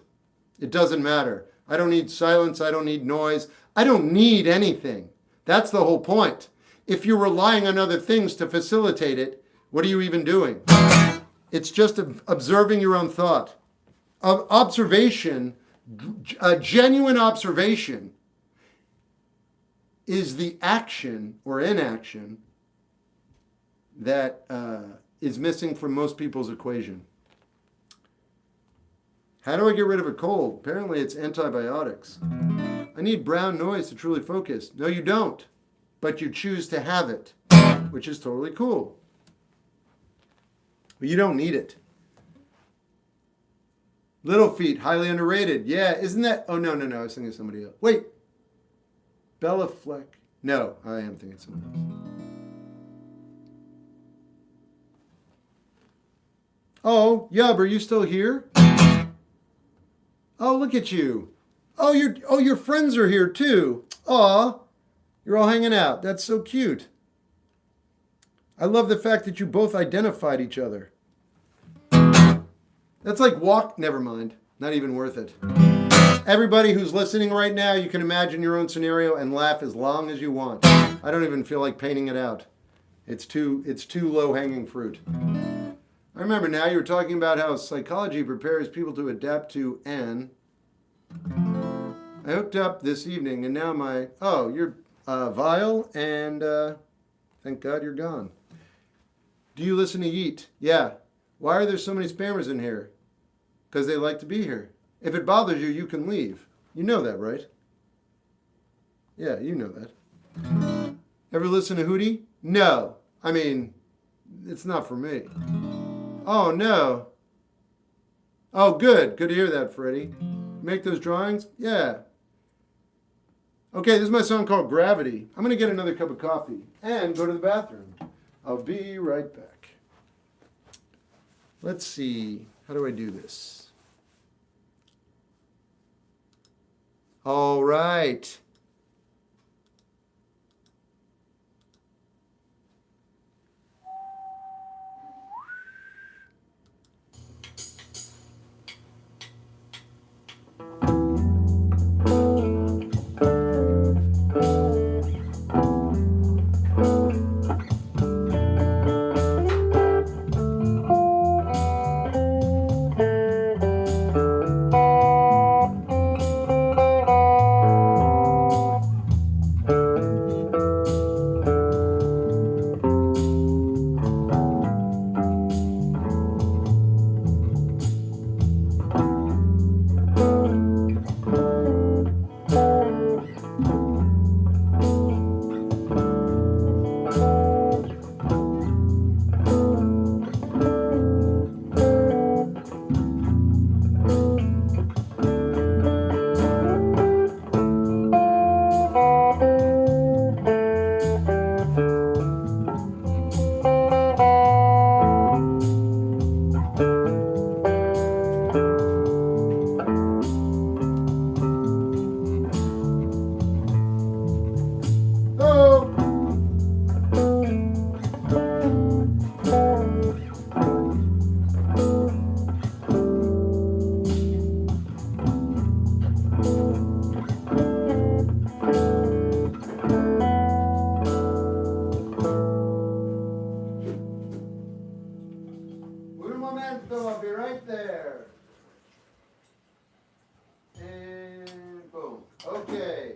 It doesn't matter. I don't need silence. I don't need noise. I don't need anything. That's the whole point. If you're relying on other things to facilitate it, what are you even doing? It's just observing your own thought. Observation, a genuine observation, is the action or inaction that is missing from most people's equation. How do I get rid of a cold? Apparently it's antibiotics. I need brown noise to truly focus. No, you don't. But you choose to have it, which is totally cool. But you don't need it. Little Feet, highly underrated. Yeah, isn't that... Oh, no. I was thinking of somebody else. Wait. Bella Fleck. No, I am thinking of someone else. Oh, Yub, are you still here? Oh, look at you. Oh, your friends are here too. Aw, you're all hanging out. That's so cute. I love the fact that you both identified each other. That's like never mind. Not even worth it. Everybody who's listening right now, you can imagine your own scenario and laugh as long as you want. I don't even feel like painting it out. It's too low-hanging fruit. I remember now you were talking about how psychology prepares people to adapt to N. I hooked up this evening and now you're vile and thank God you're gone. Do you listen to Yeet? Yeah. Why are there so many spammers in here? Because they like to be here. If it bothers you, you can leave. You know that, right? Yeah, you know that. Ever listen to Hootie? No. I mean, it's not for me. Oh, no. Oh, good. Good to hear that, Freddie. Make those drawings? Yeah. Okay, this is my song called Gravity. I'm going to get another cup of coffee and go to the bathroom. I'll be right back. Let's see. How do I do this? All right. momento. I'll be right there. And boom. Okay.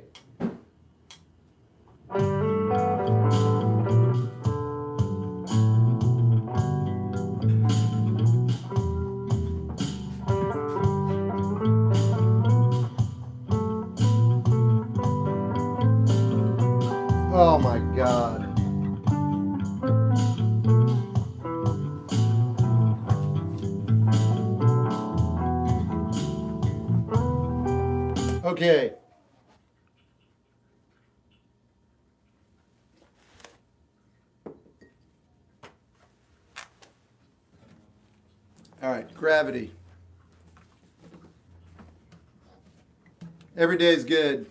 Oh my God. Okay. All right, gravity. Every day is good.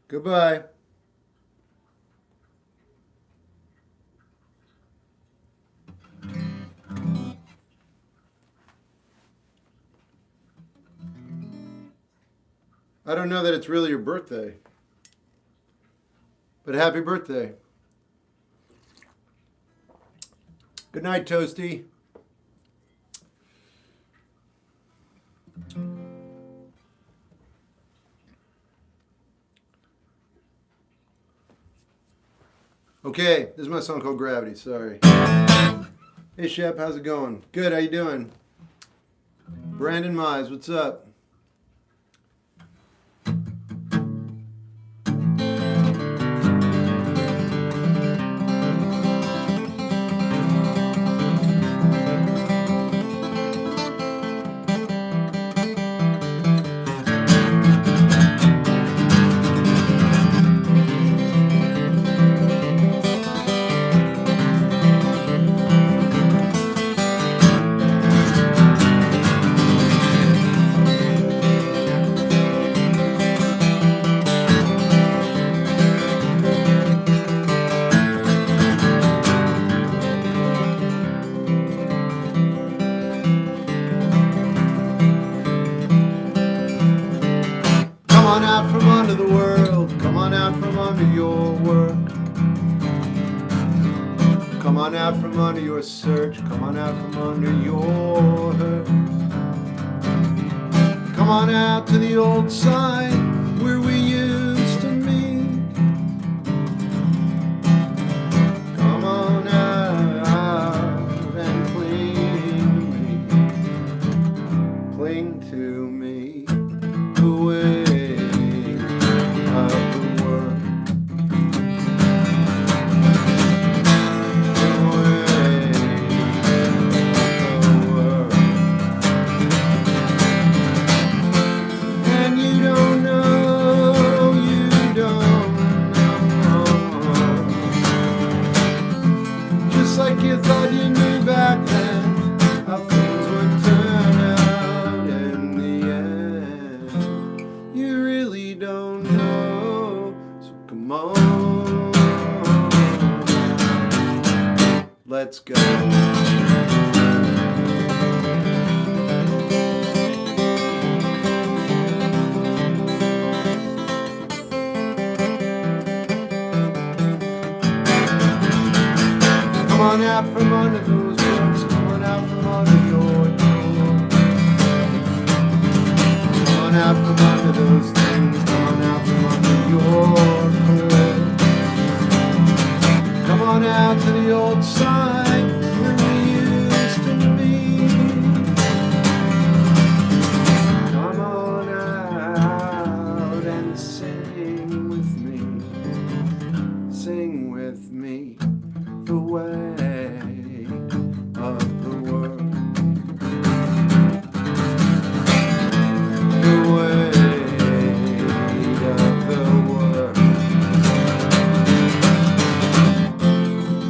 Goodbye. I don't know that it's really your birthday, but happy birthday. Good night, Toasty. Okay, this is my song called Gravity, sorry. Hey Shep, how's it going? Good, how you doing? Brandon Mize, what's up? Come on out from under the world. Come on out from under your work. Come on out from under your search. Come on out from under your hurt. Come on out to the old side where we used to meet. Come on out and cling to me, the way of the world. The way of the world. And you don't know, just like you thought you knew back then, how things would turn out in the end. You really don't know, so come on, let's go. Come on out from under those roots. Come on out from under your door. Come on out from under those things. Come on out from under your hood. Come on out to the old side where we used to meet. Come on out and sing with me. Sing with me the way of the world. The way of the world.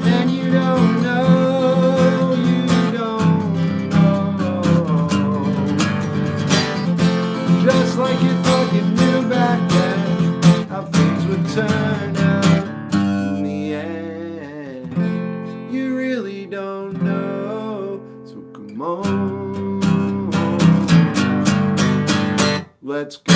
And you don't know, Come on, let's go.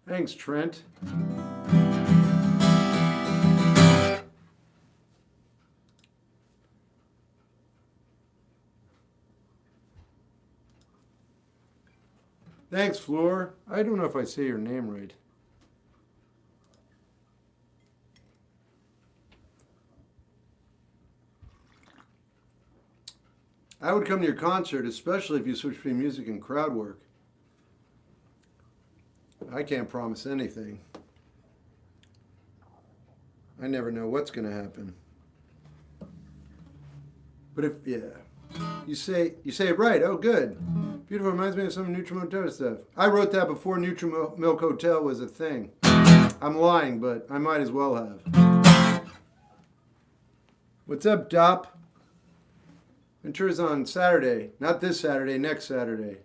Thanks, Trent. Thanks, Floor. I don't know if I say your name right. I would come to your concert, especially if you switch between music and crowd work. I can't promise anything. I never know what's going to happen. But if, yeah, you say it right. Oh, good. Beautiful. Reminds me of some Nutri-Motel stuff. I wrote that before Nutri-Milk Hotel was a thing. I'm lying, but I might as well have. What's up, Dop? Ventura's on Saturday. Not this Saturday, next Saturday.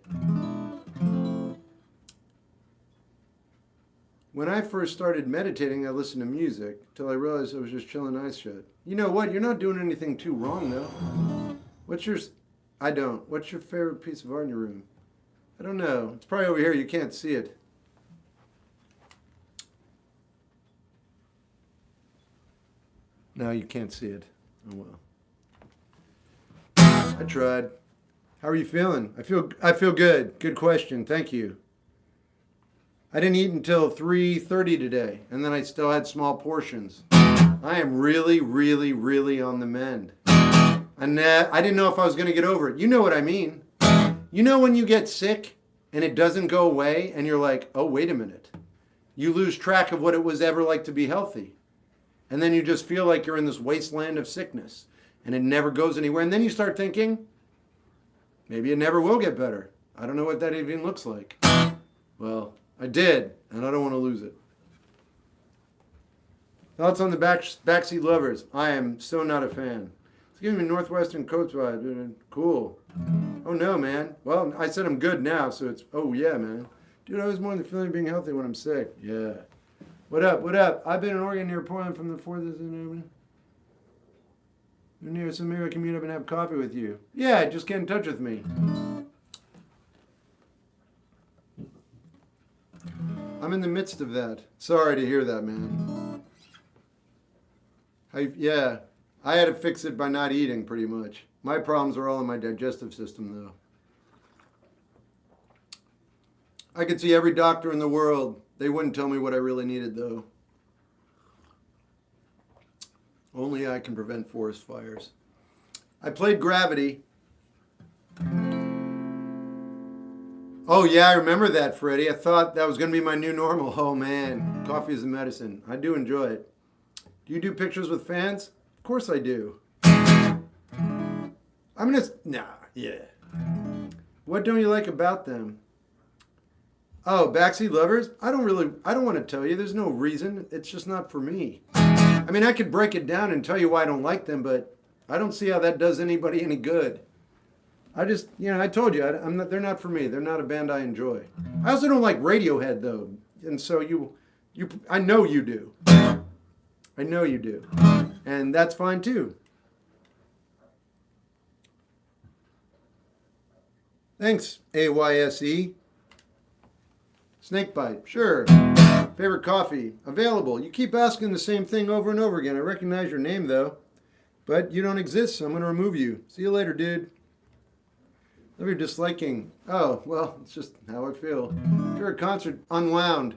When I first started meditating, I listened to music till I realized I was just chilling eyes shut. You know what? You're not doing anything too wrong, though. I don't. What's your favorite piece of art in your room? I don't know. It's probably over here. You can't see it. No, you can't see it. Oh, well. I tried. How are you feeling? I feel good. Good question. Thank you. I didn't eat until 3:30 today, and then I still had small portions. I am really, really, really on the mend. And I didn't know if I was going to get over it. You know what I mean. You know when you get sick and it doesn't go away and you're like, oh, wait a minute. You lose track of what it was ever like to be healthy. And then you just feel like you're in this wasteland of sickness and it never goes anywhere. And then you start thinking, maybe it never will get better. I don't know what that even looks like. Well, I did, and I don't want to lose it. Thoughts on the backseat lovers? I am so not a fan. It's giving me Northwestern Coast vibe. Cool. Oh no, man. Well, I said I'm good now, so it's, oh yeah, man. Dude, I was more than feeling being healthy when I'm sick. Yeah. What up, what up? I've been in Oregon near Portland from the 4th. You're near, so maybe I can meet up and have coffee with you. Yeah, just get in touch with me. I'm in the midst of that. Sorry to hear that, man. Yeah, I had to fix it by not eating, pretty much. My problems are all in my digestive system, though. I could see every doctor in the world. They wouldn't tell me what I really needed, though. Only I can prevent forest fires. I played Gravity. Oh, yeah, I remember that, Freddie. I thought that was going to be my new normal. Oh, man. Coffee is a medicine. I do enjoy it. Do you do pictures with fans? Of course I do. Yeah. What don't you like about them? Oh, backseat lovers? I don't want to tell you. There's no reason. It's just not for me. I mean, I could break it down and tell you why I don't like them, but I don't see how that does anybody any good. I just, I told you, they're not for me. They're not a band I enjoy. I also don't like Radiohead, though. And so I know you do. I know you do. And that's fine, too. Thanks, AYSE. Snakebite, sure. Favorite coffee, available. You keep asking the same thing over and over again. I recognize your name, though. But you don't exist, so I'm going to remove you. See you later, dude. Love your disliking. Oh, well, it's just how I feel. Favorite concert, Unwound.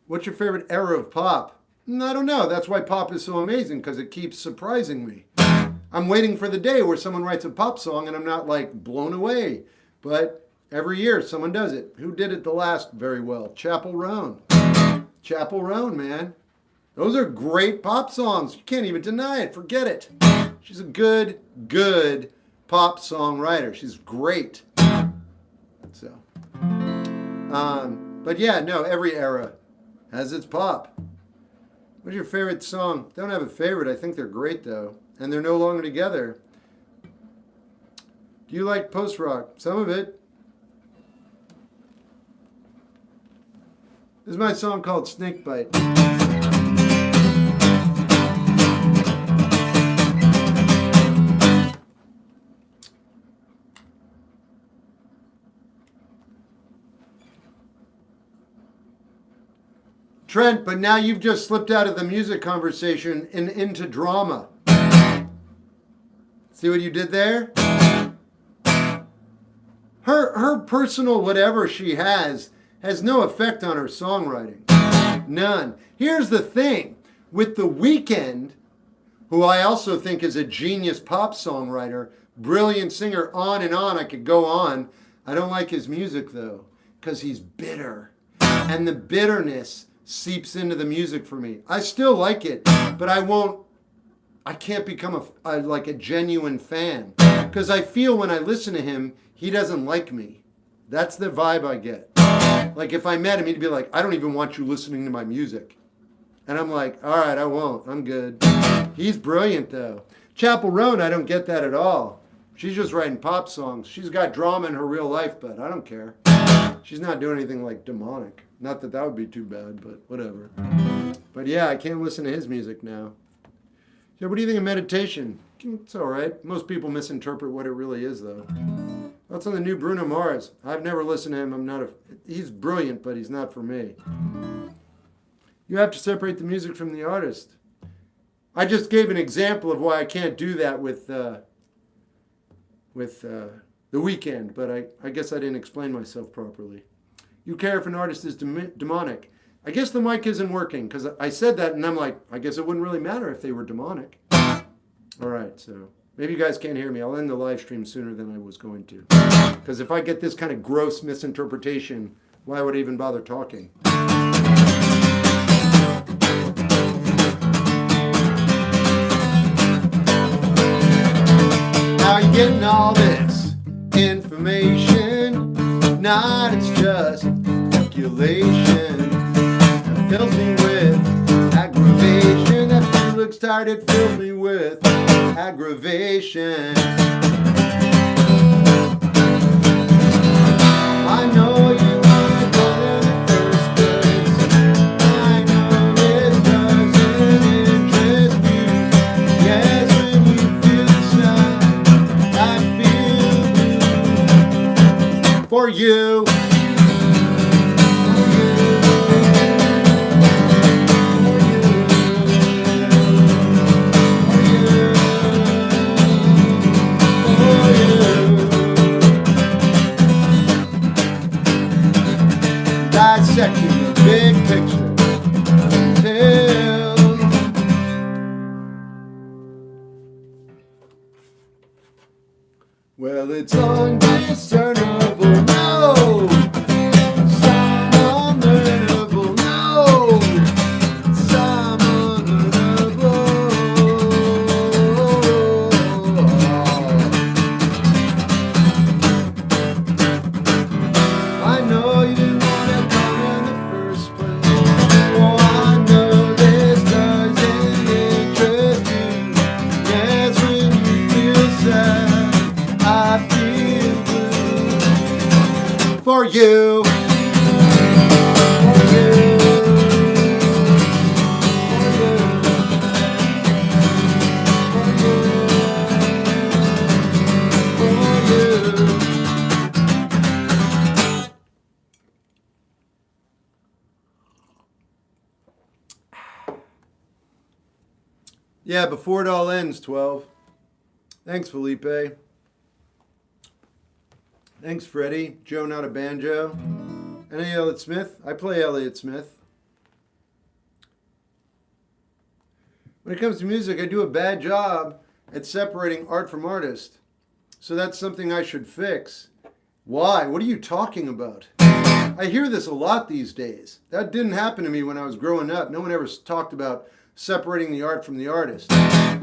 What's your favorite era of pop? I don't know. That's why pop is so amazing, because it keeps surprising me. I'm waiting for the day where someone writes a pop song and I'm not, blown away. But every year someone does it. Who did it the last very well? Chappell Roan. Chappell Roan, man. Those are great pop songs. You can't even deny it. Forget it. She's a good pop songwriter. She's great. So, But yeah, no, every era has its pop. What's your favorite song? Don't have a favorite. I think they're great though. And they're no longer together. Do you like post-rock? Some of it. This is my song called Snakebite. Trent, but now you've just slipped out of the music conversation and into drama. See what you did there? Her personal whatever she has no effect on her songwriting. None. Here's the thing. With The Weeknd, who I also think is a genius pop songwriter, brilliant singer, on and on, I could go on. I don't like his music though, because he's bitter. And the bitterness seeps into the music for me. I still like it, but I can't become a genuine fan. Because I feel when I listen to him, he doesn't like me. That's the vibe I get. Like if I met him, he'd be like, I don't even want you listening to my music. And I'm like, all right, I won't. I'm good. He's brilliant though. Chapel Roan, I don't get that at all. She's just writing pop songs. She's got drama in her real life, but I don't care. She's not doing anything like demonic. Not that that would be too bad, but whatever. But yeah, I can't listen to his music now. So what do you think of meditation? It's all right. Most people misinterpret what it really is though. What's on the new Bruno Mars? I've never listened to him. He's brilliant, but he's not for me. You have to separate the music from the artist. I just gave an example of why I can't do that with The Weeknd, but I guess I didn't explain myself properly. You care if an artist is demonic. I guess the mic isn't working, because I said that and I'm like, I guess it wouldn't really matter if they were demonic. All right, so maybe you guys can't hear me. I'll end the live stream sooner than I was going to. Because if I get this kind of gross misinterpretation, why would I even bother talking? Now you're getting all this information. Not, it's just speculation. It fills me with aggravation. That she looks tired, it fills me with aggravation. I know you want to go in the first place. I know it doesn't interest you. Yes, when you feel sad, I feel blue for you. Dissecting the big picture until well, it's undiscernible, no. Some unlearnable, no. Some unlearnable. I know you didn't want to come in the first place. Oh, I know this doesn't interest you. Yes, when you feel sad, I feel blue for you. For you. Yeah, before it all ends, 12. Thanks, Felipe. Thanks, Freddie. Joe, not a banjo. Any Elliott Smith? I play Elliott Smith. When it comes to music, I do a bad job at separating art from artist. So that's something I should fix. Why? What are you talking about? I hear this a lot these days. That didn't happen to me when I was growing up. No one ever talked about separating the art from the artist.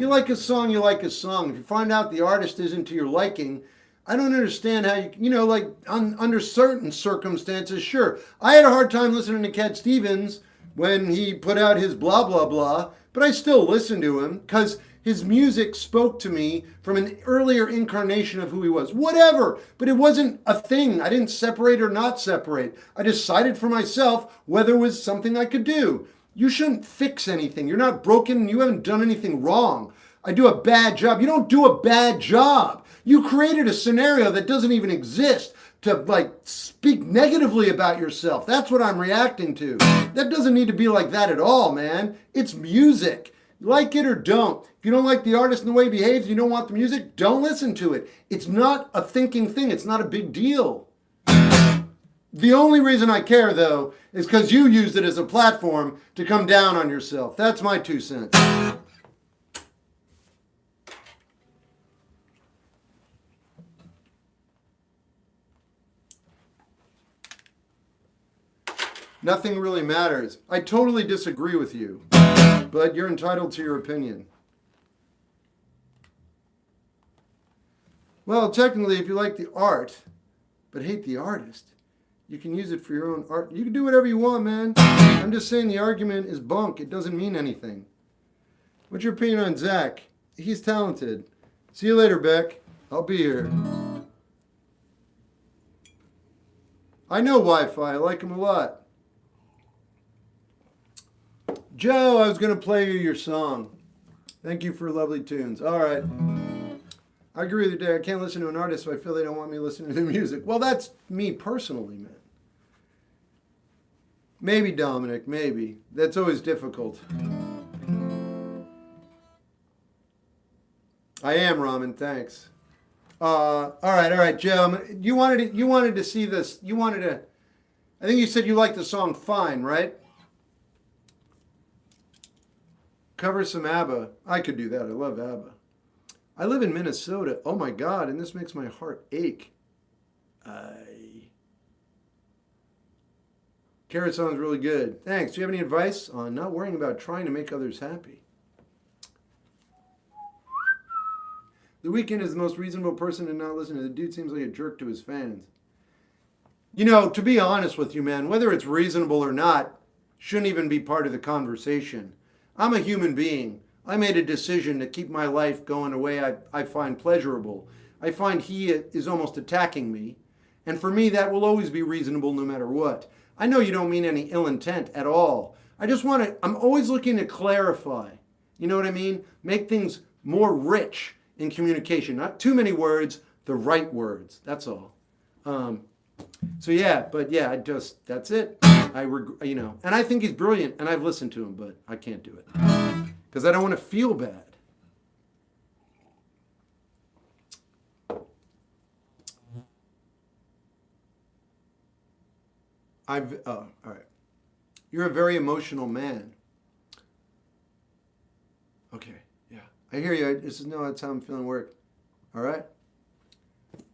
You like a song, you like a song. If you find out the artist isn't to your liking, I don't understand how like under certain circumstances, sure. I had a hard time listening to Cat Stevens when he put out his blah, blah, blah, but I still listened to him because his music spoke to me from an earlier incarnation of who he was. Whatever, but it wasn't a thing. I didn't separate or not separate. I decided for myself whether it was something I could do. You shouldn't fix anything. You're not broken. You haven't done anything wrong. I do a bad job. You don't do a bad job. You created a scenario that doesn't even exist to speak negatively about yourself. That's what I'm reacting to. That doesn't need to be like that at all, man. It's music. Like it or don't. If you don't like the artist and the way he behaves, you don't want the music, don't listen to it. It's not a thinking thing. It's not a big deal. The only reason I care, though, is because you used it as a platform to come down on yourself. That's my 2 cents. Nothing really matters. I totally disagree with you, but you're entitled to your opinion. Well, technically, if you like the art, but hate the artist, you can use it for your own art. You can do whatever you want, man. I'm just saying the argument is bunk. It doesn't mean anything. What's your opinion on Zach? He's talented. See you later, Beck. I'll be here. I know Wi-Fi. I like him a lot. Joe, I was going to play you your song. Thank you for lovely tunes. All right. I agree with you, Dad. I can't listen to an artist, so I feel they don't want me listening to their music. Well, that's me personally, man. Maybe, Dominic, maybe. That's always difficult. I am, Ramen, thanks. All right, Joe. You wanted to see this. I think you said you liked the song Fine, right? Cover some ABBA. I could do that. I love ABBA. I live in Minnesota. Oh my God, and this makes my heart ache. Carrot song's really good. Thanks. Do you have any advice on not worrying about trying to make others happy? The Weeknd is the most reasonable person to not listen to. The dude seems like a jerk to his fans. To be honest with you, man, whether it's reasonable or not, shouldn't even be part of the conversation. I'm a human being. I made a decision to keep my life going a way I find pleasurable. I find he is almost attacking me. And for me, that will always be reasonable no matter what. I know you don't mean any ill intent at all. I'm always looking to clarify. You know what I mean? Make things more rich in communication. Not too many words, the right words. That's all. That's it. And I think he's brilliant, and I've listened to him, but I can't do it because I don't want to feel bad. All right. You're a very emotional man. Okay, yeah. I hear you. That's how I'm feeling work. All right?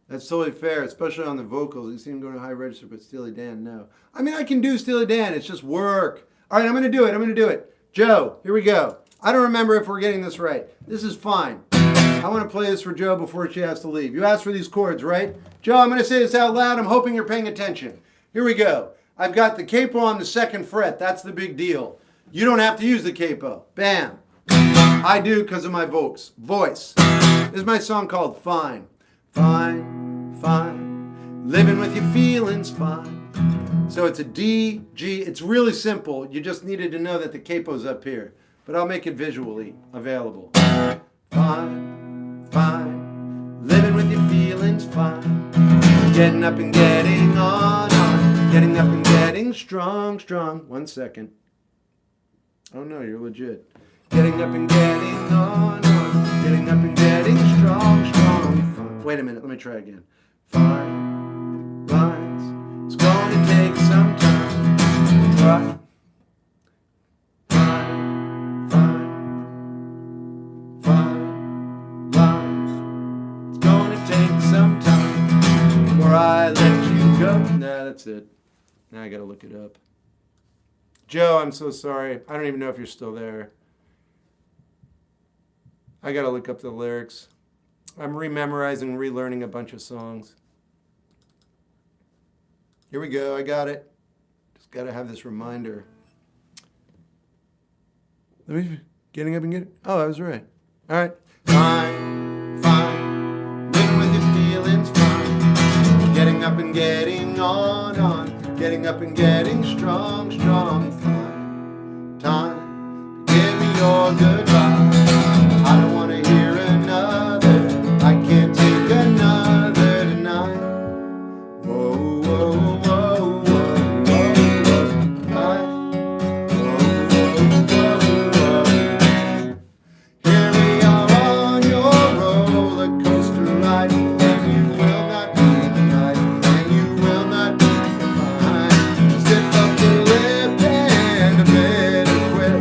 That's totally fair, especially on the vocals. You seem to go to high register, but Steely Dan, no. I mean, I can do Steely Dan. It's just work. All right, I'm going to do it. Joe, here we go. I don't remember if we're getting this right. This is fine. I want to play this for Joe before she has to leave. You asked for these chords, right? Joe, I'm going to say this out loud. I'm hoping you're paying attention. Here we go. I've got the capo on the 2nd fret. That's the big deal. You don't have to use the capo. Bam. I do because of my voice. This is my song called Fine. Fine, fine. Living with your feelings fine. So it's a D, G. It's really simple. You just needed to know that the capo's up here. But I'll make it visually available. Fine, fine. Living with your feelings fine. Getting up and getting on. Getting up and getting strong. 1 second. Oh no, you're legit. Getting up and getting on. Getting up and getting strong. Fine. Wait a minute, let me try again. Fine lines. It's going to take some time. Fine lines. It's going to take some time before I let you go. Nah, that's it. Now I gotta look it up. Joe, I'm so sorry. I don't even know if you're still there. I gotta look up the lyrics. I'm rememorizing, relearning a bunch of songs. Here we go. I got it. Just got to have this reminder. Let me getting up and getting. Oh, I was right. All right. Fine, fine. Living with your feelings, fine. Getting up and getting on. Getting up and getting strong, strong. Fine. Time to give me your goodbye. I don't want to hear another. I can't take another tonight. Whoa, whoa, whoa, whoa, whoa, whoa. Here we are on your roller coaster ride, and you will not be denied, and you will not be behind. Step up the lip and a bit of whip,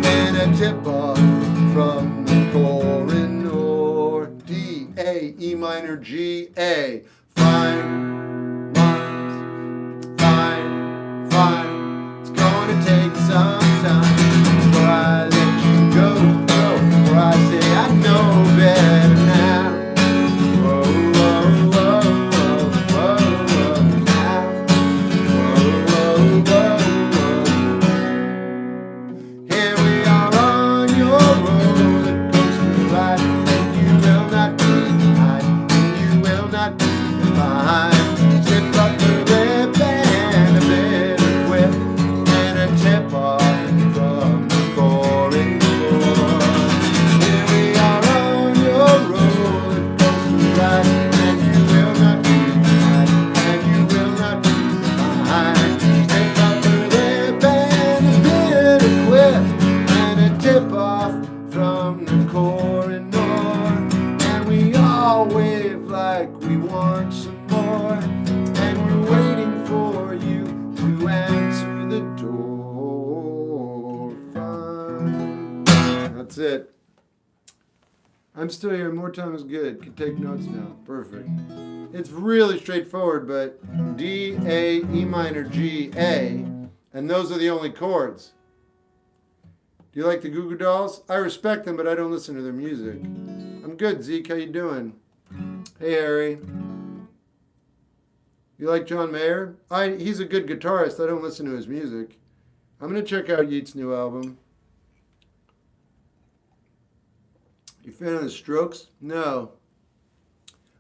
and a tip off from the corridor. D, A, E minor, G, A. Fine lines, fine, fine. It's gonna take some time before I let you go, before I say I know better now. Whoa, whoa, whoa, whoa, whoa, whoa, now. Whoa, whoa, whoa, whoa. Here we are on your roller coaster ride, and you will not be denied, and you will not be behind. Zip up the lip and a bit of whip, and a tip off from the corridor. Here we are on your roller coaster ride, and you will not be denied, and you will not be behind. Zip up the lip and a bit of whip, and a tip off from the corridor. And we all wave like we want some more, and we're waiting for you to answer the door. Fine. That's it. I'm still here. More time is good. Can take notes now. Perfect. It's really straightforward, but D, A, E minor, G, A, and those are the only chords. Do you like the Goo Goo Dolls? I respect them, but I don't listen to their music. I'm good, Zeke. How you doing? Hey, Harry. You like John Mayer? He's a good guitarist. I don't listen to his music. I'm going to check out Yeat's new album. You a fan of the Strokes? No.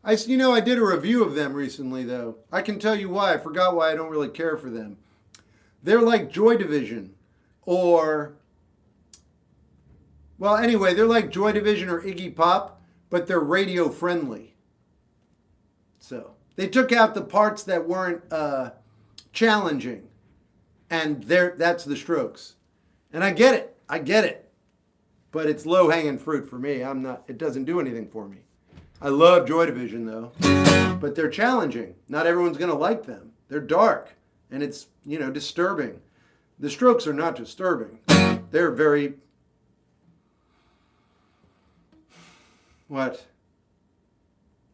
I did a review of them recently, though. I can tell you why. I forgot why I don't really care for them. They're like Joy Division. They're like Joy Division or Iggy Pop, but they're radio friendly. So they took out the parts that weren't challenging, and that's the Strokes. And I get it, but it's low hanging fruit for me. It doesn't do anything for me. I love Joy Division though, but they're challenging. Not everyone's gonna like them. They're dark, and it's disturbing. The Strokes are not disturbing. They're very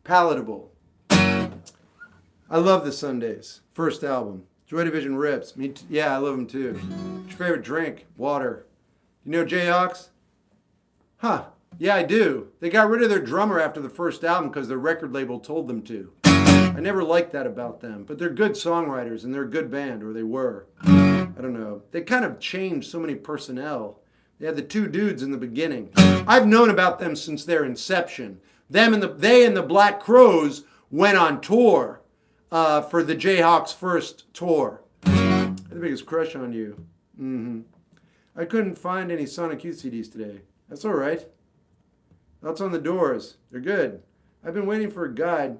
palatable. I love the Sundays. First album. Joy Division rips. Me too. Yeah, I love them too. What's your favorite drink? Water. You know Jayhawks? Huh. Yeah, I do. They got rid of their drummer after the first album because their record label told them to. I never liked that about them, but they're good songwriters and they're a good band, or they were. I don't know. They kind of changed so many personnel. They had the two dudes in the beginning. I've known about them since their inception. They and the Black Crowes went on tour for the Jayhawks' first tour. I had the biggest crush on you. Mm-hmm. I couldn't find any Sonic Youth CDs today. That's all right. That's on the Doors. They're good. I've been waiting for a guide.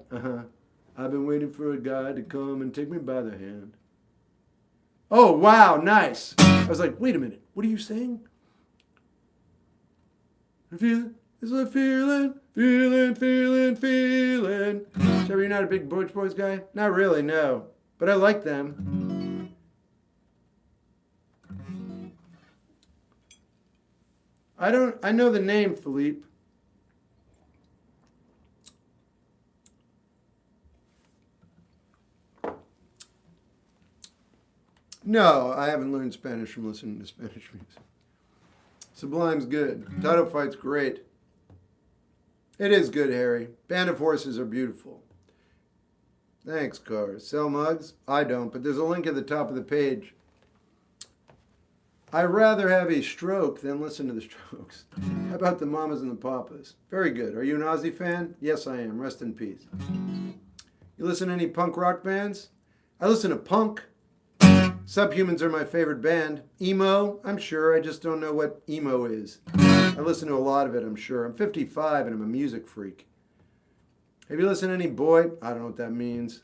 I've been waiting for a guide to come and take me by the hand. Oh, wow, nice. I was like, wait a minute. What are you saying? I feel it's a feeling. So you're not a big Butch Boys guy? Not really, no. But I like them. I know the name, Philippe. No, I haven't learned Spanish from listening to Spanish music. Sublime's good. Title Fight's great. It is good, Harry. Band of Horses are beautiful. Thanks, Cars. Sell mugs? I don't, but there's a link at the top of the page. I'd rather have a stroke than listen to the Strokes. How about the Mamas and the Papas? Very good. Are you an Ozzy fan? Yes, I am. Rest in peace. You listen to any punk rock bands? I listen to punk. Subhumans are my favorite band. Emo? I'm sure. I just don't know what emo is. I listen to a lot of it, I'm sure. I'm 55 and I'm a music freak. Have you listened to any Boyd? I don't know what that means.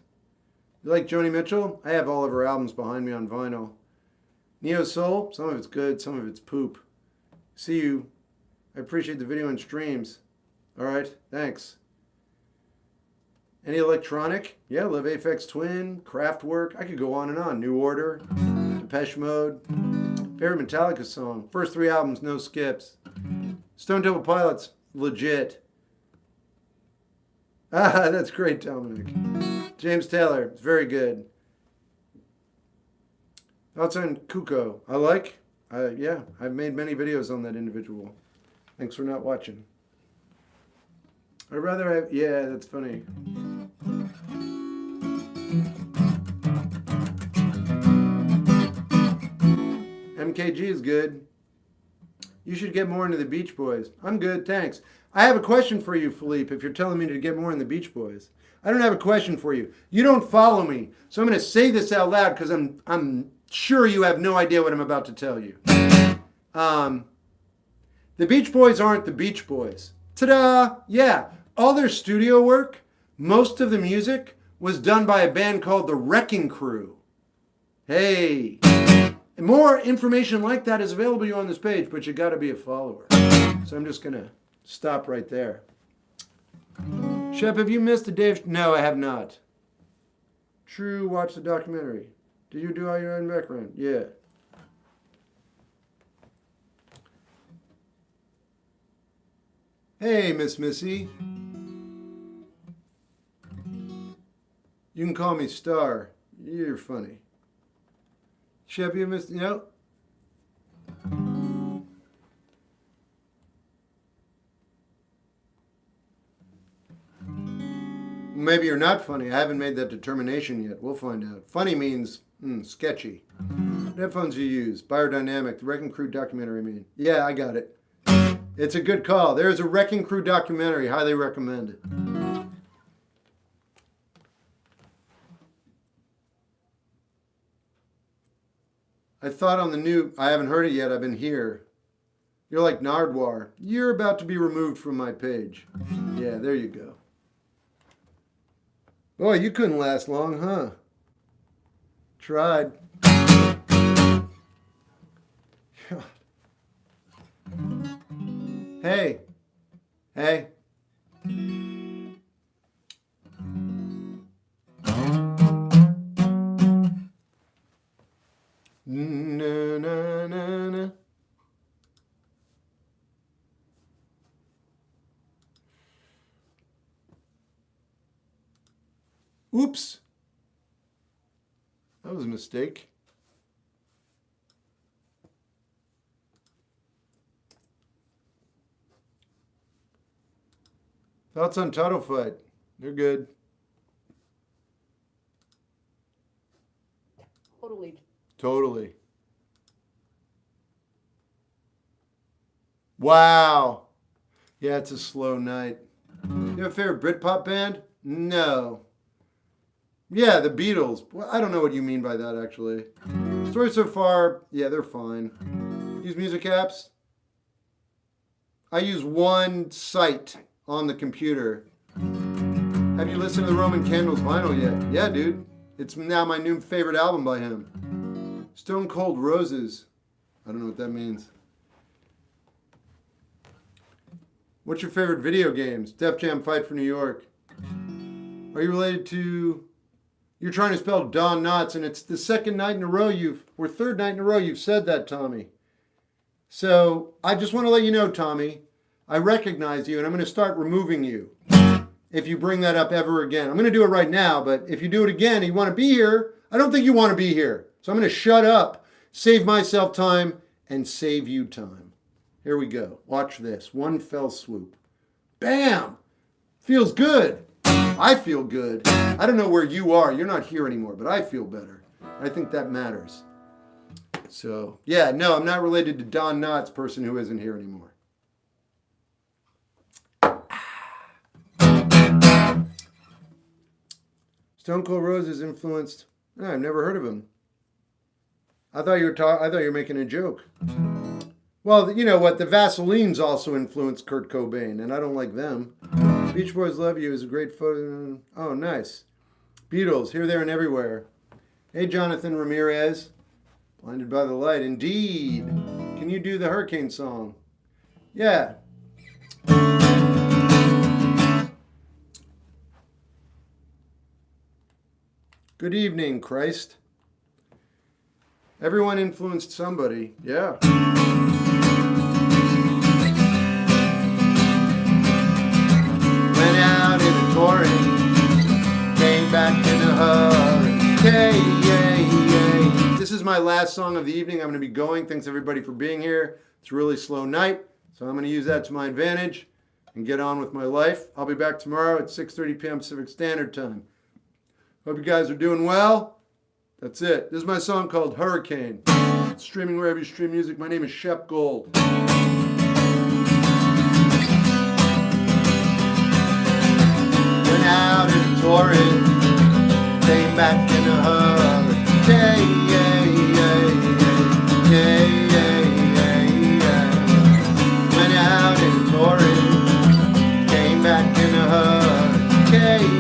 You like Joni Mitchell? I have all of her albums behind me on vinyl. Neo Soul? Some of it's good, some of it's poop. See you. I appreciate the video and streams. Alright, thanks. Any electronic? Yeah, Live Aphex Twin, Kraftwerk. I could go on and on. New Order, Depeche Mode. Favorite Metallica song? First 3 albums, no skips. Stone Temple Pilots, legit. Ah, that's great, Dominic. James Taylor, it's very good. Thoughts on Kuko? I like. Yeah, I've made many videos on that individual. Thanks for not watching. I'd rather have. Yeah, that's funny. MKG is good. You should get more into the Beach Boys. I'm good, thanks. I have a question for you, Philippe, if you're telling me to get more in the Beach Boys. I don't have a question for you. You don't follow me, so I'm going to say this out loud because I'm sure you have no idea what I'm about to tell you. The Beach Boys aren't the Beach Boys. Ta-da! Yeah, all their studio work, most of the music, was done by a band called the Wrecking Crew. Hey! More information like that is available to you on this page, but you got to be a follower. So I'm just going to stop right there. Shep, have you missed the Dave? No, I have not. True, watch the documentary. Did you do all your own background? Yeah. Hey, Miss Missy. You can call me Star. You're funny. Shep, you missed, you know? Maybe you're not funny. I haven't made that determination yet. We'll find out. Funny means sketchy. What headphones you use? Biodynamic. The Wrecking Crew documentary, I mean. Yeah, I got it. It's a good call. There's a Wrecking Crew documentary. Highly recommend it. I thought on the new, I haven't heard it yet, I've been here. You're like Nardwar. You're about to be removed from my page. Yeah, there you go. Boy, you couldn't last long, huh? Tried. Hey. Hey. Na, na, na, na. Oops. That was a mistake. Thoughts on Title Fight? They're good. Totally. Wow. Yeah, it's a slow night. You have a favorite Britpop band? No. Yeah, the Beatles. Well, I don't know what you mean by that, actually. Story so far, yeah, they're fine. Use music apps? I use one site on the computer. Have you listened to the Roman Candles vinyl yet? Yeah, dude. It's now my new favorite album by him. Stone Cold Roses. I don't know what that means. What's your favorite video games? Def Jam Fight for New York. Are you related to... You're trying to spell Don Knotts, and it's the second night in a row or third night in a row you've said that, Tommy. So I just want to let you know, Tommy, I recognize you, and I'm going to start removing you if you bring that up ever again. I'm going to do it right now, but if you do it again and you want to be here, I don't think you want to be here. So I'm going to shut up, save myself time, and save you time. Here we go. Watch this. One fell swoop. Bam! Feels good. I feel good. I don't know where you are. You're not here anymore, but I feel better. I think that matters. So, yeah, no, I'm not related to Don Knotts, person who isn't here anymore. Stone Cold Roses influenced. Oh, I've never heard of him. I thought you were making a joke. Well, you know what? The Vaselines also influenced Kurt Cobain, and I don't like them. Beach Boys Love You is a great photo. Oh, nice. Beatles, Here, There, and Everywhere. Hey, Jonathan Ramirez. Blinded by the Light. Indeed. Can you do the Hurricane song? Yeah. Good evening, Christ. Everyone influenced somebody. Yeah. Went out in a torrent, came back in a hurricane. This is my last song of the evening. I'm going to be going. Thanks everybody for being here. It's a really slow night, so I'm going to use that to my advantage and get on with my life. I'll be back tomorrow at 6:30 p.m. Pacific Standard Time. Hope you guys are doing well. That's it. This is my song called Hurricane. It's streaming wherever you stream music. My name is Shep Gold. Went out in a torrent, came back in a hurricane. Went out in a torrent, came back in a hurricane.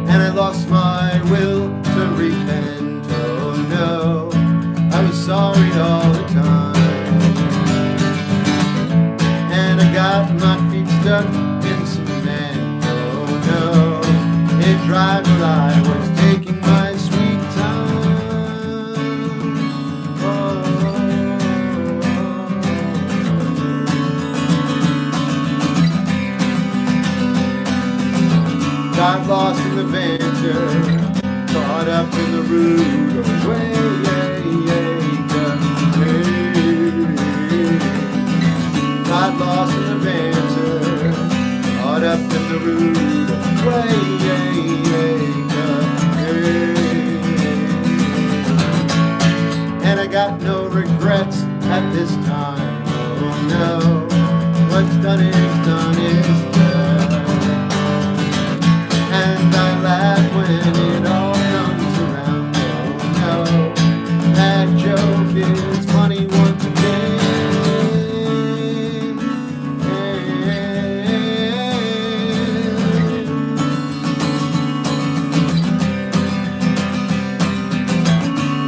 And I lost my will to repent. Oh no, I was sorry all the time. And I got my feet stuck in cement. Oh no, it dried while I was taking my sweet time. Got lost in the banter, caught up in the rude way. Got lost in the banter, caught up in the rude way. And I got no regrets at this time. Oh no, what's done is done is done. And I laugh when it all comes around. Oh no, that joke is funny once again.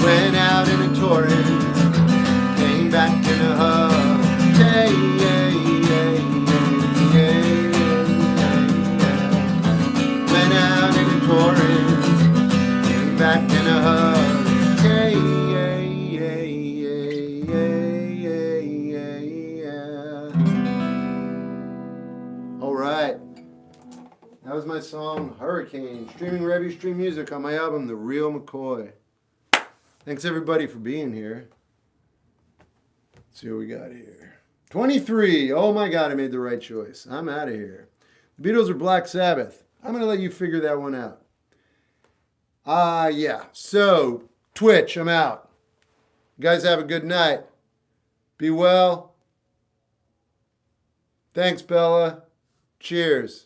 Went out in a torrent, came back in a hurricane. Back in a hurricane. All right, that was my song Hurricane, streaming wherever you stream music on my album The Real McCoy. Thanks everybody for being here. Let's see what we got here. 23. Oh my God, I made the right choice. I'm out of here. The Beatles are Black Sabbath. I'm going to let you figure that one out. Yeah. So, Twitch, I'm out. You guys have a good night. Be well. Thanks, Bella. Cheers.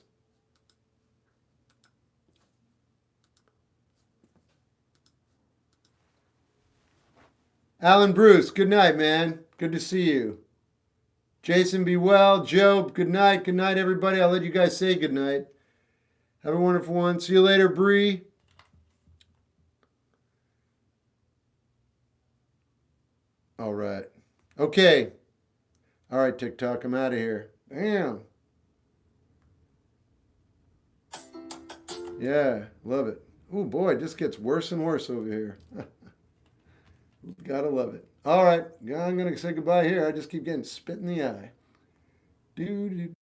Alan Bruce, good night, man. Good to see you. Jason, be well. Joe, good night. Good night, everybody. I'll let you guys say good night. Have a wonderful one. See you later, Bree. All right. Okay. All right, TikTok, I'm out of here. Damn. Yeah, love it. Oh boy, it just gets worse and worse over here. Gotta love it. All right, I'm gonna say goodbye here. I just keep getting spit in the eye. Dude.